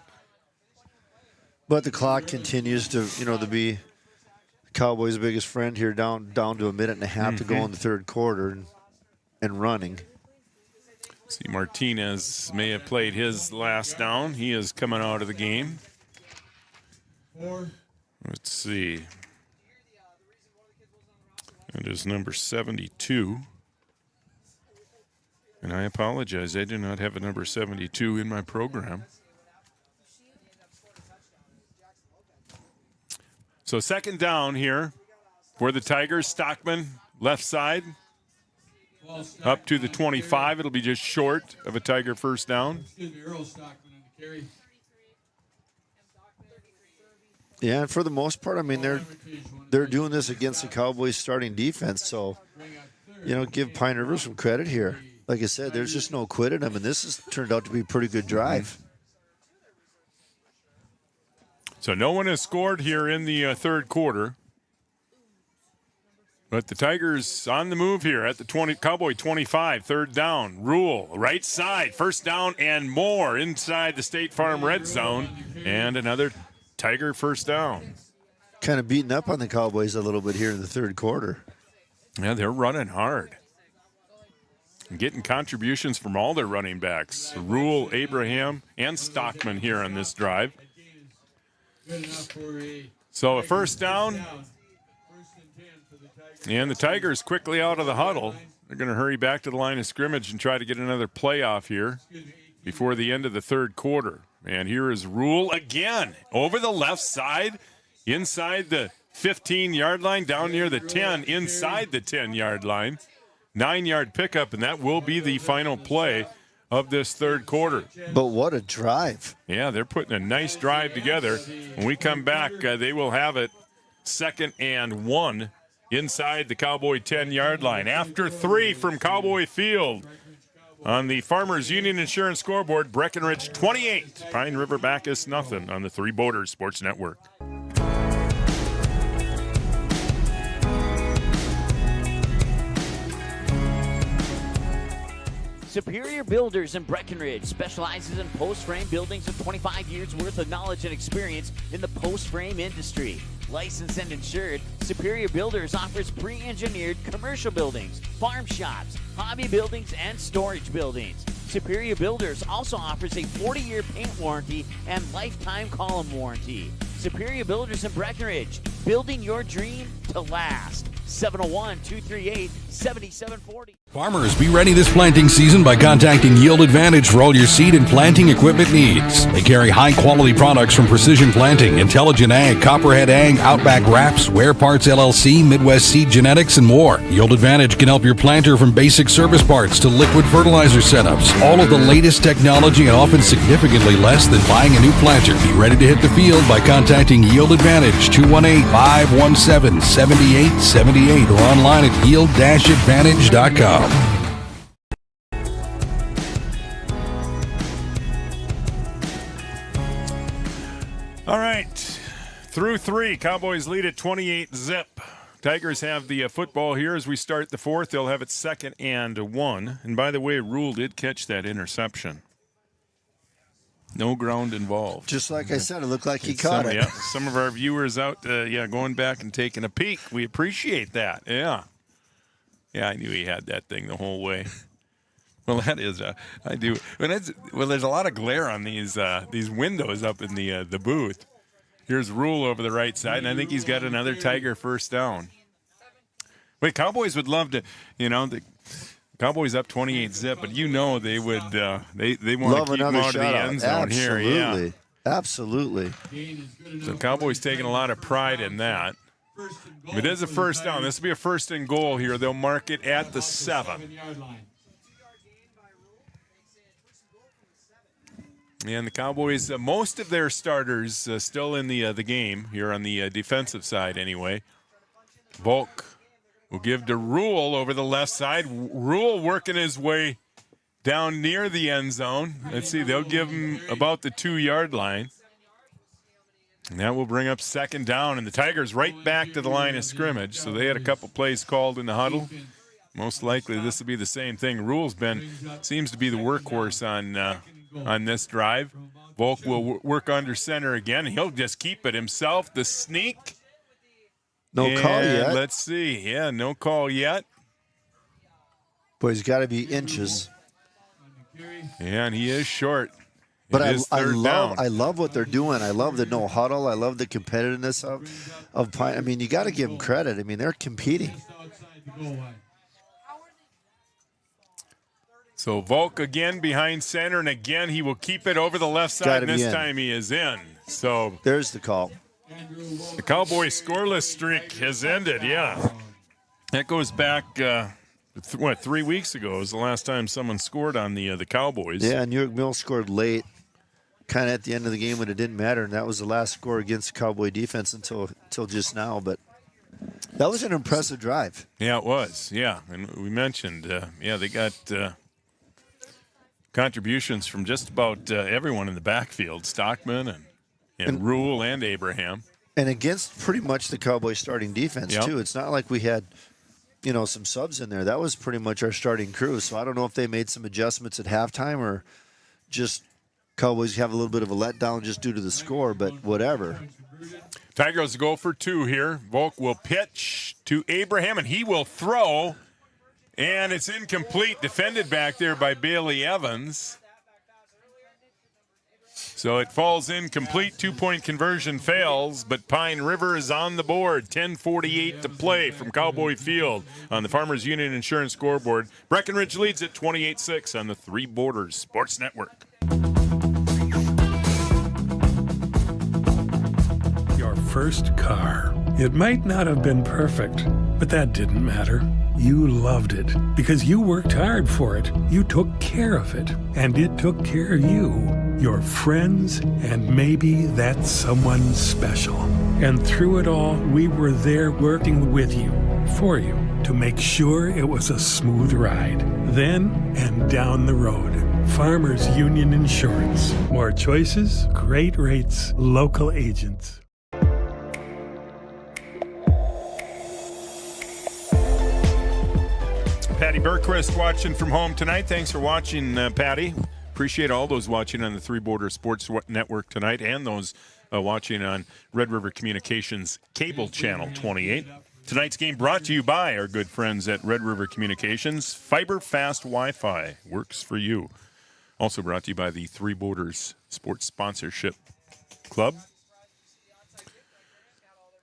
But the clock continues to be the Cowboys' biggest friend here, down to a minute and a half to go in the third quarter and running. See, Martinez may have played his last down. He is coming out of the game. Let's see. That is number 72. And I apologize, I do not have a number 72 in my program. So second down here for the Tigers. Stockman, left side, up to the 25. It'll be just short of a Tiger first down. Earl Stockman on the carry. Yeah, and for the most part, I mean, they're doing this against the Cowboys' starting defense. So, give Pine River some credit here. Like I said, there's just no quit in them, and this has turned out to be a pretty good drive. So no one has scored here in the third quarter. But the Tigers on the move here at the Cowboy 25, third down. Rule, right side, first down and more inside the State Farm red zone. And another Tiger first down. Kind of beating up on the Cowboys a little bit here in the third quarter. Yeah, they're running hard. And getting contributions from all their running backs. Rule, Abraham, and Stockman here on this drive. So a first down. And the Tigers quickly out of the huddle. They're going to hurry back to the line of scrimmage and try to get another playoff here before the end of the third quarter. And here is Rule again over the left side, inside the 15-yard line, down near the 10, inside the 10-yard line. 9-yard pickup, and that will be the final play of this third quarter. But what a drive. Yeah, they're putting a nice drive together. When we come back, they will have it 2nd and 1 inside the Cowboy 10-yard line. After 3 from Cowboy Field. On the Farmers Union Insurance scoreboard, Breckenridge 28, Pine River Backus nothing on the Three Boaters Sports Network. Superior Builders in Breckenridge specializes in post-frame buildings with 25 years worth of knowledge and experience in the post-frame industry. Licensed and insured, Superior Builders offers pre-engineered commercial buildings, farm shops, hobby buildings, and storage buildings. Superior Builders also offers a 40-year paint warranty and lifetime column warranty. Superior Builders in Breckenridge, building your dream to last. 701-238-7740. Farmers, be ready this planting season by contacting Yield Advantage for all your seed and planting equipment needs. They carry high-quality products from Precision Planting, Intelligent Ag, Copperhead Ag, Outback Wraps, Ware Parts LLC, Midwest Seed Genetics, and more. Yield Advantage can help your planter from basic service parts to liquid fertilizer setups. All of the latest technology and often significantly less than buying a new planter. Be ready to hit the field by contacting Yield Advantage 218-517-7878 or online at yield-advantage.com. All right, through 3, Cowboys lead at 28-0. Tigers have the football here as we start the fourth. They'll have it 2nd and 1. And by the way, Rule did catch that interception. No ground involved. Just like I said, it looked like he caught it. Yeah, some of our viewers out, going back and taking a peek. We appreciate that. Yeah. Yeah, I knew he had that thing the whole way. Well, that is, I do. There's a lot of glare on these windows up in the booth. Here's Rule over the right side, and I think he's got another Tiger first down. Wait, Cowboys would love to, the Cowboys up 28-0, but they would they want to keep them out of the end zone here. Yeah. Absolutely. So Cowboys taking a lot of pride in that. It is a first down. This will be a 1st and goal here. They'll mark it at the 7. And the Cowboys, most of their starters still in the game here on the defensive side anyway. Volk will give to Rule over the left side. Rule working his way down near the end zone. Let's see, they'll give him about the 2-yard line. And that will bring up 2nd down, and the Tigers right back to the line of scrimmage. So they had a couple plays called in the huddle. Most likely this will be the same thing. Rule's seems to be the workhorse on this drive. Volk will work under center again. He'll just keep it himself. The sneak. No call yet. Let's see. Yeah, no call yet. But he's got to be inches. Yeah, and he is short. But I love what they're doing. I love the no huddle. I love the competitiveness of Pine. I mean, you got to give them credit. I mean, they're competing. So Volk again behind center, and again he will keep it over the left side, and this time he is in. So there's the call. The Cowboys scoreless streak has ended, yeah. That goes back, 3 weeks ago was the last time someone scored on the Cowboys. Yeah, New York Mill scored late. kind of at the end of the game when it didn't matter, and that was the last score against the Cowboy defense until just now. But that was an impressive drive. Yeah, it was. Yeah, and we mentioned, they got contributions from just about everyone in the backfield, Stockman and Rule and Abraham. And against pretty much the Cowboys starting defense, too. It's not like we had, some subs in there. That was pretty much our starting crew. So I don't know if they made some adjustments at halftime or just Cowboys have a little bit of a letdown just due to the score, but whatever. Tigers go for 2 here. Volk will pitch to Abraham, and he will throw. And it's incomplete, defended back there by Bailey Evans. So it falls incomplete, 2-point conversion fails, but Pine River is on the board. 10:48 to play from Cowboy Field on the Farmers Union Insurance scoreboard. Breckenridge leads at 28-6 on the Three Borders Sports Network. Your first car. It might not have been perfect, but that didn't matter. You loved it because you worked hard for it. You took care of it, and it took care of you, your friends, and maybe that someone special. And through it all, we were there working with you, for you, to make sure it was a smooth ride. Then and down the road. Farmers Union Insurance. More choices, great rates, local agents. Patty Berquist watching from home tonight. Thanks for watching, Patty. Appreciate all those watching on the Three Border Sports Network tonight and those watching on Red River Communications Cable Channel 28. Tonight's game brought to you by our good friends at Red River Communications. Fiber Fast Wi-Fi works for you. Also brought to you by the Three Borders Sports Sponsorship Club.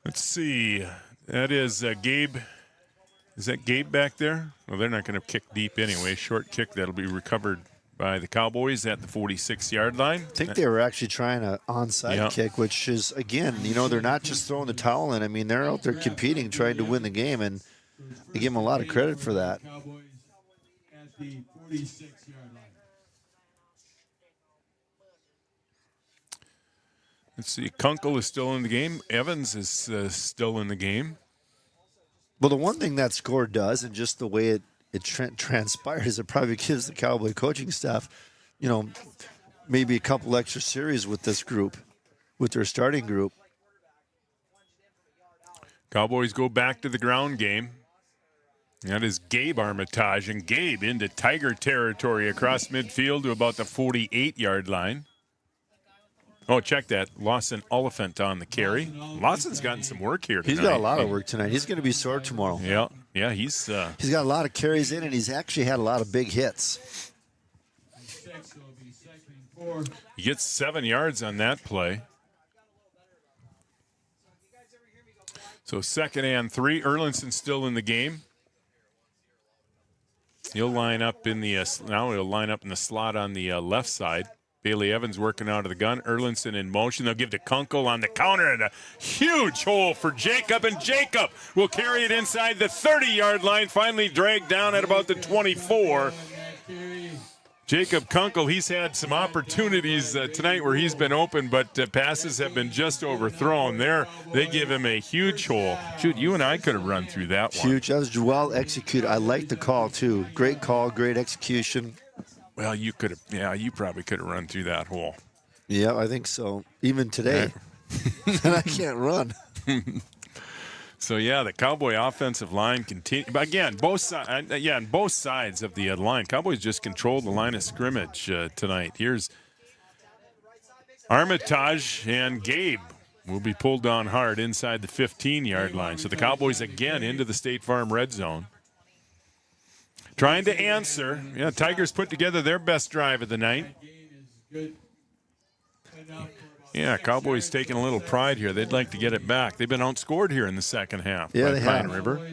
Let's see. That is Gabe. Is that Gabe back there? Well, they're not going to kick deep anyway. Short kick that'll be recovered by the Cowboys at the 46-yard line. I think they were actually trying an onside kick, which is, again, they're not just throwing the towel in. I mean, they're out there competing, trying to win the game, and I give them a lot of credit for that. Let's see. Kunkel is still in the game. Evans is still in the game. Well, the one thing that score does, and just the way it transpires, it probably gives the Cowboy coaching staff, maybe a couple extra series with this group, with their starting group. Cowboys go back to the ground game. That is Gabe Armitage, and Gabe into Tiger territory across midfield to about the 48-yard line. Oh, check that. Lawson Oliphant on the carry. Lawson's gotten some work here tonight. He's got a lot of work tonight. He's going to be sore tomorrow. Yeah, he's got a lot of carries in, and he's actually had a lot of big hits. He gets 7 yards on that play. So 2nd and 3. Erlinson's still in the game. He'll line up in the slot on the left side. Bailey Evans working out of the gun. Erlinson in motion. They'll give to Kunkel on the counter, and a huge hole for Jacob. And Jacob will carry it inside the 30-yard line, finally dragged down at about the 24. Jacob Kunkel, he's had some opportunities tonight where he's been open, but passes have been just overthrown. They give him a huge hole. Shoot, you and I could have run through that one. Huge. That was well executed. I like the call, too. Great call, great execution. Well, you probably could have run through that hole. Yeah, I think so. Even today. And I can't run. So, the Cowboy offensive line continue. But again, on both sides of the line. Cowboys just controlled the line of scrimmage tonight. Here's Armitage, and Gabe will be pulled down hard inside the 15-yard line. So the Cowboys again into the State Farm red zone. Trying to answer. Tigers put together their best drive of the night. Yeah, Cowboys taking a little pride here. They'd like to get it back. They've been outscored here in the second half by Pine River.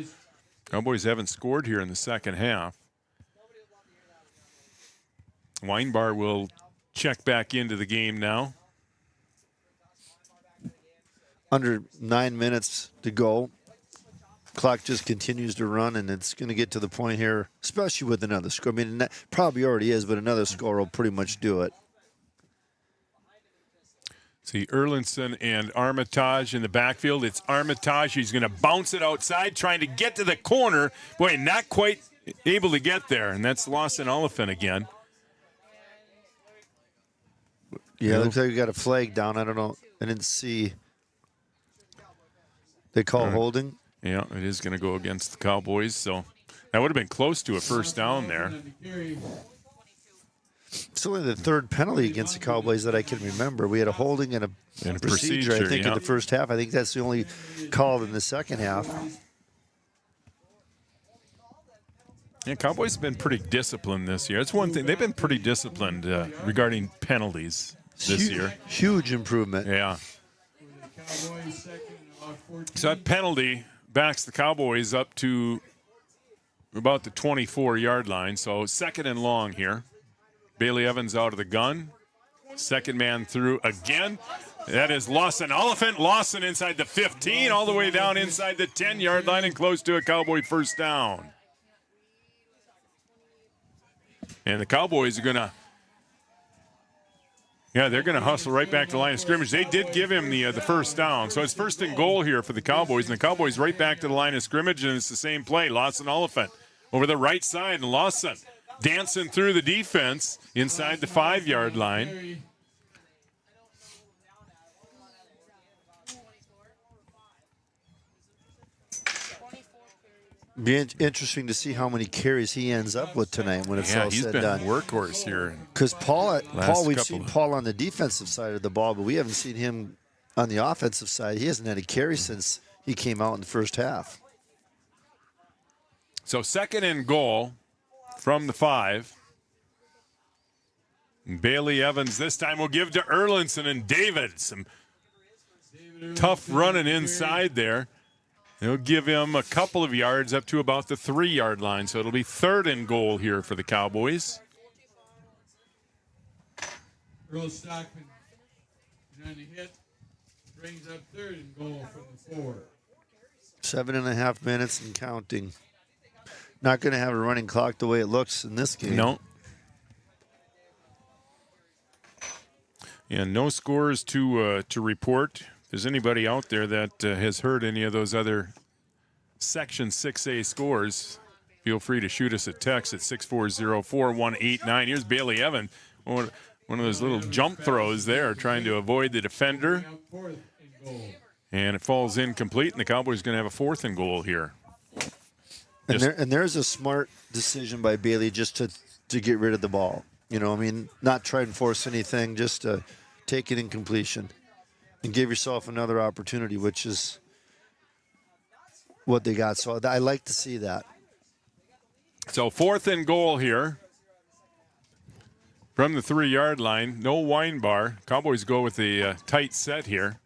Cowboys haven't scored here in the second half. Weinbar will check back into the game now. Under 9 minutes to go. Clock just continues to run, and it's going to get to the point here, especially with another score. I mean, probably already is, but another score will pretty much do it. See Erlinson and Armitage in the backfield. It's Armitage. He's going to bounce it outside, trying to get to the corner. Boy, not quite able to get there, and that's Lawson Oliphant again. Yeah, looks like we got a flag down. I don't know. I didn't see. They call holding. Yeah, it is going to go against the Cowboys, so that would have been close to a first down there. It's only the third penalty against the Cowboys that I can remember. We had a holding and a procedure, I think, in the first half. I think that's the only call in the second half. Yeah, Cowboys have been pretty disciplined this year. That's one thing. They've been pretty disciplined regarding penalties this year. Huge improvement. Yeah. So that penalty backs the Cowboys up to about the 24-yard line. So second and long here. Bailey Evans out of the gun. Second man through again. That is Lawson Oliphant. Lawson inside the 15, all the way down inside the 10-yard line and close to a Cowboy first down. And the Cowboys are going to, they're going to hustle right back to the line of scrimmage. They did give him the first down. So it's first and goal here for the Cowboys. And the Cowboys right back to the line of scrimmage, and it's the same play. Lawson Oliphant over the right side, and Lawson dancing through the defense inside the 5-yard line. Be interesting to see how many carries he ends up with tonight when it's all said and done. He's been workhorse here. Because Paul, we've seen Paul on the defensive side of the ball, but we haven't seen him on the offensive side. He hasn't had a carry since he came out in the first half. So second and goal from the 5. Bailey Evans this time will give to Erlinson and David. Some tough running inside there. He'll give him a couple of yards up to about the 3-yard line. So it'll be third and goal here for the Cowboys. Earl Stockman on the hit brings up third and goal from the 4. 7.5 minutes and counting. Not going to have a running clock the way it looks in this game. No. And no scores to report. If there's anybody out there that has heard any of those other Section 6A scores, feel free to shoot us a text at 640-4189. Here's Bailey Evans, one of those little jump throws there, trying to avoid the defender. And it falls incomplete, and the Cowboys are going to have a fourth and goal here. And there's a smart decision by Bailey just to get rid of the ball. You know, I mean, not try and force anything, just to take it in completion and give yourself another opportunity, which is what they got. So I like to see that. So fourth and goal here from the 3-yard line. No wine bar. Cowboys go with a tight set here.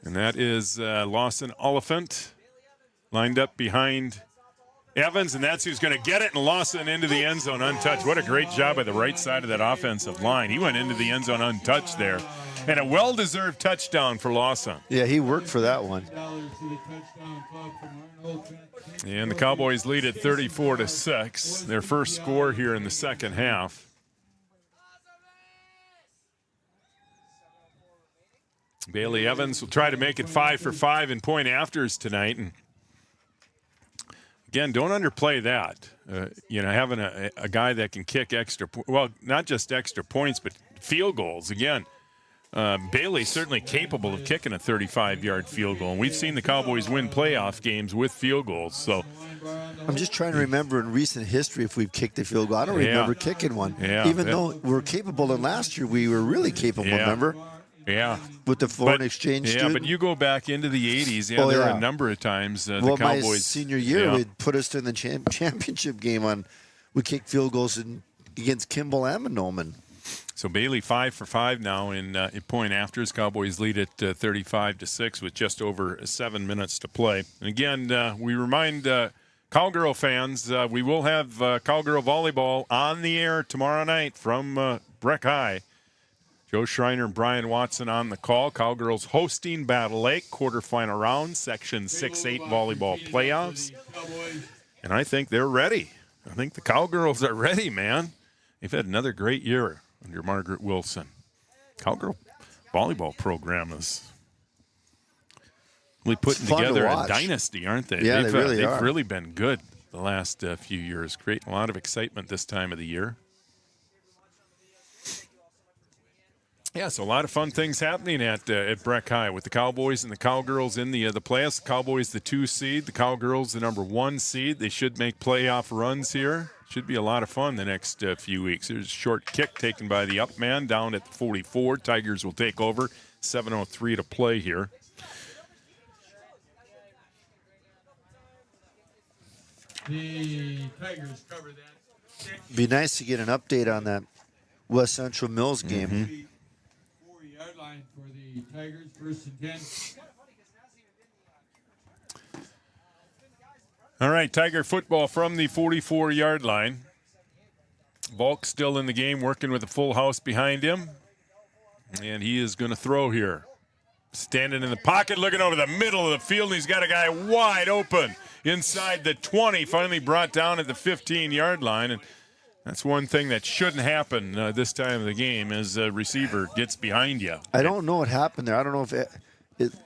And that is Lawson Oliphant lined up behind Evans, and that's who's going to get it, and Lawson into the end zone untouched. What a great job by the right side of that offensive line. He went into the end zone untouched there. And a well-deserved touchdown for Lawson. Yeah, he worked for that one. And the Cowboys lead at 34-6. Their first score here in the second half. Bailey Evans will try to make it 5 for 5 in point afters tonight. And again, don't underplay that. Having a guy that can kick not just extra points, but field goals. Again, Bailey's certainly capable of kicking a 35-yard field goal. And we've seen the Cowboys win playoff games with field goals. So I'm just trying to remember in recent history if we've kicked a field goal. I don't remember kicking one. Yeah, even though we're capable, and last year we were really capable, remember? Yeah. With the foreign exchange student. But you go back into the 80s. There were a number of times the Cowboys. My senior year, it put us in the championship game we kicked field goals against Kimball and Noman. So Bailey 5 for 5 now in point afters. Cowboys lead at 35-6 with just over 7 minutes to play. And again, we remind Cowgirl fans, we will have Cowgirl volleyball on the air tomorrow night from Breck High. Joe Schreiner and Brian Watson on the call. Cowgirls hosting Battle Lake, quarterfinal round, Section 6-8 volleyball playoffs. And I think they're ready. I think the Cowgirls are ready, man. They've had another great year under Margaret Wilson. Cowgirl volleyball program is really putting fun to together a watch. dynasty, aren't they? Yeah, they've they've really been good the last few years. Creating a lot of excitement this time of the year. Yeah, so a lot of fun things happening at Breck High with the Cowboys and the Cowgirls in the playoffs. The Cowboys the 2 seed, the Cowgirls the number 1 seed. They should make playoff runs here. Should be a lot of fun the next few weeks. There's a short kick taken by the up man down at the 44. Tigers will take over. 7:03 to play here. The Tigers cover that. Be nice to get an update on that West Central Mills game. Mm-hmm. 4-yard line for the Tigers, 1st and 10. All right, Tiger football from the 44-yard line. Volk still in the game, working with a full house behind him. And he is going to throw here. Standing in the pocket, looking over the middle of the field, and he's got a guy wide open inside the 20, finally brought down at the 15-yard line. And that's one thing that shouldn't happen this time of the game is a receiver gets behind you. I don't know what happened there. I don't know if it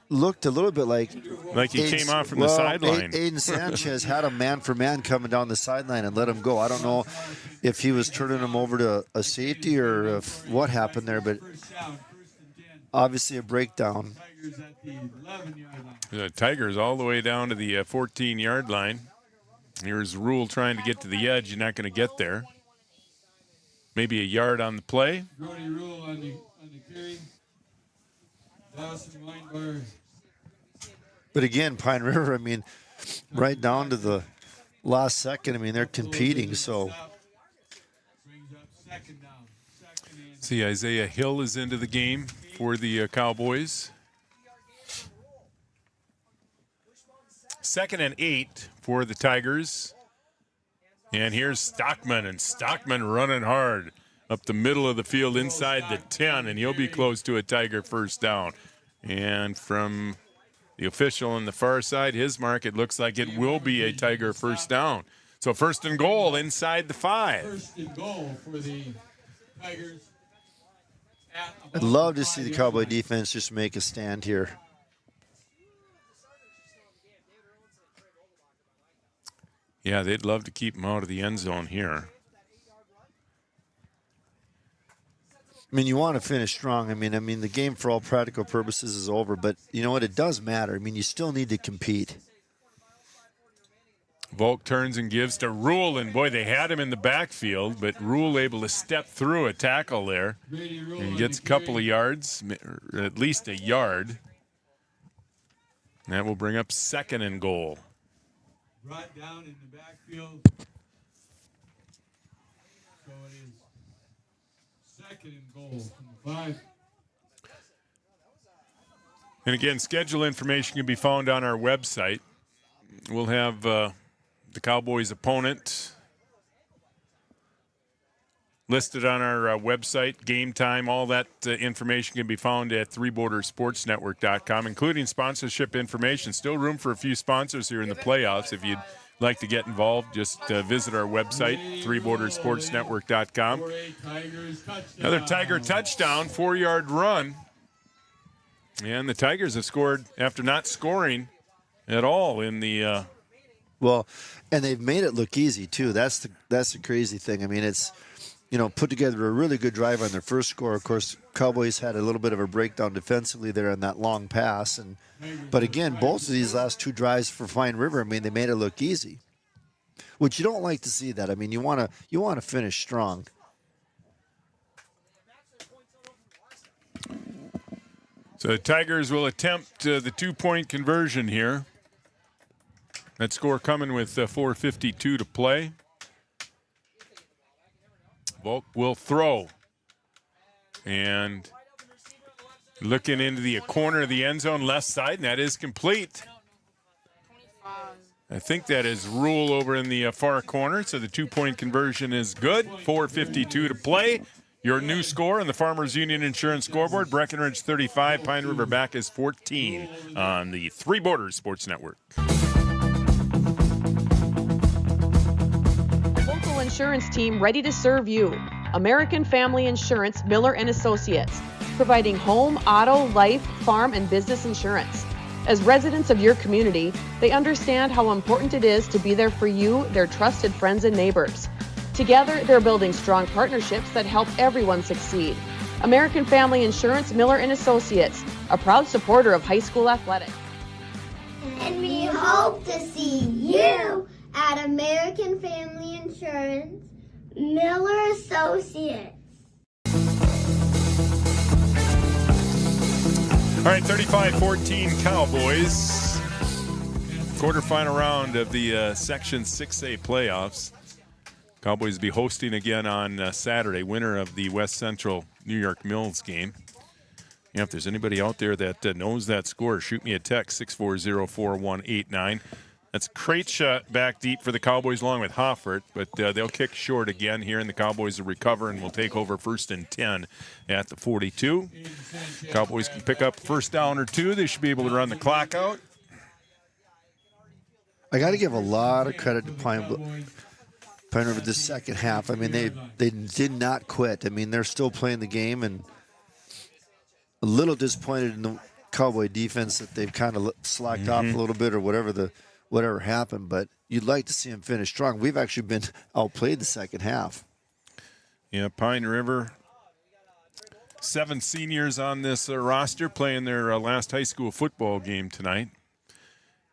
looked a little bit like he came off from the sideline. Aiden Sanchez had a man-for-man coming down the sideline and let him go. I don't know if he was turning him over to a safety or if what happened there, but obviously a breakdown. The Tigers all the way down to the 14-yard line. Here's Rule trying to get to the edge. You're not going to get there. Maybe a yard on the play. Brody Rule on the carry. Dawson Weinbar. But again, Pine River, I mean, right down to the last second, I mean, they're competing, so. See, Isaiah Hill is into the game for the Cowboys. 2nd and 8 for the Tigers. And here's Stockman, and Stockman running hard up the middle of the field inside the 10, and he'll be close to a Tiger first down. And from the official on the far side, his mark, it looks like it will be a Tiger first down. So 1st and goal inside the 5. 1st and goal for the Tigers. I'd love to see the Cowboy defense just make a stand here. Yeah, they'd love to keep him out of the end zone here. I mean, you want to finish strong. I mean, the game for all practical purposes is over, but you know what? It does matter. I mean, you still need to compete. Volk turns and gives to Rule, and boy, they had him in the backfield, but Rule able to step through a tackle there and gets a couple of yards, or at least a yard. And that will bring up 2nd and goal. Brought down in the backfield. So it is 2nd and goal from the 5. And again, schedule information can be found on our website. We'll have the Cowboys' opponent listed on our website, game time, all that information can be found at threebordersportsnetwork.com, including sponsorship information. Still room for a few sponsors here in the playoffs. If you'd like to get involved, just visit our website, threebordersportsnetwork.com. Another Tiger touchdown, 4-yard run. And the Tigers have scored after not scoring at all in the well, and they've made it look easy too. That's the crazy thing. I mean, it's, you know, put together a really good drive on their first score. Of course, Cowboys had a little bit of a breakdown defensively there on that long pass, but again, both of these last 2 drives for Pine River, I mean, they made it look easy, which you don't like to see that. I mean, you want to finish strong. So the Tigers will attempt the 2-point conversion here. That score coming with 4:52 to play. Volk will throw. And looking into the corner of the end zone, left side, and that is complete. I think that is Rule over in the far corner, so the 2-point conversion is good. 4:52 to play. Your new score on the Farmers Union Insurance scoreboard, Breckenridge 35, Pine River Backus 14 on the Three Borders Sports Network. Insurance team ready to serve you. American Family Insurance, Miller & Associates. providing home, auto, life, farm, and business insurance. As residents of your community, they understand how important it is to be there for you, their trusted friends and neighbors. Together, they're building strong partnerships that help everyone succeed. American Family Insurance, Miller & Associates, a proud supporter of high school athletics. And we hope to see you at American Family Insurance, Miller Associates. All right, 35-14 Cowboys. Quarterfinal round of the Section 6A playoffs. Cowboys will be hosting again on Saturday, winner of the West Central New York Mills game. Yeah, if there's anybody out there that knows that score, shoot me a text, 640-4189. That's Krejci back deep for the Cowboys along with Hoffert, but they'll kick short again here, and the Cowboys will recover and will take over 1st and 10 at the 42. Cowboys can pick up first down or two. They should be able to run the clock out. I got to give a lot of credit to Pine River the second half. I mean, they did not quit. I mean, they're still playing the game, and a little disappointed in the Cowboy defense that they've kind of slacked off a little bit or whatever happened. But you'd like to see them finish strong. We've actually been outplayed the second half. Yeah, Pine River, 7 seniors on this roster playing their last high school football game tonight.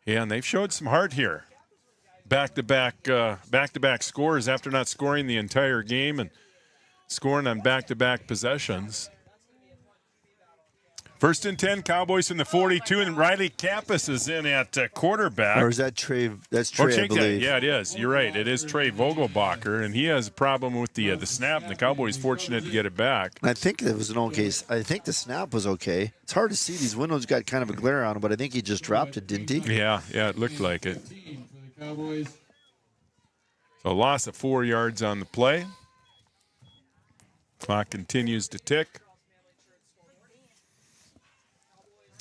Yeah, and they've showed some heart here. Back-to-back scores after not scoring the entire game and scoring on back-to-back possessions. 1st and 10, Cowboys from the 42, and Riley Kappas is in at quarterback. Or is that Trey? That's Trey, I believe. Yeah, it is. You're right. It is Trey Vogelbacher, and he has a problem with the snap, and the Cowboys fortunate to get it back. I think it was an okay. I think the snap was okay. It's hard to see. These windows got kind of a glare on them, but I think he just dropped it, didn't he? Yeah, it looked like it. So a loss of 4 yards on the play. Clock continues to tick.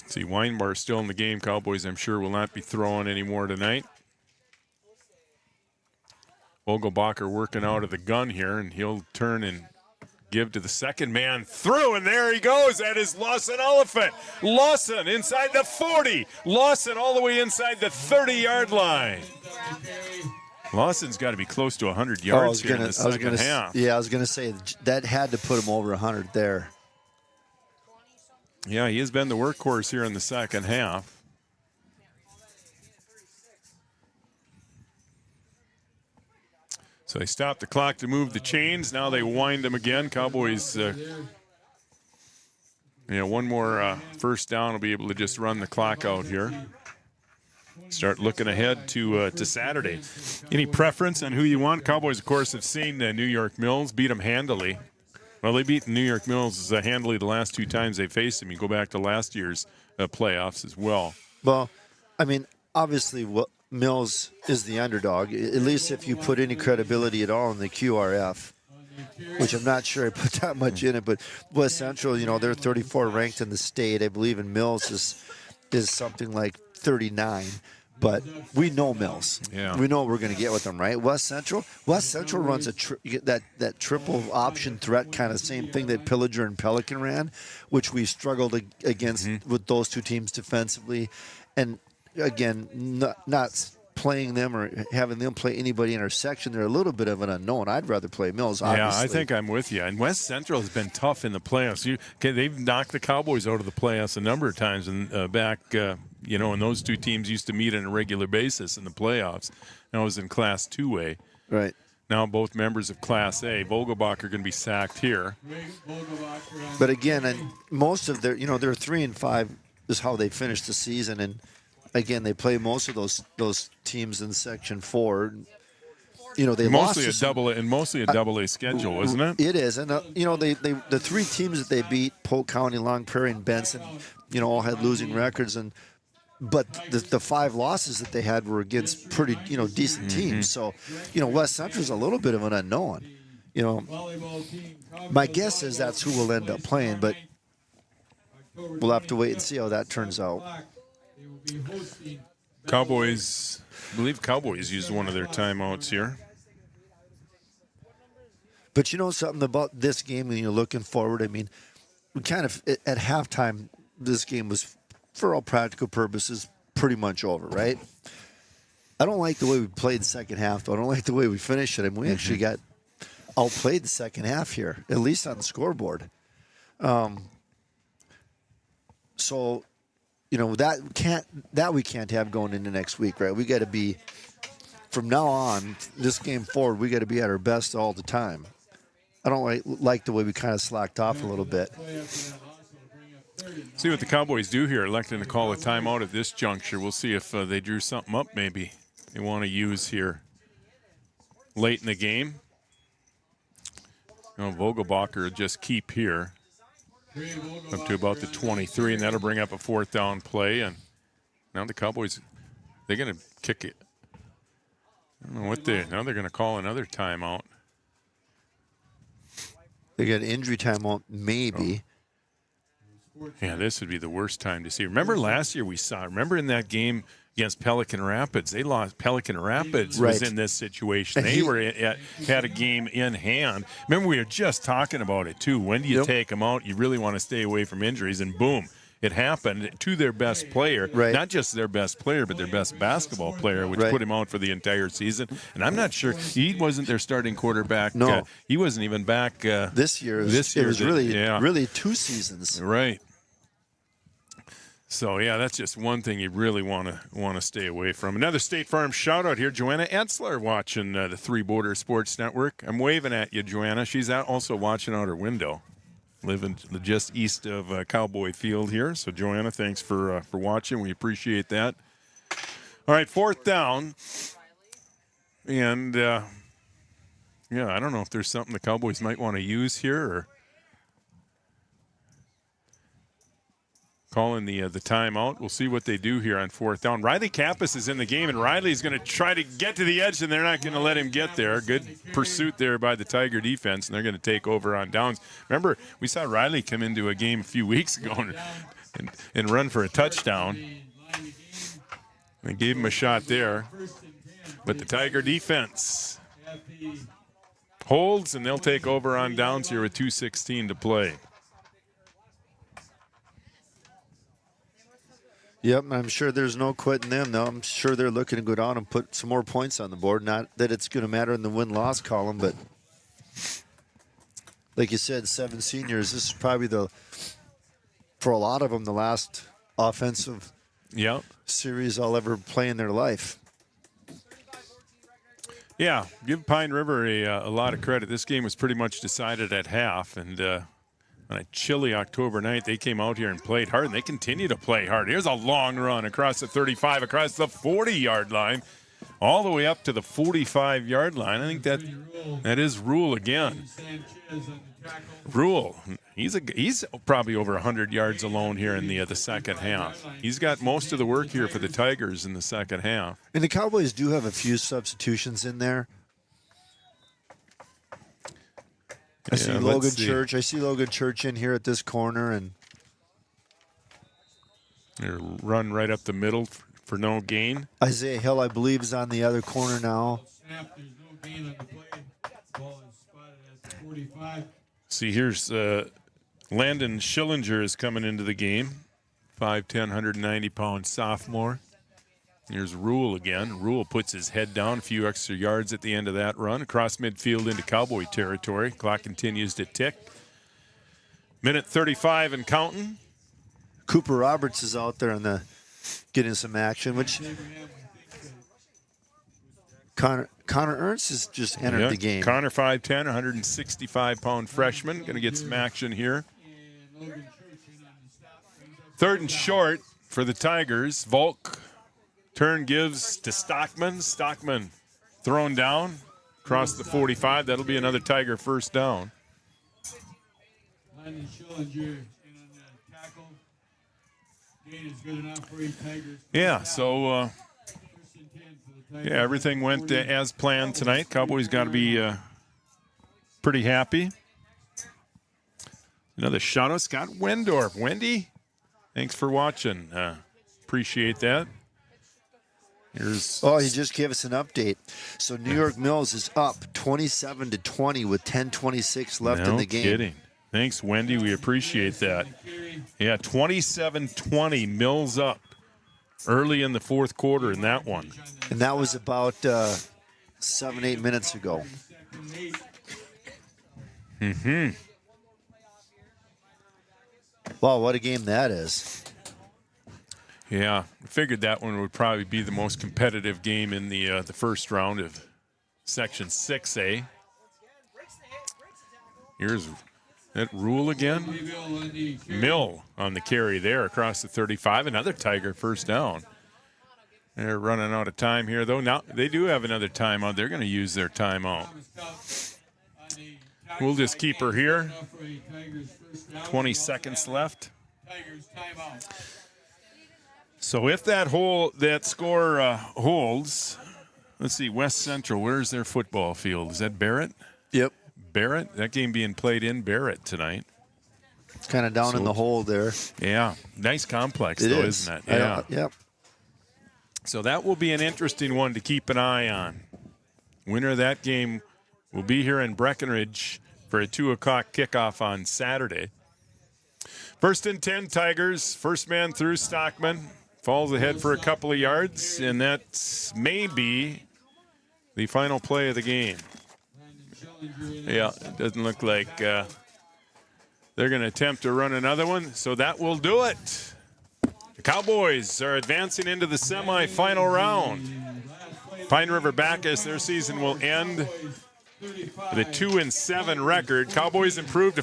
See, Weinbar still in the game. Cowboys, I'm sure, will not be throwing anymore tonight. Vogelbacher working out of the gun here, and he'll turn and give to the second man through, and there he goes. That is Lawson Oliphant. Lawson inside the 40. Lawson all the way inside the 30-yard line. Lawson's got to be close to 100 yards here in the second half. Yeah, I was going to say that had to put him over 100 there. Yeah, he has been the workhorse here in the second half. So they stopped the clock to move the chains. Now they wind them again. Cowboys, one more first down will be able to just run the clock out here. Start looking ahead to Saturday. Any preference on who you want? Cowboys, of course, have seen New York Mills beat them handily. Well, they beat New York Mills handily the last 2 times they faced them. You go back to last year's playoffs as well. Well, I mean, obviously, Mills is the underdog, at least if you put any credibility at all in the QRF, which I'm not sure I put that much in it. But West Central, they're 34 ranked in the state. I believe in Mills is something like 39. But we know Mills. Yeah. We know what we're going to get with them, right? West Central runs that triple option threat kind of same thing that Pillager and Pelican ran, which we struggled against with those 2 teams defensively. And again, not playing them or having them play anybody in our section, they're a little bit of an unknown. I'd rather play Mills, obviously. Yeah, I think I'm with you. And West Central has been tough in the playoffs. They've knocked the Cowboys out of the playoffs a number of times and back and those 2 teams used to meet on a regular basis in the playoffs. That was in Class 2A. Right. Now both members of Class A. Vogelbach are going to be sacked here. But again, and most of their, they're 3-5 is how they finished the season. And again, they play most of those teams in Section 4. They mostly lost mostly a double A schedule, isn't it? It is, and the 3 teams that they beat, Polk County, Long Prairie, and Benson, all had losing records, but the 5 losses that they had were against pretty decent teams. So West Central's a little bit of an unknown. My guess is that's who will end up playing, but we'll have to wait and see how that turns out. Cowboys, I believe Cowboys used one of their timeouts here. But something about this game when you're looking forward, I mean, we kind of at halftime, this game was, for all practical purposes, pretty much over, right? I don't like the way we played the second half, though. I don't like the way we finished it. I mean, we actually got outplayed the second half here, at least on the scoreboard. So, you know, that we can't have going into next week, right? We got to be, from now on, this game forward, we got to be at our best all the time. I don't like the way we kind of slacked off a little bit. See what the Cowboys do here, electing to call a timeout at this juncture. We'll see if they drew something up maybe they want to use here late in the game. You know, Vogelbacher will just keep here up to about the 23, and that'll bring up a 4th down play. And now the Cowboys, they're going to kick it. I don't know what now they're going to call another timeout. They got injury timeout, maybe. Yeah, this would be the worst time to see. Remember last year remember in that game against Pelican Rapids, they lost. Pelican Rapids was in this situation. They had a game in hand. Remember, we were just talking about it, too. When do you take them out? You really want to stay away from injuries, and boom. It happened to their best player, not just their best player, but their best basketball player, which put him out for the entire season. And I'm not sure he wasn't their starting quarterback. No, he wasn't even back this year. It was really 2 seasons. Right. So yeah, that's just one thing you really want to stay away from. Another State Farm shout out here, Joanna Etzler watching the Three Border Sports Network. I'm waving at you, Joanna. She's also watching out her window. Living just east of Cowboy Field here. So, Joanna, thanks for watching. We appreciate that. All right, 4th down. And, I don't know if there's something the Cowboys might want to use here or calling the timeout. We'll see what they do here on 4th down. Riley Kappas is in the game, and Riley's going to try to get to the edge, and they're not going to let him get there. Good pursuit there by the Tiger defense, and they're going to take over on downs. Remember, we saw Riley come into a game a few weeks ago and run for a touchdown. They gave him a shot there. But the Tiger defense holds, and they'll take over on downs here with 2:16 to play. Yep, I'm sure there's no quitting them, though. I'm sure they're looking to go down and put some more points on the board. Not that it's going to matter in the win-loss column, but like you said, 7 seniors, this is probably for a lot of them, the last offensive series I'll ever play in their life. Yeah, give Pine River a lot of credit. This game was pretty much decided at half, and on a chilly October night, they came out here and played hard, and they continue to play hard. Here's a long run across the 35, across the 40-yard line, all the way up to the 45-yard line. I think that is Rule again. Rule, he's probably over 100 yards alone here in the second half. He's got most of the work here for the Tigers in the second half. And the Cowboys do have a few substitutions in there. I see Logan Church. I see Logan Church in here at this corner, and they run right up the middle for no gain. Isaiah Hill, I believe, is on the other corner now. See, here's Landon Schillinger is coming into the game. 5'10", 190-pound sophomore. Here's Rule again. Rule puts his head down, a few extra yards at the end of that run. Across midfield into Cowboy territory. Clock continues to tick. Minute 35 and counting. Cooper Roberts is out there getting some action, which Connor Ernst has just entered the game. Connor 5'10", 165-pound freshman. Going to get some action here. 3rd and short for the Tigers. Volk. Turn gives to Stockman. Stockman thrown down across the 45. That'll be another Tiger 1st down. Yeah, so everything went as planned tonight. Cowboys got to be pretty happy. Another shout out, Scott Wendorf. Wendy, thanks for watching. Appreciate that. He just gave us an update. So New York Mills is up 27-20 with 10:26 left in the game. No kidding. Thanks, Wendy. We appreciate that. Yeah, 27-20, Mills up early in the fourth quarter in that one. And that was about 7-8 minutes ago. Mm-hmm. Wow, what a game that is. Yeah, I figured that one would probably be the most competitive game in the first round of Section 6A. Here's that Rule again. Mill on the carry there across the 35. Another Tiger first down. They're running out of time here, though. Now they do have another timeout. They're going to use their timeout. We'll just keep her here. 20 seconds left. So if that score holds, let's see, West Central, where's their football field? Is that Barrett? Yep. Barrett? That game being played in Barrett tonight. Kind of down in the hole there. Yeah. Nice complex, though, isn't it? Yeah. Yep. So that will be an interesting one to keep an eye on. Winner of that game will be here in Breckenridge for a 2 o'clock kickoff on Saturday. 1st and 10, Tigers. First man through, Stockman. Falls ahead for a couple of yards, and that's maybe the final play of the game. Yeah, it doesn't look like they're going to attempt to run another one, so that will do it. The Cowboys are advancing into the semifinal round. Pine River Backus, their season will end with a 2-7 record. Cowboys improved.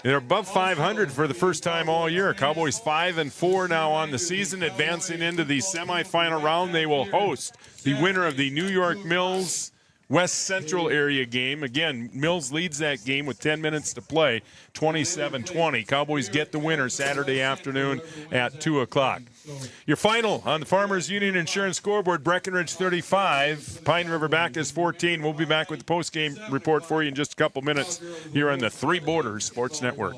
They're above 500 for the first time all year. Cowboys 5-4 now on the season, advancing into the semifinal round. They will host the winner of the New York Mills West Central area game. Again, Mills leads that game with 10 minutes to play, 27-20. Cowboys get the winner Saturday afternoon at 2 o'clock. Your final on the Farmers Union Insurance scoreboard, Breckenridge 35, Pine River Backus 14. We'll be back with the postgame report for you in just a couple minutes here on the Three Borders Sports Network.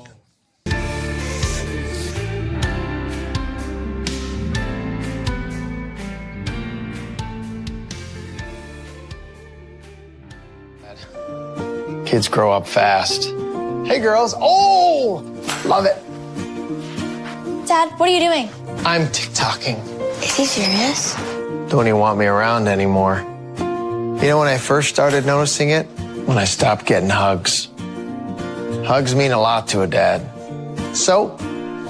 Kids grow up fast. Hey, girls. Oh, love it. Dad, what are you doing? I'm TikToking. Is he serious? Don't even want me around anymore. You know when I first started noticing it? When I stopped getting hugs. Hugs mean a lot to a dad. So,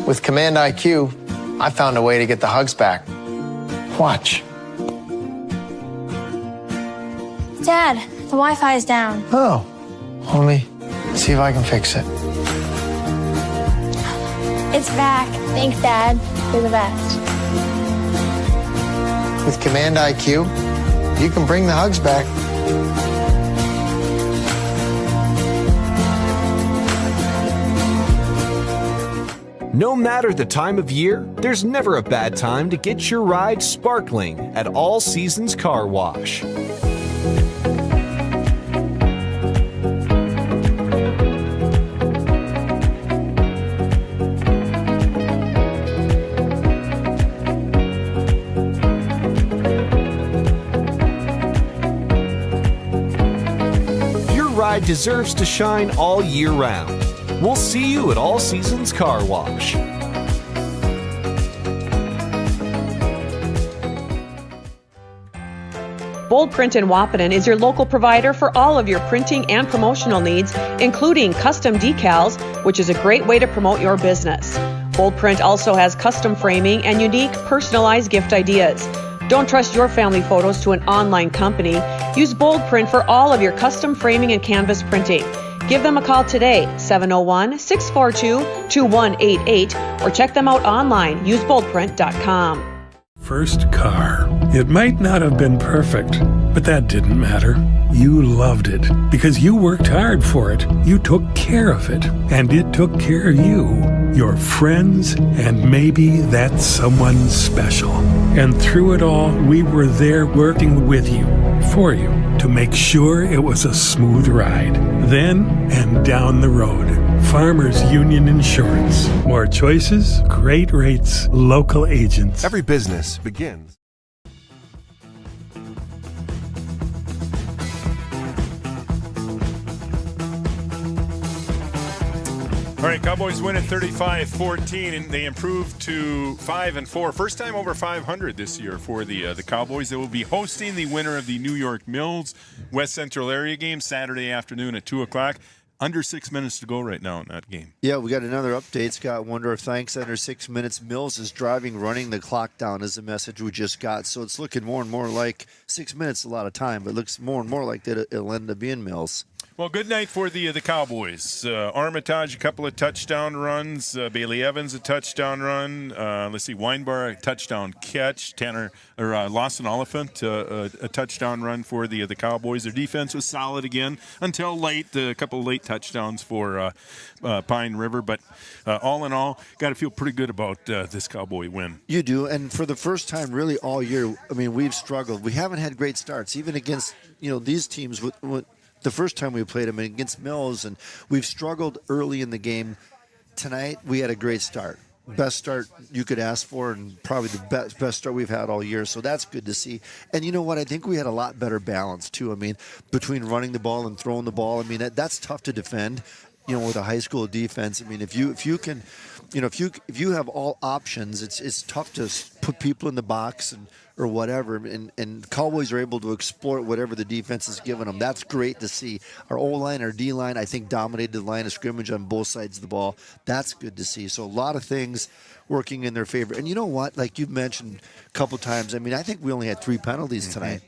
with Command IQ, I found a way to get the hugs back. Watch. Dad, the Wi-Fi is down. Oh. Let me see if I can fix it. It's back. Thanks, Dad. You're the best. With Command IQ, you can bring the hugs back. No matter the time of year, there's never a bad time to get your ride sparkling at All Seasons Car Wash. Deserves to shine all year round. We'll see you at All Seasons Car Wash. Bold Print in Wahpeton is your local provider for all of your printing and promotional needs, including custom decals, which is a great way to promote your business. Bold Print also has custom framing and unique personalized gift ideas. Don't trust your family photos to an online company. Use Bold Print for all of your custom framing and canvas printing. Give them a call today, 701-642-2188, or check them out online, useboldprint.com. First car. It might not have been perfect, but that didn't matter. You loved it because you worked hard for it. You took care of it, and it took care of you, your friends, and maybe that someone special. And through it all, we were there working with you, for you, to make sure it was a smooth ride. Then and down the road. Farmers Union Insurance. More choices, great rates, local agents. Every business begins. right, Cowboys win at 35-14, and they improved to 5-4. First time over 500 this year for the Cowboys. They will be hosting the winner of the New York Mills West Central area game Saturday afternoon at 2 o'clock. Under 6 minutes to go right now in that game. Yeah, we got another update. Scott Wondorf, thanks. Under 6 minutes, Mills is driving, running the clock down is the message we just got. So it's looking more and more like 6 minutes, a lot of time, but it looks more and more like that it'll end up being Mills. Well, good night for the Cowboys. Armitage, a couple of touchdown runs. Bailey Evans, a touchdown run. Let's see, Weinbar, a touchdown catch. Lawson Oliphant, a touchdown run for the Cowboys. Their defense was solid again until late. A couple of late touchdowns for Pine River. But all in all, got to feel pretty good about this Cowboy win. You do, and for the first time really all year, I mean, we've struggled. We haven't had great starts, even against these teams with the first time we played them against Mills, and we've struggled early in the game. Tonight, we had a great start. Best start you could ask for, and probably the best start we've had all year, so that's good to see. And you know what? I think we had a lot better balance, too. I mean, between running the ball and throwing the ball, I mean, that's tough to defend, with a high school defense. I mean, if you can, if you have all options, it's tough to put people in the box or whatever, and Cowboys are able to exploit whatever the defense is giving them. That's great to see. Our O-line, our D-line, I think, dominated the line of scrimmage on both sides of the ball. That's good to see. So a lot of things working in their favor. And you know what? Like you've mentioned a couple times, I mean, I think we only had 3 penalties tonight.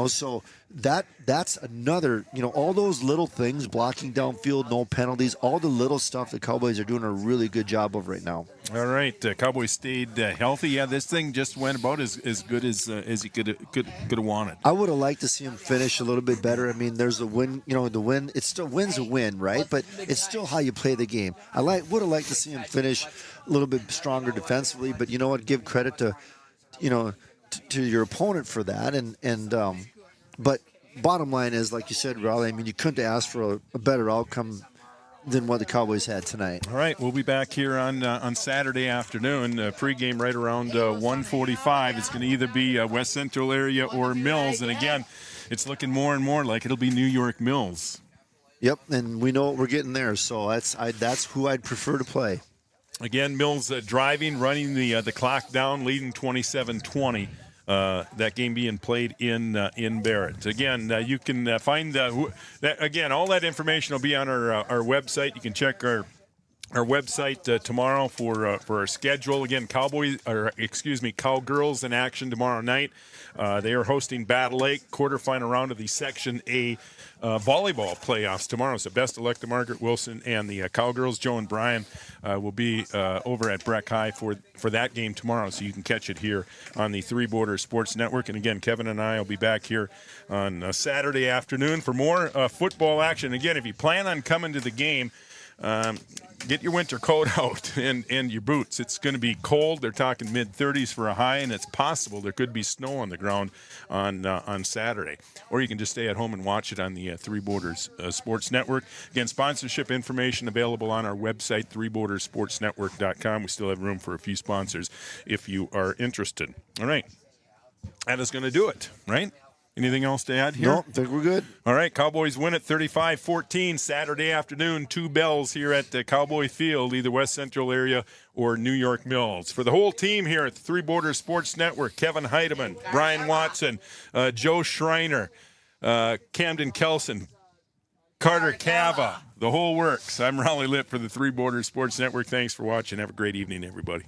So that's another, all those little things, blocking downfield, no penalties, all the little stuff the Cowboys are doing a really good job of right now. All right, Cowboys stayed healthy. Yeah, this thing just went about as good as you could have wanted. I would have liked to see him finish a little bit better. I mean, there's the win. The win. It's still win's a win, right? But it's still how you play the game. I would have liked to see him finish a little bit stronger defensively. But you know what? Give credit to, to your opponent for that. But bottom line is, like you said, Raleigh, I mean, you couldn't ask for a better outcome than what the Cowboys had tonight. All right, we'll be back here on Saturday afternoon. Pregame right around 1:45. It's going to either be West Central area or Mills. And again, it's looking more and more like it'll be New York Mills. Yep, and we know we're getting there. So that's who I'd prefer to play. Again, Mills driving, running the clock down, leading 27-20. That game being played in Barrett. Again, you can find all that information will be on our website. You can check our website tomorrow for our schedule. Again, Cowgirls in action tomorrow night. They are hosting Battle Lake, quarterfinal round of the Section A volleyball playoffs tomorrow. So best of luck to Margaret Wilson and the Cowgirls. Joe and Brian will be over at Breck High for that game tomorrow, so you can catch it here on the Three Borders Sports Network. And again, Kevin and I will be back here on Saturday afternoon for more football action. Again, if you plan on coming to the game, get your winter coat out and your boots. It's going to be cold. They're talking mid-30s for a high, and it's possible there could be snow on the ground on Saturday. Or you can just stay at home and watch it on the Three Borders Sports Network. Again, sponsorship information available on our website, threebordersportsnetwork.com. We still have room for a few sponsors if you are interested. All right. That is going to do it, right? Anything else to add here? No, I think we're good. All right, Cowboys win at 35-14 Saturday afternoon, 2 bells here at Cowboy Field, either West Central area or New York Mills. For the whole team here at the Three Borders Sports Network, Kevin Heidemann, Brian Watson, Joe Schreiner, Camden Kelson, Carter Cava, the whole works. I'm Raleigh Lipp for the Three Borders Sports Network. Thanks for watching. Have a great evening, everybody.